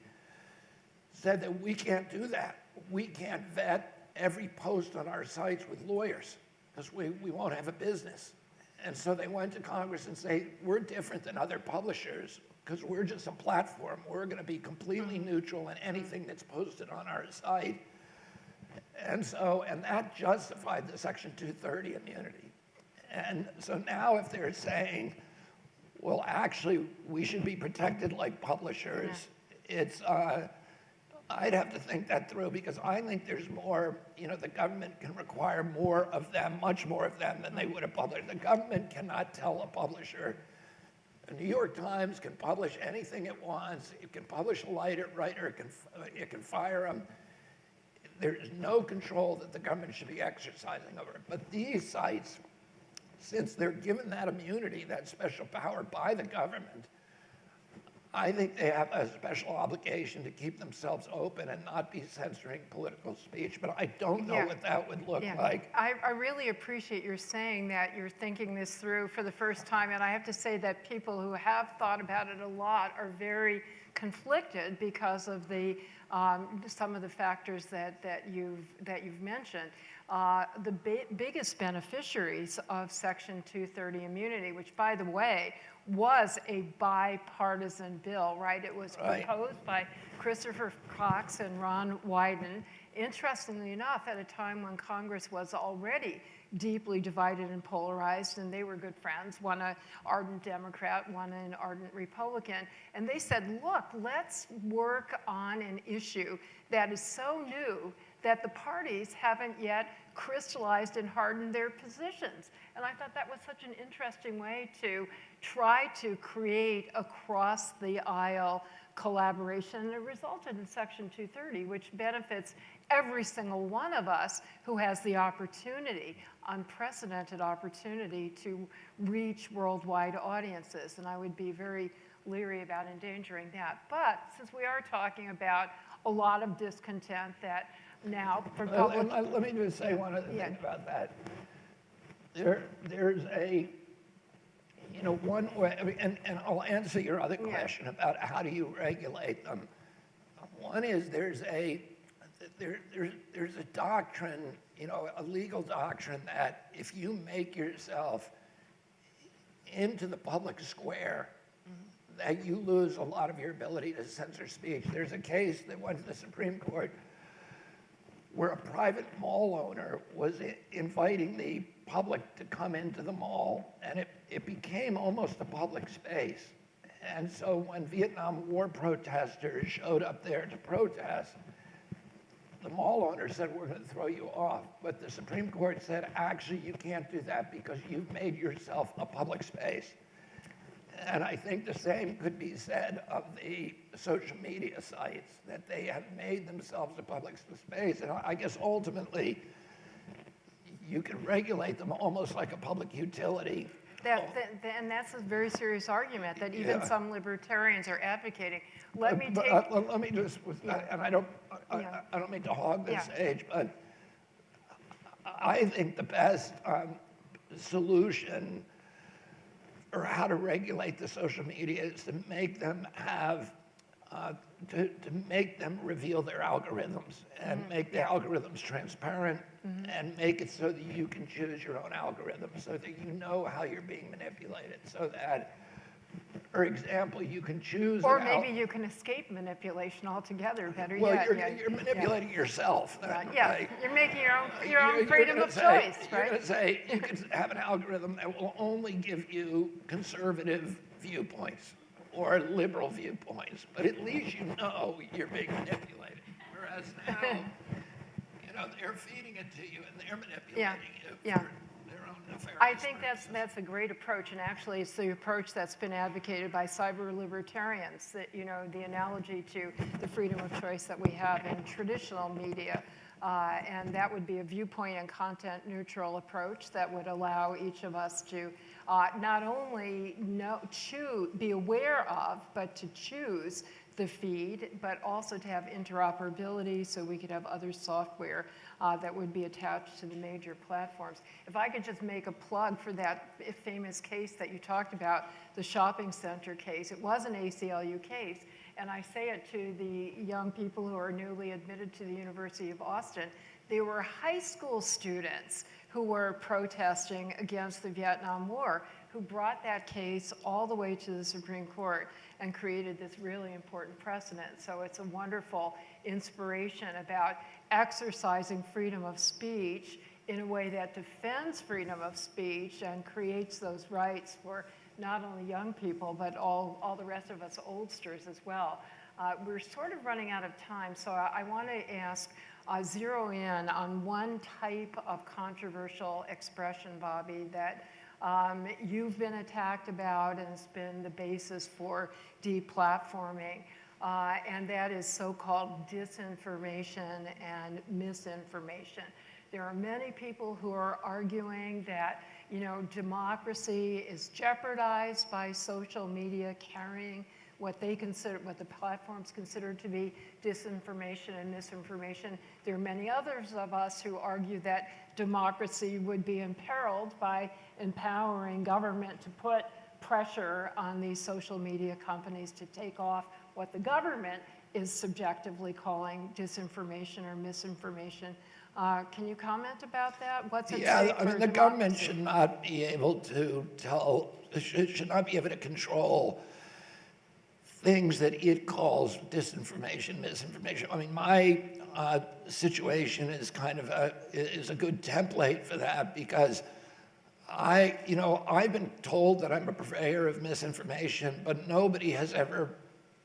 said that we can't do that. We can't vet every post on our sites with lawyers because we won't have a business. And so they went to Congress and say, we're different than other publishers because we're just a platform. We're going to be completely neutral in anything that's posted on our site. And that justified the Section 230 immunity. And so now if they're saying, well, actually, we should be protected like publishers, I'd have to think that through because I think there's more, the government can require more of them, much more of them than they would a publisher. The government cannot tell a publisher. The New York Times can publish anything it wants. It can publish a writer, it can fire them. There's no control that the government should be exercising over it. But these sites, since they're given that immunity, that special power by the government, I think they have a special obligation to keep themselves open and not be censoring political speech, but I don't know what that would look like. I really appreciate your saying that you're thinking this through for the first time, and I have to say that people who have thought about it a lot are very conflicted because of the some of the factors that you've mentioned. The biggest beneficiaries of Section 230 immunity, which, by the way, was a bipartisan bill, right? It was proposed by Christopher Cox and Ron Wyden. Interestingly enough, at a time when Congress was already deeply divided and polarized, and they were good friends, one an ardent Democrat, one an ardent Republican, and they said, look, let's work on an issue that is so new that the parties haven't yet crystallized and hardened their positions. And I thought that was such an interesting way to try to create across the aisle collaboration, and it resulted in Section 230, which benefits every single one of us who has the opportunity, unprecedented opportunity, to reach worldwide audiences. And I would be very leery about endangering that. But since we are talking about a lot of discontent that now for public... Let me just say one other thing about that. There's a, one way, and I'll answer your other question about how do you regulate them. One is there's a doctrine, a legal doctrine that if you make yourself into the public square, that you lose a lot of your ability to censor speech. There's a case that went to the Supreme Court where a private mall owner was inviting the public to come into the mall, and it became almost a public space. And so when Vietnam War protesters showed up there to protest, the mall owner said, we're going to throw you off. But the Supreme Court said, actually, you can't do that because you've made yourself a public space. And I think the same could be said of the social media sites, that they have made themselves a public space. And I guess ultimately, you can regulate them almost like a public utility. And that's a very serious argument that even some libertarians are advocating. Let me just, and I don't mean to hog this stage, but I think the best solution or how to regulate the social media is to make them have, to make them reveal their algorithms and make the algorithms transparent and make it so that you can choose your own algorithm so that you know how you're being manipulated so that, for example, you can choose. Or maybe you can escape manipulation altogether, better yet. You're manipulating yourself. Then, right? You're making your own freedom of choice, right? You're going to say you can have an algorithm that will only give you conservative viewpoints or liberal viewpoints, but at least you know you're being manipulated. Whereas now, they're feeding it to you and they're manipulating you. their own nefarious I think that's a great approach, and actually it's the approach that's been advocated by cyber libertarians, that, you know, the analogy to the freedom of choice that we have in traditional media. And that would be a viewpoint and content neutral approach that would allow each of us to not only be aware of, but to choose the feed, but also to have interoperability so we could have other software that would be attached to the major platforms. If I could just make a plug for that famous case that you talked about, the shopping center case. It was an ACLU case, and I say it to the young people who are newly admitted to the University of Austin. They were high school students who were protesting against the Vietnam War, who brought that case all the way to the Supreme Court and created this really important precedent. So it's a wonderful inspiration about exercising freedom of speech in a way that defends freedom of speech and creates those rights for not only young people, but all the rest of us oldsters as well. We're sort of running out of time, so I want to ask, zero in on one type of controversial expression, Bobby, that you've been attacked about and has been the basis for deplatforming, and that is so-called disinformation and misinformation. There are many people who are arguing that, you know, democracy is jeopardized by social media carrying what they consider, what the platforms consider to be disinformation and misinformation. There are many others of us who argue that democracy would be imperiled by empowering government to put pressure on these social media companies to take off what the government is subjectively calling disinformation or misinformation. Can you comment about that? What's at stake I mean, the government should not be able to should not be able to control things that it calls disinformation, misinformation. I mean, my situation is kind of is a good template for that, because I've been told that I'm a purveyor of misinformation, but nobody has ever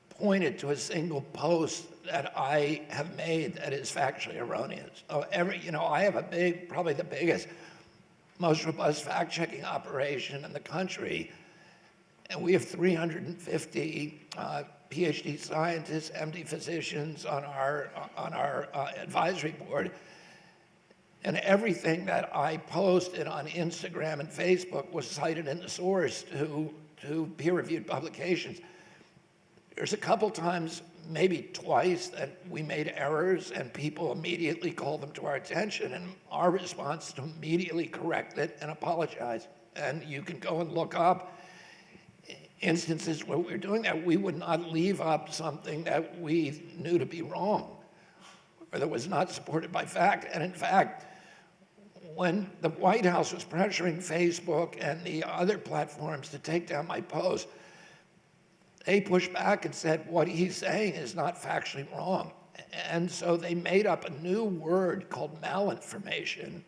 pointed to a single post that I have made that is factually erroneous. I have probably the biggest, most robust fact-checking operation in the country, and we have 350 PhD scientists, MD physicians on our advisory board, and everything that I posted on Instagram and Facebook was cited in the source to peer-reviewed publications. There's a couple times, maybe twice, that we made errors and people immediately called them to our attention, and our response is to immediately correct it and apologize. And you can go and look up instances where we're doing that. We would not leave up something that we knew to be wrong or that was not supported by fact. And in fact, when the White House was pressuring Facebook and the other platforms to take down my post, they pushed back and said, what he's saying is not factually wrong. And so they made up a new word called malinformation,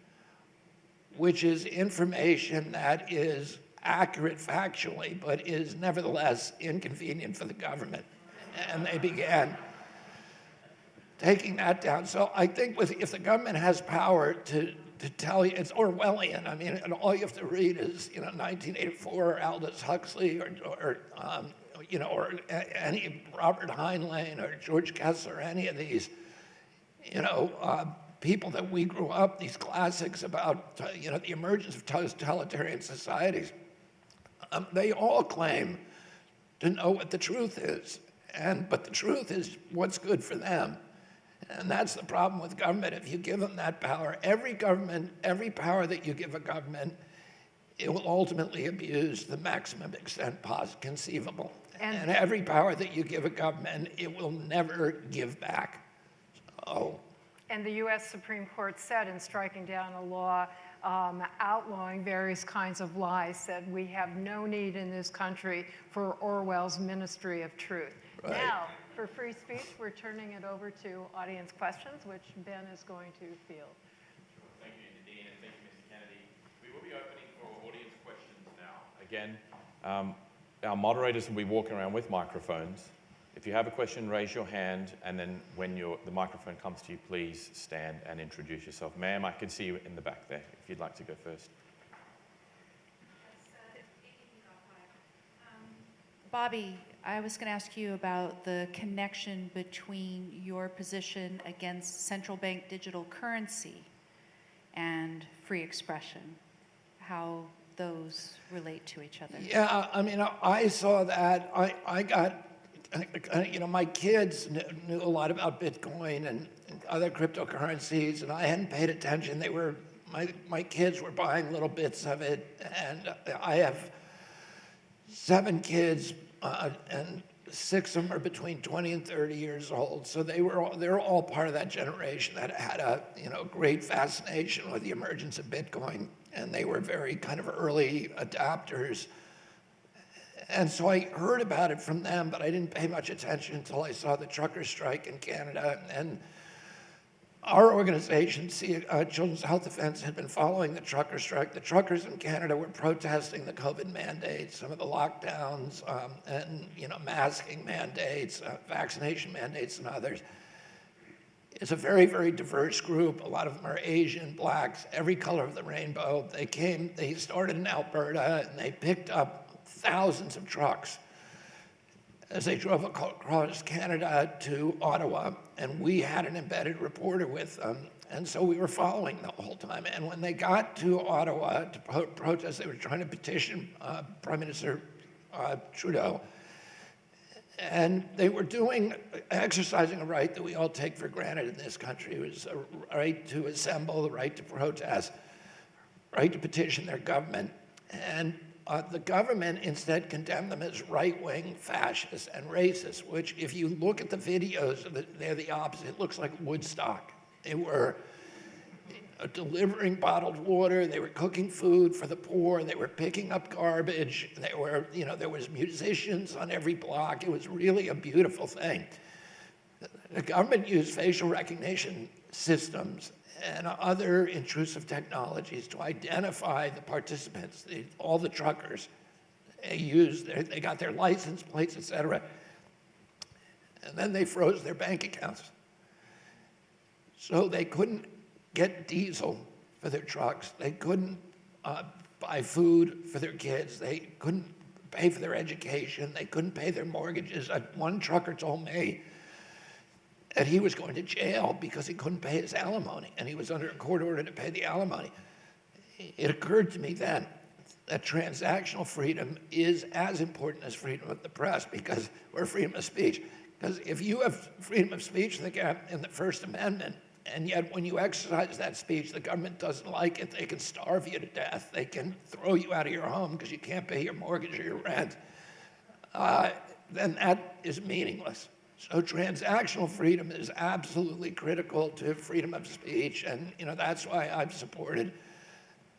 which is information that is accurate factually, but is nevertheless inconvenient for the government. And they began taking that down. So I think if the government has power to tell you, it's Orwellian. I mean, and all you have to read is 1984, Aldous Huxley, or any Robert Heinlein or George Kessler, any of these, people that we grew up, these classics about, the emergence of totalitarian societies. They all claim to know what the truth is, but the truth is what's good for them. And that's the problem with government. If you give them that power, every power that you give a government, it will ultimately abuse the maximum extent conceivable. And every power that you give a government, it will never give back. And the U.S. Supreme Court said in striking down a law outlawing various kinds of lies, said we have no need in this country for Orwell's Ministry of Truth. Right. Now, for free speech, we're turning it over to audience questions, which Ben is going to field. Sure. Thank you, Nadine, and thank you, Mr. Kennedy. We will be opening for audience questions now. Again, our moderators will be walking around with microphones. If you have a question, raise your hand, and then when the microphone comes to you, please stand and introduce yourself. Ma'am, I can see you in the back there, if you'd like to go first. Bobby, I was going to ask you about the connection between your position against central bank digital currency and free expression, how those relate to each other. Yeah, I mean, I saw that. I got, you know, my kids knew a lot about Bitcoin and other cryptocurrencies, and I hadn't paid attention. They were, my kids were buying little bits of it, and I have 7 kids, and 6 of them are between 20 and 30 years old. So they're all part of that generation that had a, you know, great fascination with the emergence of Bitcoin, and they were very kind of early adopters. And so I heard about it from them, but I didn't pay much attention until I saw the trucker strike in Canada. And our organization, Children's Health Defense, had been following the trucker strike. The truckers in Canada were protesting the COVID mandates, some of the lockdowns, and, you know, masking mandates, vaccination mandates, and others. It's a very, very diverse group. A lot of them are Asian, blacks, every color of the rainbow. They started in Alberta, and they picked up thousands of trucks as they drove across Canada to Ottawa, and we had an embedded reporter with them, and so we were following the whole time. And when they got to Ottawa to protest, they were trying to petition Prime Minister Trudeau, and they were exercising a right that we all take for granted in this country. It was a right to assemble, the right to protest, right to petition their government. And the government instead condemned them as right-wing fascists and racist, which if you look at the videos, they're the opposite. It looks like Woodstock. They were delivering bottled water. They were cooking food for the poor. They were picking up garbage. They were, you know, there was musicians on every block. It was really a beautiful thing. The government used facial recognition systems and other intrusive technologies to identify the participants, all the truckers. They got their license plates, et cetera. And then they froze their bank accounts. So they couldn't get diesel for their trucks. They couldn't buy food for their kids. They couldn't pay for their education. They couldn't pay their mortgages. One trucker told me that he was going to jail because he couldn't pay his alimony, and he was under a court order to pay the alimony. It occurred to me then that transactional freedom is as important as freedom of the press, because we're freedom of speech. Because if you have freedom of speech in the First Amendment, and yet when you exercise that speech, the government doesn't like it, they can starve you to death, they can throw you out of your home because you can't pay your mortgage or your rent, then that is meaningless. So transactional freedom is absolutely critical to freedom of speech, and you know that's why I've supported.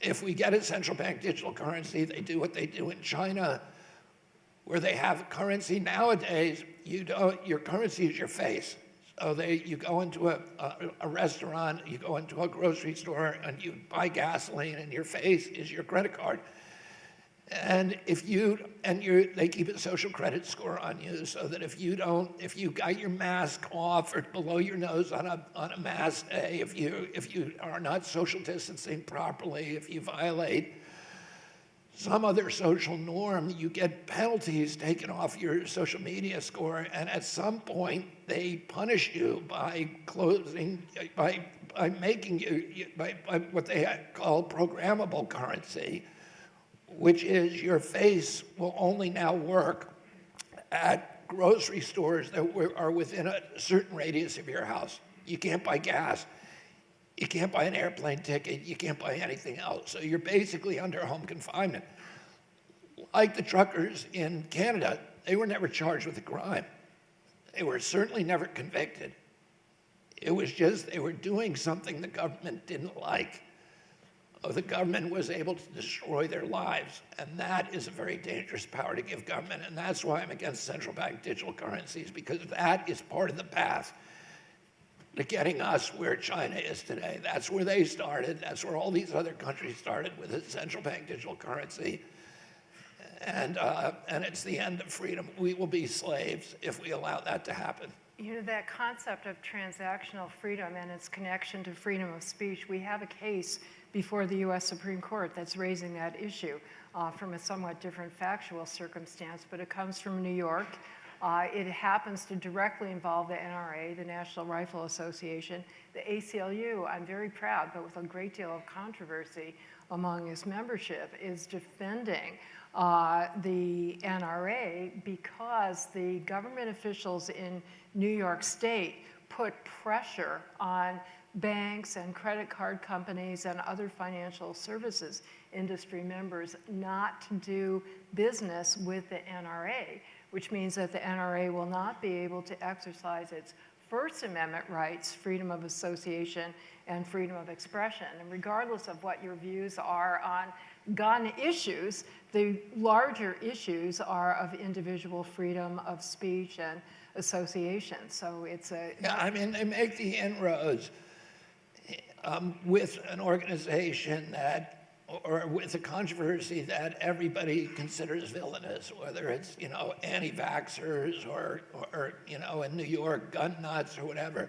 If we get a central bank digital currency, they do what they do in China, where they have currency nowadays. Your currency is your face. So you go into a restaurant, you go into a grocery store, and you buy gasoline, and your face is your credit card. And they keep a social credit score on you, so that if you got your mask off or below your nose on a mask day, if you are not social distancing properly, if you violate some other social norm, you get penalties taken off your social media score, and at some point they punish you by making you by what they call programmable currency, which is your face will only now work at grocery stores that are within a certain radius of your house. You can't buy gas. You can't buy an airplane ticket. You can't buy anything else. So you're basically under home confinement. Like the truckers in Canada, they were never charged with a crime. They were certainly never convicted. It was just they were doing something the government didn't like. The government was able to destroy their lives, and that is a very dangerous power to give government, and that's why I'm against central bank digital currencies, because that is part of the path to getting us where China is today. That's where they started. That's where all these other countries started, with a central bank digital currency, and it's the end of freedom. We will be slaves if we allow that to happen. You know, that concept of transactional freedom and its connection to freedom of speech, we have a case before the U.S. Supreme Court that's raising that issue from a somewhat different factual circumstance, but it comes from New York. It happens to directly involve the NRA, the National Rifle Association. The ACLU, I'm very proud, but with a great deal of controversy among its membership, is defending the NRA because the government officials in New York State put pressure on banks and credit card companies and other financial services industry members not to do business with the NRA, which means that the NRA will not be able to exercise its First Amendment rights, freedom of association and freedom of expression. And regardless of what your views are on gun issues, the larger issues are of individual freedom of speech and association. So it's a... Yeah, I mean, they make the inroads with an organization that, or with a controversy that everybody considers villainous, whether it's, you know, anti-vaxxers or, you know, in New York, gun nuts or whatever.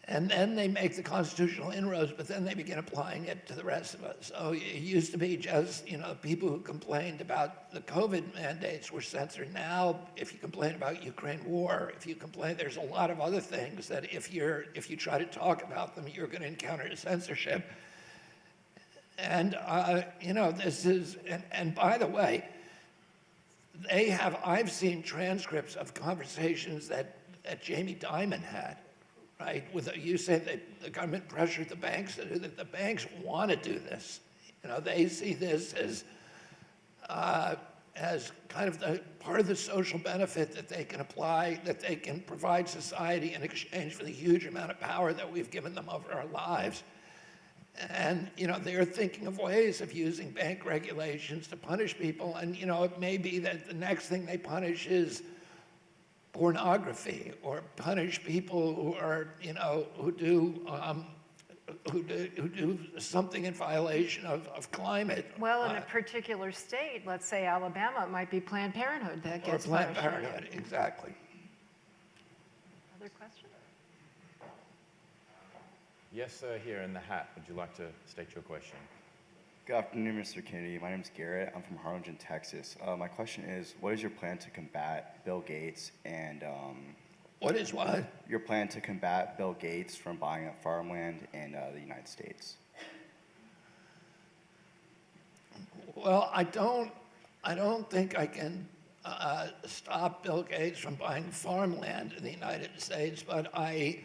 And then they make the constitutional inroads, but then they begin applying it to the rest of us. So it used to be just, you know, people who complained about the COVID mandates were censored. Now, if you complain about Ukraine war, if you complain, there's a lot of other things that if you try to talk about them, you're going to encounter censorship. And, you know, this is, and by the way, I've seen transcripts of conversations that Jamie Dimon had, right? You say that the government pressured the banks, that the banks want to do this. You know, they see this as kind of part of the social benefit that they can apply, that they can provide society in exchange for the huge amount of power that we've given them over our lives. And, you know, they're thinking of ways of using bank regulations to punish people. And, you know, it may be that the next thing they punish is pornography, or punish people who are, you know, who do something in violation of climate. Well, in a particular state, let's say Alabama, it might be Planned Parenthood that gets Planned punished. Parenthood, exactly. Other question? Yes, sir, here in the hat. Would you like to state your question? Good afternoon, Mr. Kennedy. My name is Garrett. I'm from Harlingen, Texas. My question is, what is your plan to combat Bill Gates and... What is what? Your plan to combat Bill Gates from buying up farmland in the United States. Well, I don't think I can stop Bill Gates from buying farmland in the United States, but I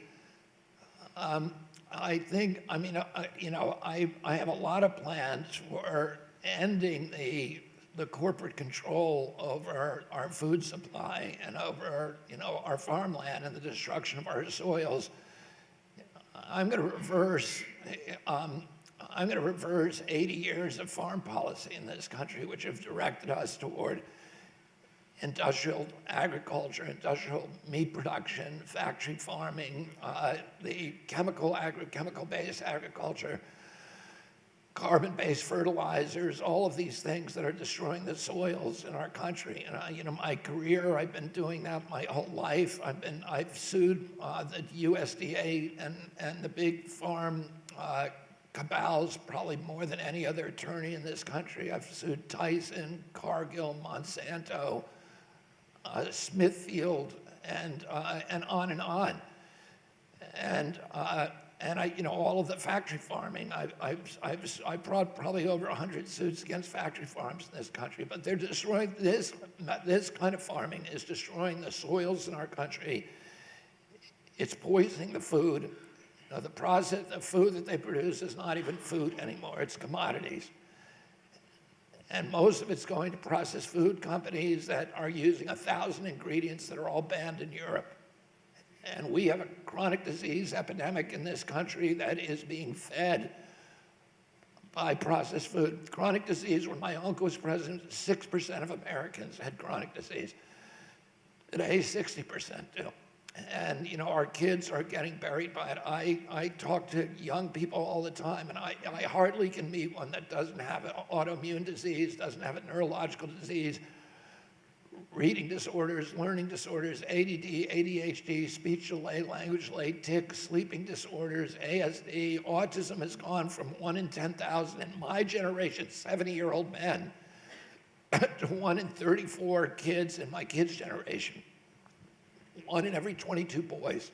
think, I mean, you know, I have a lot of plans for ending the corporate control over our food supply and over, you know, our farmland and the destruction of our soils. I'm going to reverse 80 years of farm policy in this country, which have directed us toward industrial agriculture, industrial meat production, factory farming, the chemical-based agriculture, carbon-based fertilizers, all of these things that are destroying the soils in our country. And you know, my career, I've been doing that my whole life. I've sued the USDA and the big farm cabals probably more than any other attorney in this country. I've sued Tyson, Cargill, Monsanto, Smithfield, and on and on. And I, you know, all of the factory farming, I've brought probably over 100 suits against factory farms in this country, but they're destroying this kind of farming is destroying the soils in our country. It's poisoning the food. You know, the food that they produce is not even food anymore, it's commodities. And most of it's going to processed food companies that are using 1,000 ingredients that are all banned in Europe. And we have a chronic disease epidemic in this country that is being fed by processed food. Chronic disease, when my uncle was president, 6% of Americans had chronic disease. Today, 60% do. And, you know, our kids are getting buried by it. I talk to young people all the time, and I hardly can meet one that doesn't have an autoimmune disease, doesn't have a neurological disease, reading disorders, learning disorders, ADD, ADHD, speech delay, language delay, tics, sleeping disorders, ASD. Autism has gone from 1 in 10,000 in my generation, 70-year-old men, to 1 in 34 kids in my kids' generation. 1 in every 22 boys.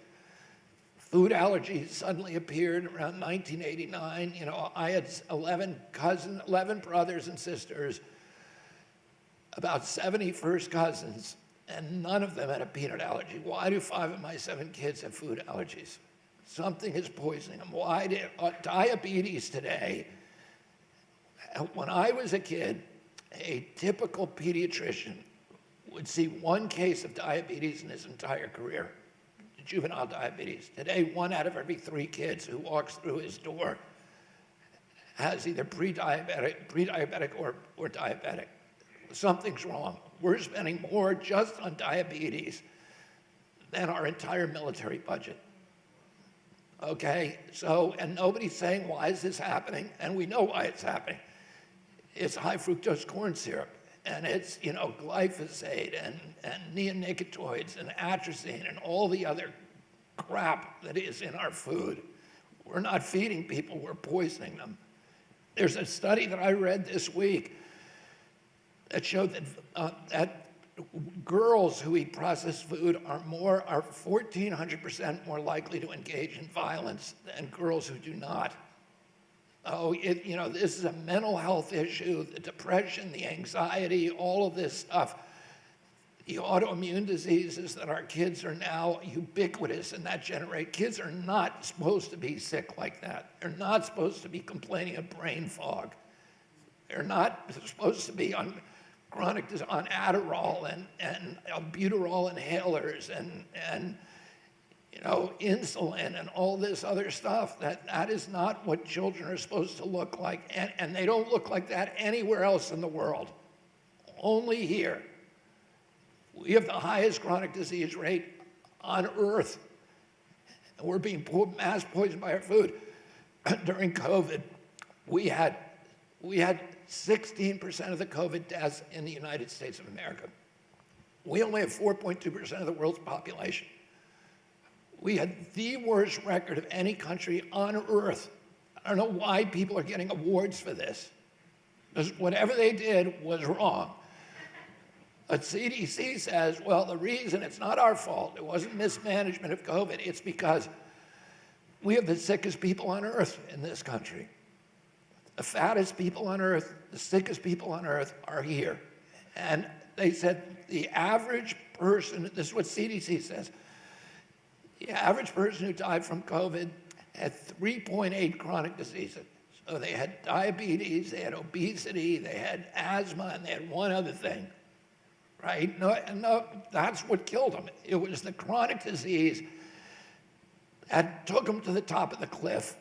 Food allergies suddenly appeared around 1989. You know, I had 11 brothers and sisters, about 70 first cousins, and none of them had a peanut allergy. Why do 5 of my 7 kids have food allergies? Something is poisoning them. Why do diabetes today? When I was a kid, a typical pediatrician would see 1 case of diabetes in his entire career, juvenile diabetes. Today, 1 out of every 3 kids who walks through his door has either pre-diabetic or diabetic. Something's wrong. We're spending more just on diabetes than our entire military budget. Okay, so, and nobody's saying, why is this happening? And we know why it's happening. It's high fructose corn syrup, and it's, you know, glyphosate and neonicotinoids and atrazine and all the other crap that is in our food. We're not feeding people, we're poisoning them. There's a study that I read this week that showed that girls who eat processed food are 1,400% more likely to engage in violence than girls who do not. Oh, you know, this is a mental health issue, the depression, the anxiety, all of this stuff. The autoimmune diseases that our kids are now ubiquitous in that generation. Kids are not supposed to be sick like that. They're not supposed to be complaining of brain fog. They're not supposed to be on Adderall and albuterol inhalers and you know, insulin and all this other stuff. That is not what children are supposed to look like. And they don't look like that anywhere else in the world. Only here. We have the highest chronic disease rate on Earth. And we're being mass poisoned by our food. During COVID, we had 16% of the COVID deaths in the United States of America. We only have 4.2% of the world's population. We had the worst record of any country on Earth. I don't know why people are getting awards for this, because whatever they did was wrong. But CDC says, well, the reason it's not our fault, it wasn't mismanagement of COVID, it's because we have the sickest people on Earth in this country. The fattest people on Earth, the sickest people on Earth are here. And they said the average person, this is what CDC says, the average person who died from COVID had 3.8 chronic diseases. So they had diabetes, they had obesity, they had asthma, and they had one other thing, right? No, that's what killed them. It was the chronic disease that took them to the top of the cliff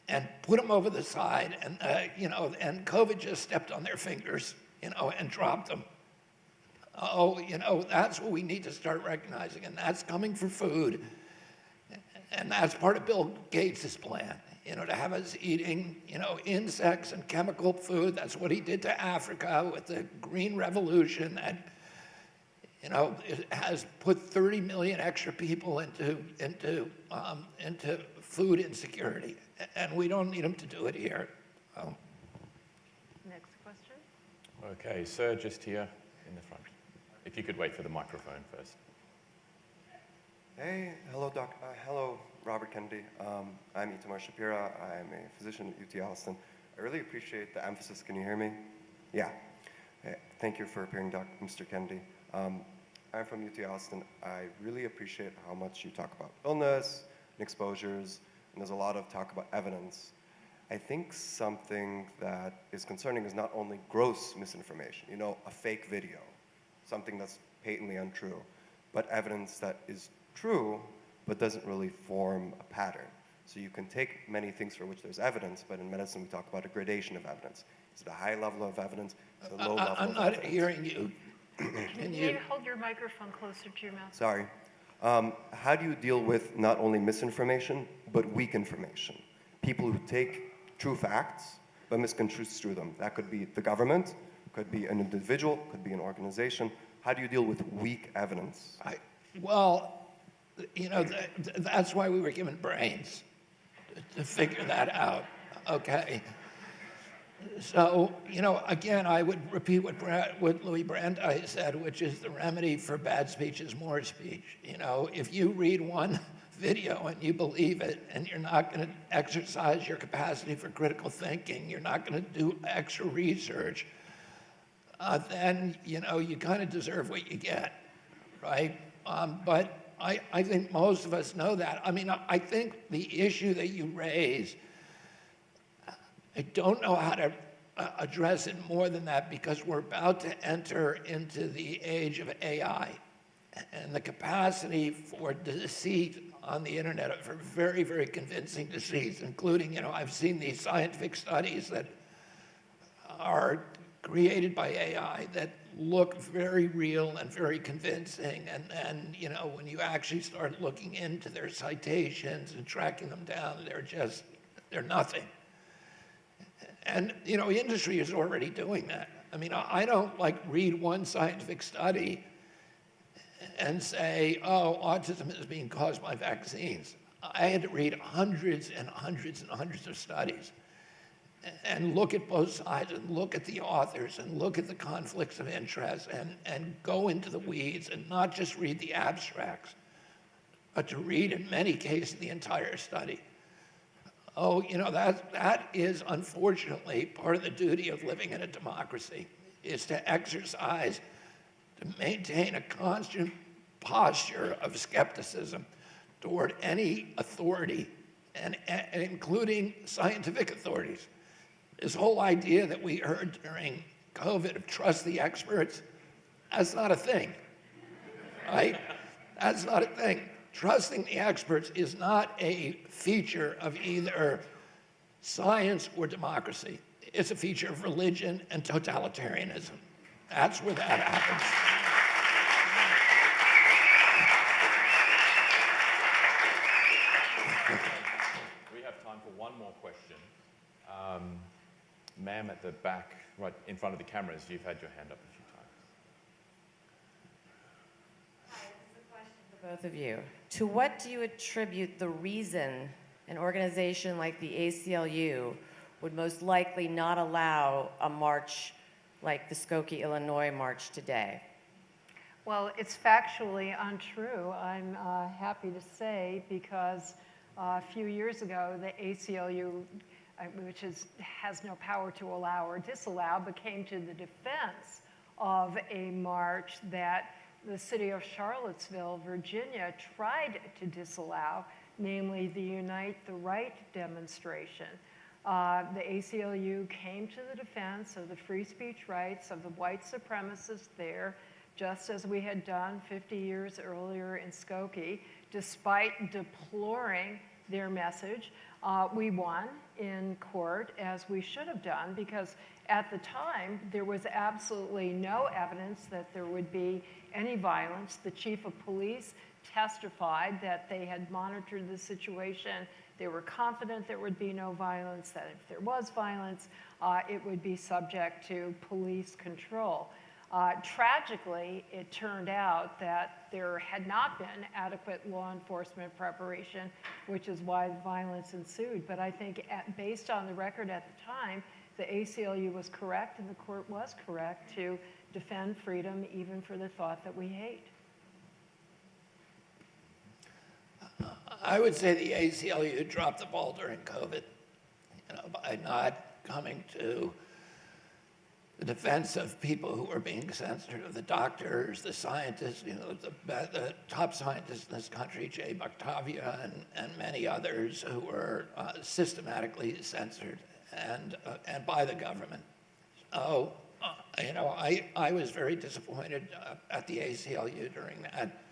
and put them over the side, and you know, and COVID just stepped on their fingers, you know, and dropped them. Oh, you know, that's what we need to start recognizing, and that's coming for food, and that's part of Bill Gates' plan, you know, to have us eating, you know, insects and chemical food. That's what he did to Africa with the Green Revolution. That, you know, it has put 30 million extra people into food insecurity. And we don't need them to do it here. Next question. Okay, sir, just here in the front. If you could wait for the microphone first. Hey, hello, Robert Kennedy. I'm Itamar Shapira. I'm a physician at UT Austin. I really appreciate the emphasis. Can you hear me? Yeah. Hey, thank you for appearing, Mr. Kennedy. I'm from UT Austin. I really appreciate how much you talk about illness and exposures. And there's a lot of talk about evidence. I think something that is concerning is not only gross misinformation, you know, a fake video, something that's patently untrue, but evidence that is true, but doesn't really form a pattern. So you can take many things for which there's evidence, but in medicine we talk about a gradation of evidence. Is it a high level of evidence? Is it a low level of evidence? I'm not hearing you. Can you hold your microphone closer to your mouth? Sorry. How do you deal with not only misinformation, but weak information? People who take true facts, but misconstrue them. That could be the government, could be an individual, could be an organization. How do you deal with weak evidence? Well, you know, that's why we were given brains, to figure that out, okay? So, you know, again, I would repeat what Louis Brandeis said, which is the remedy for bad speech is more speech. You know, if you read one video and you believe it, and you're not going to exercise your capacity for critical thinking, you're not going to do extra research, then, you know, you kind of deserve what you get, right? But I think most of us know that. I mean, I think the issue that you raise, I don't know how to address it more than that, because we're about to enter into the age of AI, and the capacity for deceit on the internet, for very, very convincing deceits, including, you know, I've seen these scientific studies that are created by AI that look very real and very convincing, and you know, when you actually start looking into their citations and tracking them down, they're nothing. And you know, industry is already doing that. I mean, I don't like read one scientific study and say, oh, autism is being caused by vaccines. I had to read hundreds and hundreds and hundreds of studies and look at both sides and look at the authors and look at the conflicts of interest and go into the weeds and not just read the abstracts, but to read, in many cases, the entire study. Oh, you know, that is unfortunately part of the duty of living in a democracy, is to exercise, to maintain a constant posture of skepticism toward any authority, and including scientific authorities. This whole idea that we heard during COVID of trust the experts, that's not a thing, right? That's not a thing. Trusting the experts is not a feature of either science or democracy. It's a feature of religion and totalitarianism. That's where that happens. We have time for one more question. Ma'am at the back, right in front of the cameras, you've had your hand up a few times. Hi, this is a question for both of you. To what do you attribute the reason an organization like the ACLU would most likely not allow a march like the Skokie, Illinois march today? Well, it's factually untrue, I'm happy to say, because a few years ago, the ACLU, which has no power to allow or disallow, but came to the defense of a march that the city of Charlottesville, Virginia, tried to disallow, namely the Unite the Right demonstration. The ACLU came to the defense of the free speech rights of the white supremacists there, just as we had done 50 years earlier in Skokie, despite deploring their message. We won in court, as we should have done, because at the time, there was absolutely no evidence that there would be any violence. The chief of police testified that they had monitored the situation. They were confident there would be no violence, that if there was violence, it would be subject to police control. Tragically, it turned out that there had not been adequate law enforcement preparation, which is why the violence ensued. But I think based on the record at the time, the ACLU was correct and the court was correct to defend freedom even for the thought that we hate. I would say the ACLU dropped the ball during COVID, you know, by not coming to the defense of people who were being censored, of the doctors, the scientists, you know, the top scientists in this country, Jay Bhattacharya and many others who were systematically censored and by the government. So, you know, I was very disappointed at the ACLU during that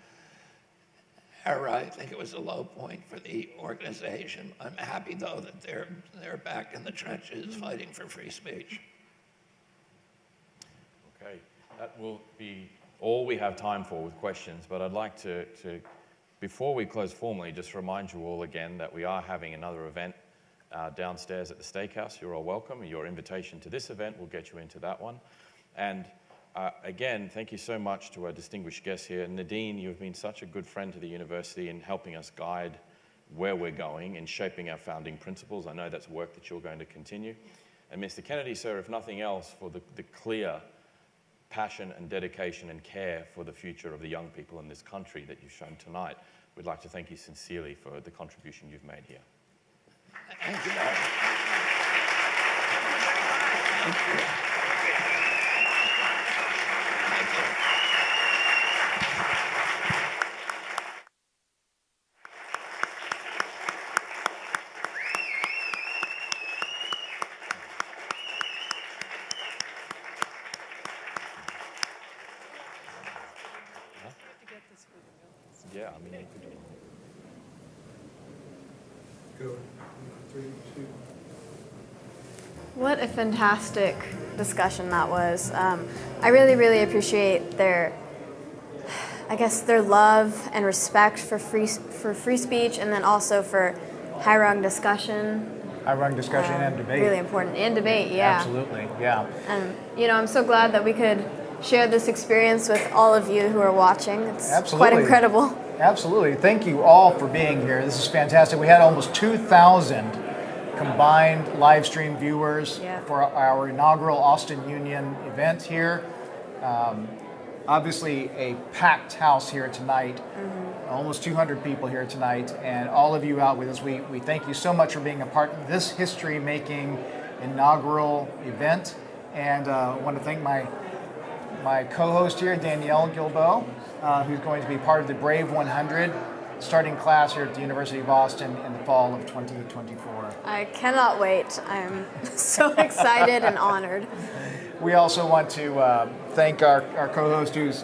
era. I think it was a low point for the organization. I'm happy, though, that they're back in the trenches fighting for free speech. Okay, that will be all we have time for with questions, but I'd like to before we close formally, just remind you all again that we are having another event downstairs at the Steakhouse. You're all welcome. Your invitation to this event will get you into that one. And Again, thank you so much to our distinguished guests here. Nadine, you've been such a good friend to the university in helping us guide where we're going and shaping our founding principles. I know that's work that you're going to continue. And Mr. Kennedy, sir, if nothing else, for the clear passion and dedication and care for the future of the young people in this country that you've shown tonight, we'd like to thank you sincerely for the contribution you've made here. Thank you. Yeah, I mean, Go. 3, 2. What a fantastic discussion that was. I really, really appreciate their love and respect for free speech, and then also for high-rung discussion. High-rung discussion and debate. Really important. And debate, yeah. Absolutely, yeah. And, I'm so glad that we could share this experience with all of you who are watching. It's Absolutely. quite incredible. Absolutely. Thank you all for being here. This is fantastic. We had almost 2,000 combined live stream viewers for our inaugural Austin Union event here. Obviously a packed house here tonight, almost 200 people here tonight, and all of you out with us. We thank you so much for being a part of this history-making inaugural event. And I want to thank my co-host here, Danielle Gilbo, who's going to be part of the Brave 100 starting class here at the University of Austin in the fall of 2024. I cannot wait. I'm so excited and honored. We also want to thank our co-host who's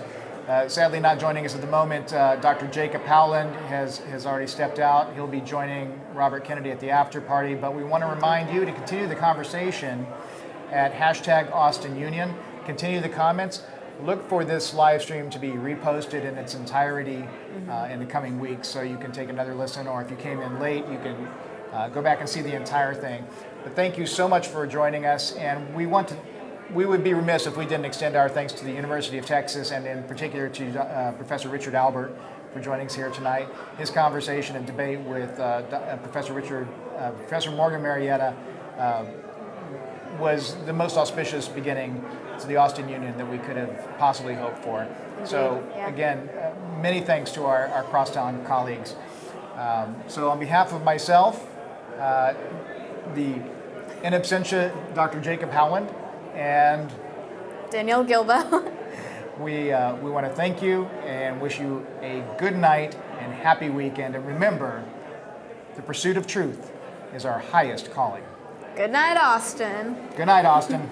sadly not joining us at the moment. Dr. Jacob Howland has already stepped out. He'll be joining Robert Kennedy at the after party, but we want to remind you to continue the conversation at #AustinUnion. Continue the comments. Look for this live stream to be reposted in its entirety in the coming weeks, so you can take another listen, or if you came in late, you can go back and see the entire thing. But thank you so much for joining us, and we would be remiss if we didn't extend our thanks to the University of Texas, and in particular to Professor Richard Albert for joining us here tonight. His conversation and debate with Professor Morgan Marietta was the most auspicious beginning to the Austin Union that we could have possibly hoped for. Indeed, so again, many thanks to our crosstown colleagues. So on behalf of myself, the in absentia Dr. Jacob Howland, and Danielle Gilbo. we want to thank you and wish you a good night and happy weekend. And remember, the pursuit of truth is our highest calling. Good night, Austin. Good night, Austin.